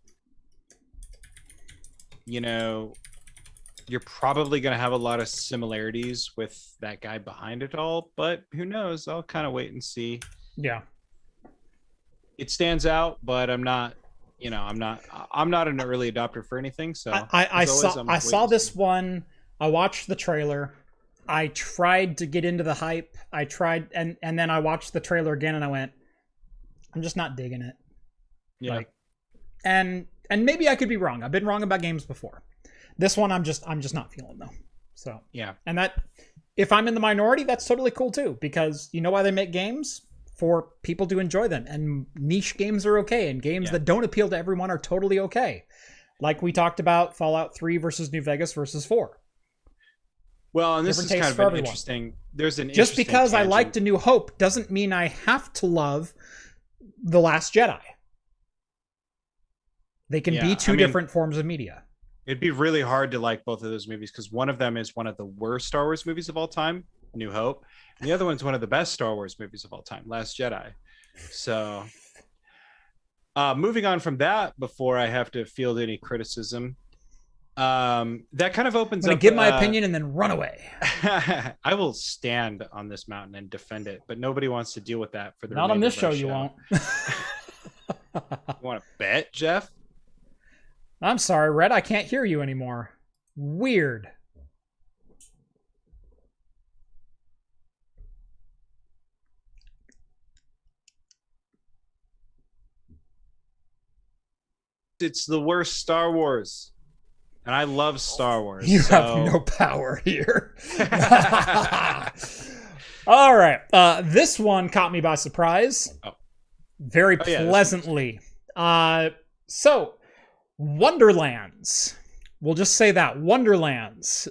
Speaker 2: you're probably going to have a lot of similarities with that guy behind it all, but who knows? I'll kind of wait and see.
Speaker 1: Yeah.
Speaker 2: It stands out, but I'm not an early adopter for anything. So
Speaker 1: I saw this one. I watched the trailer. I tried to get into the hype. I tried, and then I watched the trailer again, and I went, I'm just not digging it.
Speaker 2: Yeah.
Speaker 1: And maybe I could be wrong. I've been wrong about games before. This one, I'm just not feeling though. So
Speaker 2: yeah.
Speaker 1: And that, if I'm in the minority, that's totally cool too, because you know why they make games? For people to enjoy them, and niche games are okay, and games that don't appeal to everyone are totally okay. Like we talked about Fallout 3 versus New Vegas versus 4.
Speaker 2: Well, and this is kind of an interesting. There's an
Speaker 1: just because I liked A New Hope doesn't mean I have to love The Last Jedi. They can be two different forms of media.
Speaker 2: It'd be really hard to like both of those movies because one of them is one of the worst Star Wars movies of all time, New Hope, and the other one's one of the best Star Wars movies of all time, Last Jedi. So, moving on from that, before I have to field any criticism, that kind of opens up. I'm gonna
Speaker 1: give my opinion and then run away.
Speaker 2: I will stand on this mountain and defend it, but nobody wants to deal with that for the
Speaker 1: not on this show. You won't.
Speaker 2: You want to bet, Jeff?
Speaker 1: I'm sorry, Red. I can't hear you anymore. Weird.
Speaker 2: It's the worst Star Wars. And I love Star Wars.
Speaker 1: You have no power here. All right. This one caught me by surprise. Very pleasantly. So, Wonderlands. We'll just say that. Wonderlands.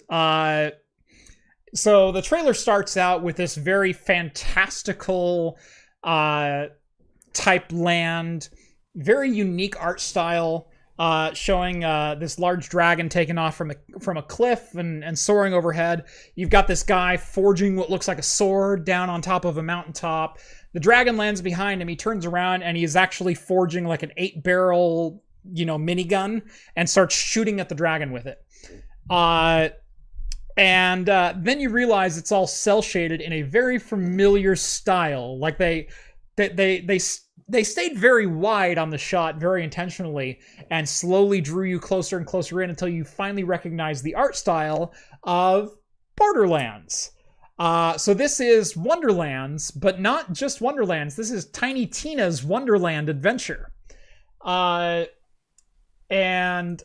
Speaker 1: So the trailer starts out with this very fantastical type land. Very unique art style. Showing this large dragon taken off from a cliff and soaring overhead. You've got this guy forging what looks like a sword down on top of a mountaintop. The dragon lands behind him. He turns around and he is actually forging like an 8-barrel, minigun and starts shooting at the dragon with it. And then you realize it's all cell shaded in a very familiar style. Like they stayed very wide on the shot very intentionally and slowly drew you closer and closer in until you finally recognize the art style of Borderlands. So this is Wonderlands, but not just Wonderlands. This is Tiny Tina's Wonderland Adventure. And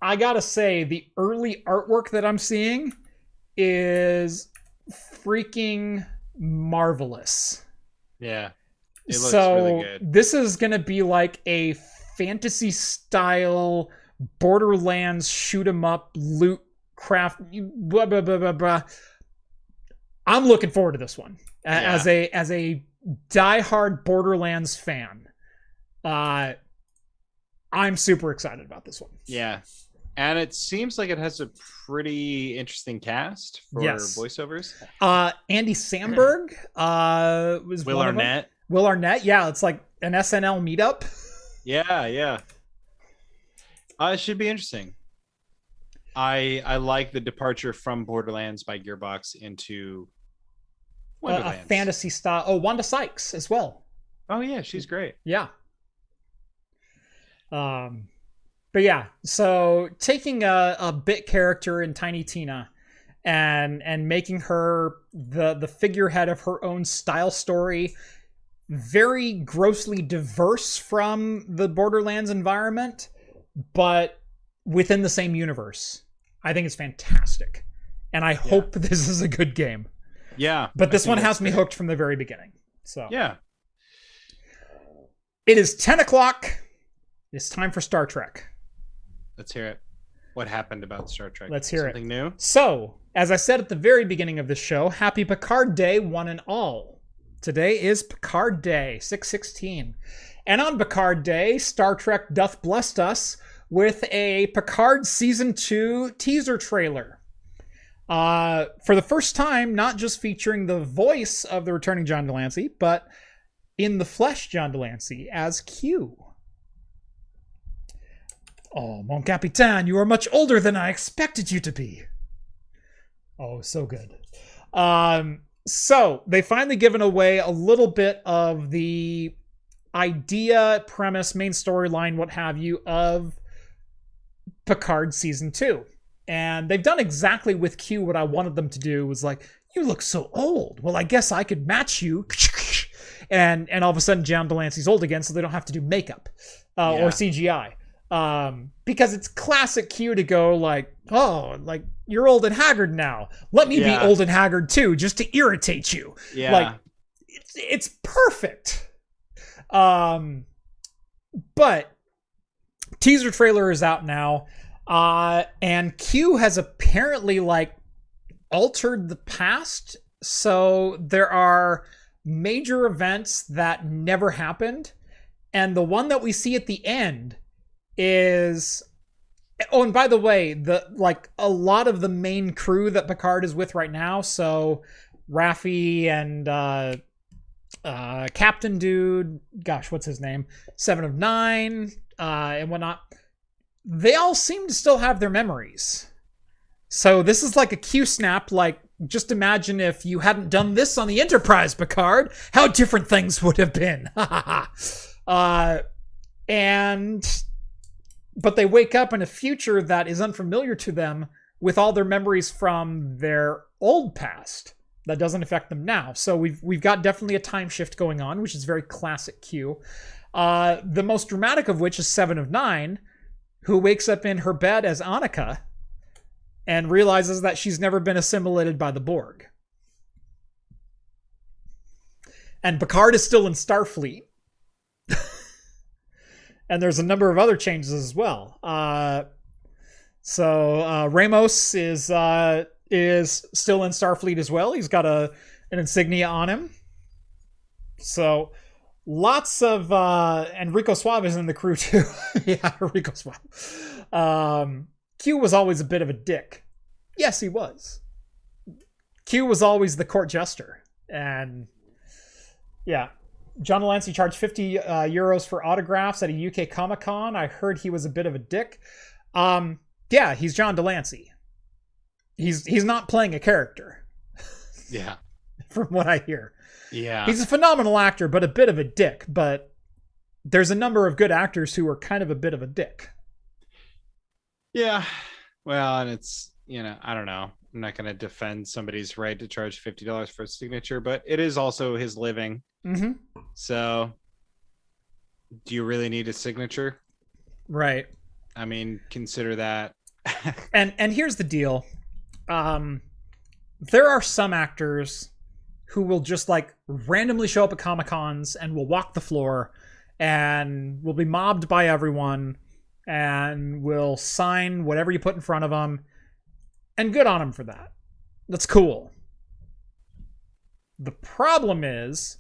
Speaker 1: I gotta say, the early artwork that I'm seeing is freaking marvelous.
Speaker 2: Yeah. It looks really good.
Speaker 1: This is going to be like a fantasy style Borderlands shoot 'em up loot craft blah, blah, blah, blah, blah. I'm looking forward to this one as a diehard Borderlands fan. I'm super excited about this one.
Speaker 2: Yeah. And it seems like it has a pretty interesting cast for voiceovers.
Speaker 1: Andy Samberg was
Speaker 2: Will Arnett.
Speaker 1: Will Arnett, yeah, it's like an SNL meetup.
Speaker 2: Yeah. It should be interesting. I like the departure from Borderlands by Gearbox into Wonderlands.
Speaker 1: A fantasy style. Oh, Wanda Sykes as well.
Speaker 2: Oh yeah, she's great.
Speaker 1: Yeah. But yeah, so taking a bit character in Tiny Tina and making her the figurehead of her own style story, very grossly diverse from the Borderlands environment, but within the same universe. I think it's fantastic. And I hope this is a good game.
Speaker 2: Yeah.
Speaker 1: But this one has me hooked from the very beginning. So
Speaker 2: yeah.
Speaker 1: It is 10 o'clock. It's time for Star Trek.
Speaker 2: Let's hear it. What happened about Star Trek?
Speaker 1: Let's hear
Speaker 2: Something new?
Speaker 1: So, as I said at the very beginning of this show, happy Picard Day, one and all. Today is Picard Day, 6/16. And on Picard Day, Star Trek doth blessed us with a Picard Season 2 teaser trailer. For the first time, not just featuring the voice of the returning John Delancey, but in the flesh John Delancey as Q. Oh, mon capitaine, you are much older than I expected you to be. Oh, so good. So they finally given away a little bit of the idea, premise, main storyline, what have you, of Picard Season 2. And they've done exactly with Q what I wanted them to do. Was like, you look so old. Well, I guess I could match you. And all of a sudden John Delancey's old again, so they don't have to do makeup or CGI. Because it's classic Q to go like, oh, like, you're old and haggard now. Let me be old and haggard too, just to irritate you.
Speaker 2: Yeah.
Speaker 1: Like, it's perfect. But teaser trailer is out now. And Q has apparently like altered the past. So there are major events that never happened. And the one that we see at the end is, oh, and by the way, a lot of the main crew that Picard is with right now, so Raffi and Captain Dude, gosh, what's his name? 7 of 9, and whatnot, they all seem to still have their memories. So this is like a Q snap, like, just imagine if you hadn't done this on the Enterprise, Picard, how different things would have been. But they wake up in a future that is unfamiliar to them with all their memories from their old past that doesn't affect them now. So we've got definitely a time shift going on, which is very classic Q. The most dramatic of which is 7 of 9, who wakes up in her bed as Annika and realizes that she's never been assimilated by the Borg. And Picard is still in Starfleet. And there's a number of other changes as well. So Ramos is still in Starfleet as well. He's got an insignia on him. So lots of and Rico Suave is in the crew too. Yeah, Rico Suave. Q was always a bit of a dick. Yes, he was. Q was always the court jester, and yeah. John Delancey charged 50 euros for autographs at a UK Comic-Con. I heard he was a bit of a dick. Yeah, he's John Delancey. He's not playing a character.
Speaker 2: Yeah.
Speaker 1: From what I hear.
Speaker 2: Yeah.
Speaker 1: He's a phenomenal actor, but a bit of a dick. But there's a number of good actors who are kind of a bit of a dick.
Speaker 2: Yeah. Well, and it's, I don't know. I'm not going to defend somebody's right to charge $50 for a signature, but it is also his living.
Speaker 1: Mm-hmm.
Speaker 2: So, do you really need a signature?
Speaker 1: Right.
Speaker 2: I mean, consider that.
Speaker 1: and here's the deal. There are some actors who will just like randomly show up at Comic-Cons and will walk the floor and will be mobbed by everyone and will sign whatever you put in front of them. And good on them for that. That's cool. The problem is,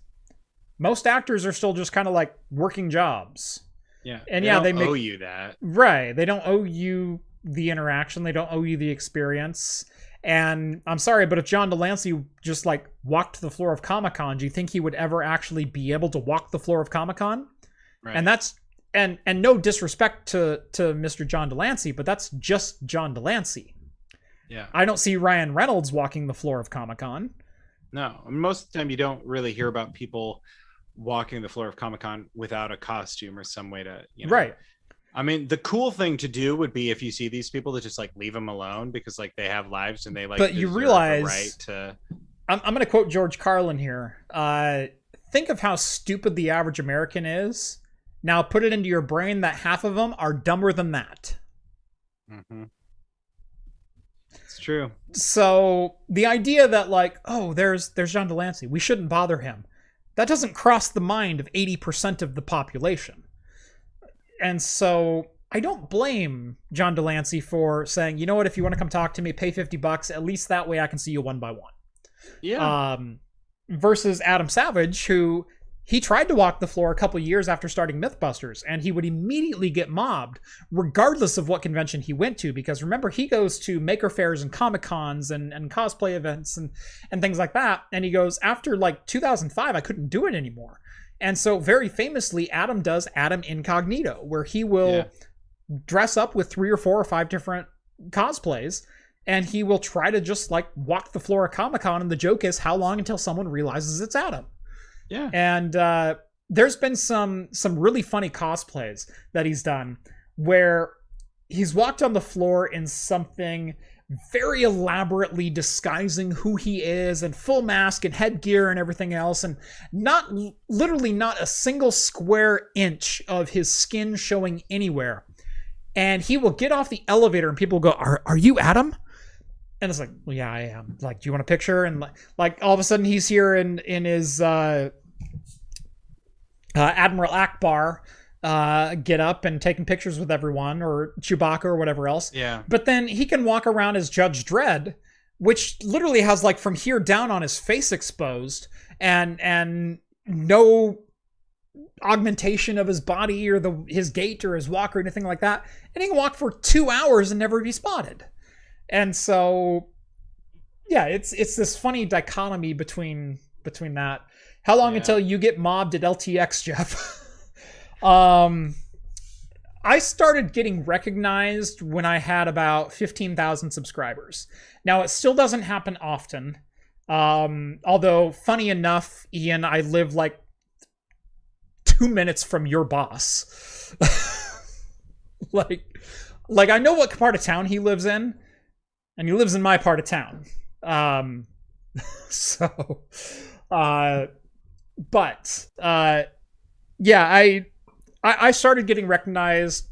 Speaker 1: most actors are still just kind of like working jobs.
Speaker 2: Yeah.
Speaker 1: And
Speaker 2: they owe you that.
Speaker 1: Right. They don't owe you the interaction. They don't owe you the experience. And I'm sorry, but if John Delancey just like walked the floor of Comic-Con, do you think he would ever actually be able to walk the floor of Comic-Con?
Speaker 2: Right.
Speaker 1: And that's and no disrespect to Mr. John Delancey, but that's just John Delancey.
Speaker 2: Yeah.
Speaker 1: I don't see Ryan Reynolds walking the floor of Comic-Con.
Speaker 2: No. Most of the time you don't really hear about people walking the floor of Comic-Con without a costume or some way to,
Speaker 1: Right.
Speaker 2: I mean, the cool thing to do would be if you see these people to just like leave them alone because like they have lives and they like.
Speaker 1: But you realize,
Speaker 2: the right to.
Speaker 1: I'm going to quote George Carlin here. Think of how stupid the average American is. Now put it into your brain that half of them are dumber than that.
Speaker 2: Mm-hmm. It's true.
Speaker 1: So the idea that like, oh, there's John Delancey, we shouldn't bother him. That doesn't cross the mind of 80% of the population. And so I don't blame John Delancey for saying, you know what, if you want to come talk to me, pay $50. At least that way I can see you one by one.
Speaker 2: Yeah.
Speaker 1: Versus Adam Savage, who he tried to walk the floor a couple years after starting Mythbusters, and he would immediately get mobbed, regardless of what convention he went to. Because remember, he goes to maker fairs and Comic Cons and cosplay events and things like that. And he goes, after like 2005, I couldn't do it anymore. And so very famously, Adam does Adam Incognito, where he will dress up with 3 or 4 or 5 different cosplays, and he will try to just like walk the floor of Comic-Con. And the joke is, how long until someone realizes it's Adam?
Speaker 2: Yeah.
Speaker 1: And there's been some really funny cosplays that he's done where he's walked on the floor in something very elaborately disguising who he is, and full mask and headgear and everything else, and literally not a single square inch of his skin showing anywhere. And he will get off the elevator and people will go, are you Adam? And it's like, well, yeah, I am. Like, do you want a picture? And like all of a sudden he's here in his Admiral Akbar get up and taking pictures with everyone, or Chewbacca or whatever else.
Speaker 2: Yeah.
Speaker 1: But then he can walk around as Judge Dredd, which literally has like from here down on his face exposed, and no augmentation of his body or his gait or his walk or anything like that. And he can walk for 2 hours and never be spotted. And so, yeah, it's this funny dichotomy between that. How long until you get mobbed at LTX, Jeff? I started getting recognized when I had about 15,000 subscribers. Now, it still doesn't happen often. Although, funny enough, Ian, I live like 2 minutes from your boss. like I know what part of town he lives in, and he lives in my part of town. Yeah, I started getting recognized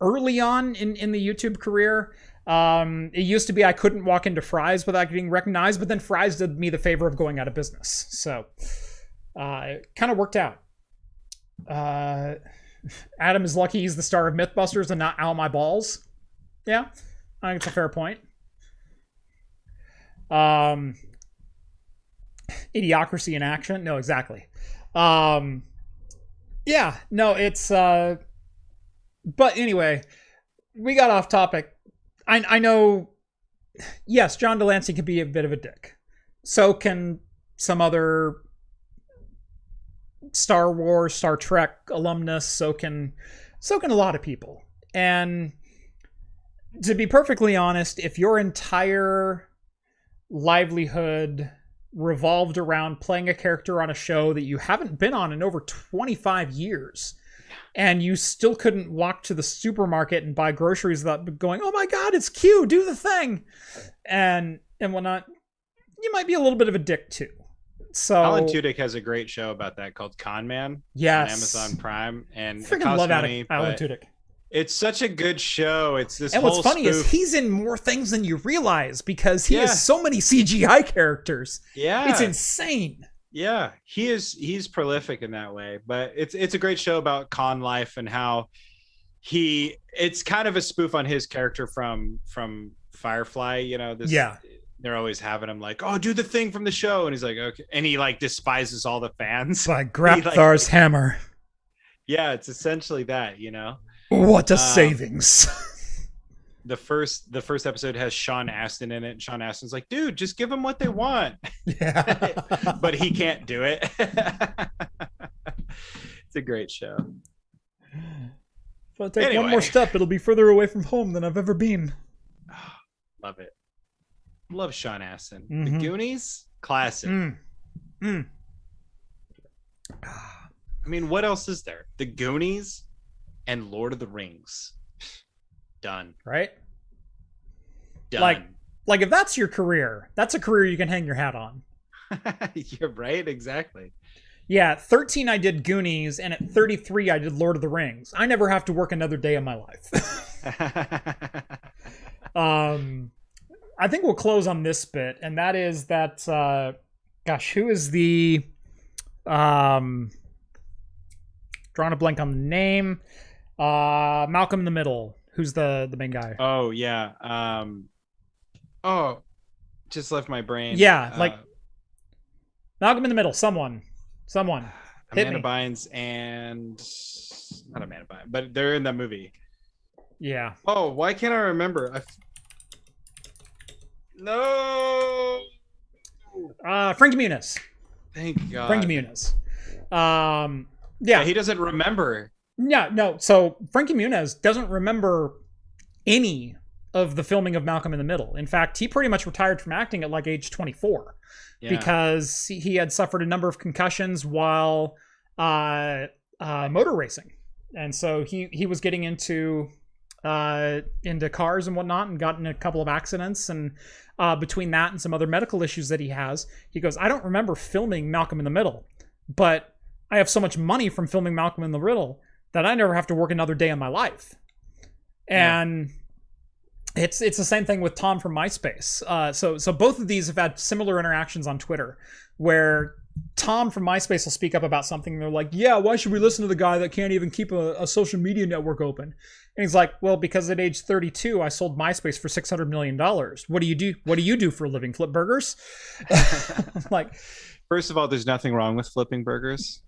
Speaker 1: early on in the YouTube career. It used to be I couldn't walk into Fry's without getting recognized, but then Fry's did me the favor of going out of business. So it kind of worked out. Adam is lucky he's the star of Mythbusters and not Ow My Balls. Yeah, I think it's a fair point. Idiocracy in action. No, exactly. Yeah, no, it's but anyway, we got off topic. I know, yes, John Delancey can be a bit of a dick. So can some other Star Wars, Star Trek alumnus. So can a lot of people. And to be perfectly honest, if your entire livelihood revolved around playing a character on a show that you haven't been on in over 25 years, and you still couldn't walk to the supermarket and buy groceries without going, oh my god, it's Q, do the thing, and whatnot, you might be a little bit of a dick too. So
Speaker 2: Alan Tudyk has a great show about that called Con Man.
Speaker 1: Yes,
Speaker 2: on Amazon Prime, and
Speaker 1: freaking love Alan Tudyk.
Speaker 2: It's such a good show. It's this.
Speaker 1: And what's funny is he's in more things than you realize, because he has so many CGI characters.
Speaker 2: Yeah,
Speaker 1: it's insane.
Speaker 2: Yeah, he's prolific in that way. But it's a great show about con life and how it's kind of a spoof on his character from Firefly. You know, this. Yeah. They're always having him like, oh, do the thing from the show, and he's like, okay, and he like despises all the fans.
Speaker 1: Like Grapthar's hammer.
Speaker 2: Yeah, it's essentially that, you know.
Speaker 1: What a savings.
Speaker 2: The first episode has Sean Astin in it, and Sean Astin's like, dude, just give them what they want. Yeah. But he can't do it. It's a great show.
Speaker 1: If I take one more step, it'll be further away from home than I've ever been.
Speaker 2: Love it. Love Sean Astin. Mm-hmm. The Goonies, classic. I mean, what else is there? The Goonies, and Lord of the Rings. Done.
Speaker 1: Right?
Speaker 2: Done.
Speaker 1: Like if that's your career, that's a career you can hang your hat on.
Speaker 2: You're right, exactly.
Speaker 1: Yeah, at 13 I did Goonies, and at 33 I did Lord of the Rings. I never have to work another day in my life. I think we'll close on this bit, and that is that gosh, who is the drawing a blank on the name? Malcolm in the Middle. Who's the main guy?
Speaker 2: Oh yeah. Just left my brain.
Speaker 1: Yeah, like Malcolm in the Middle. Someone.
Speaker 2: Amanda Bynes and not Amanda Bynes, but they're in that movie.
Speaker 1: Yeah.
Speaker 2: Oh, why can't I remember? No.
Speaker 1: Frankie Muniz.
Speaker 2: Thank God.
Speaker 1: Frankie Muniz. Yeah,
Speaker 2: he doesn't remember.
Speaker 1: Yeah, no. So Frankie Muniz doesn't remember any of the filming of Malcolm in the Middle. In fact, he pretty much retired from acting at like age 24 because he had suffered a number of concussions while motor racing, and so he was getting into cars and whatnot, and got in a couple of accidents, and between that and some other medical issues that he has, he goes, I don't remember filming Malcolm in the Middle, but I have so much money from filming Malcolm in the Middle that I never have to work another day in my life. And it's the same thing with Tom from MySpace. So both of these have had similar interactions on Twitter, where Tom from MySpace will speak up about something, and they're like, yeah, why should we listen to the guy that can't even keep a social media network open? And he's like, well, because at age 32, I sold MySpace for $600 million. What do you do? What do you do for a living? Flip burgers? Like,
Speaker 2: first of all, there's nothing wrong with flipping burgers.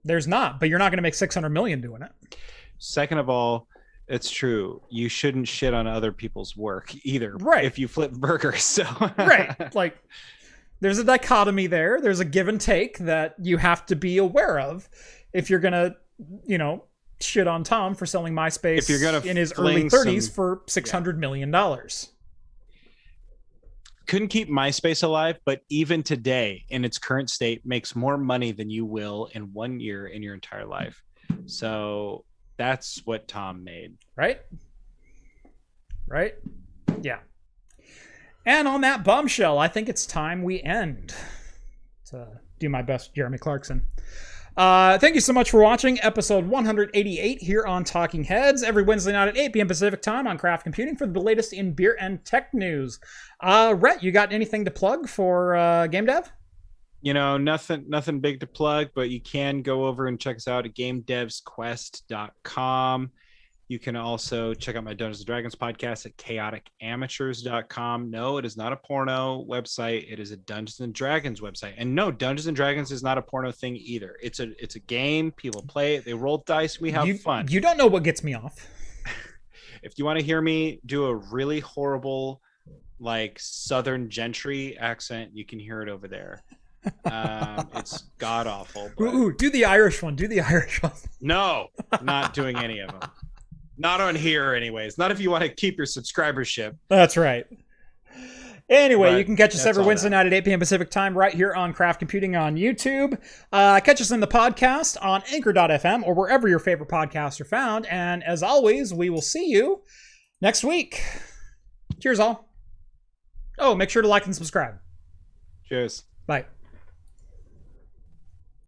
Speaker 1: There's not, but you're not going to make $600 million doing it.
Speaker 2: Second of all, it's true. You shouldn't shit on other people's work either.
Speaker 1: Right.
Speaker 2: If you flip burgers. So
Speaker 1: right. Like, there's a dichotomy there. There's a give and take that you have to be aware of if you're going to, shit on Tom for selling MySpace if you're gonna in his early 30s for $600 million.
Speaker 2: Couldn't keep MySpace alive, but even today, in its current state, makes more money than you will in 1 year in your entire life. So that's what Tom made.
Speaker 1: Right? Yeah. And on that bombshell, I think it's time we end. To do my best, Jeremy Clarkson. Thank you so much for watching episode 188 here on Talking Heads every Wednesday night at 8 p.m. Pacific time on Craft Computing for the latest in beer and tech news. Rhett, you got anything to plug for game dev?
Speaker 2: Nothing big to plug, but you can go over and check us out at gamedevsquest.com. You can also check out my Dungeons & Dragons podcast at chaoticamateurs.com. No, it is not a porno website. It is a Dungeons & Dragons website. And no, Dungeons & Dragons is not a porno thing either. It's a game. People play it. They roll dice. We have fun.
Speaker 1: You don't know what gets me off.
Speaker 2: If you want to hear me do a really horrible, like, Southern gentry accent, you can hear it over there. It's god-awful. But...
Speaker 1: Ooh, do the Irish one.
Speaker 2: No, not doing any of them. Not on here, anyways. Not if you want to keep your subscribership.
Speaker 1: That's right. Anyway, you can catch us every Wednesday night at 8 p.m. Pacific time right here on Craft Computing on YouTube. Catch us in the podcast on Anchor.fm or wherever your favorite podcasts are found. And as always, we will see you next week. Cheers, all. Oh, make sure to like and subscribe.
Speaker 2: Cheers.
Speaker 1: Bye.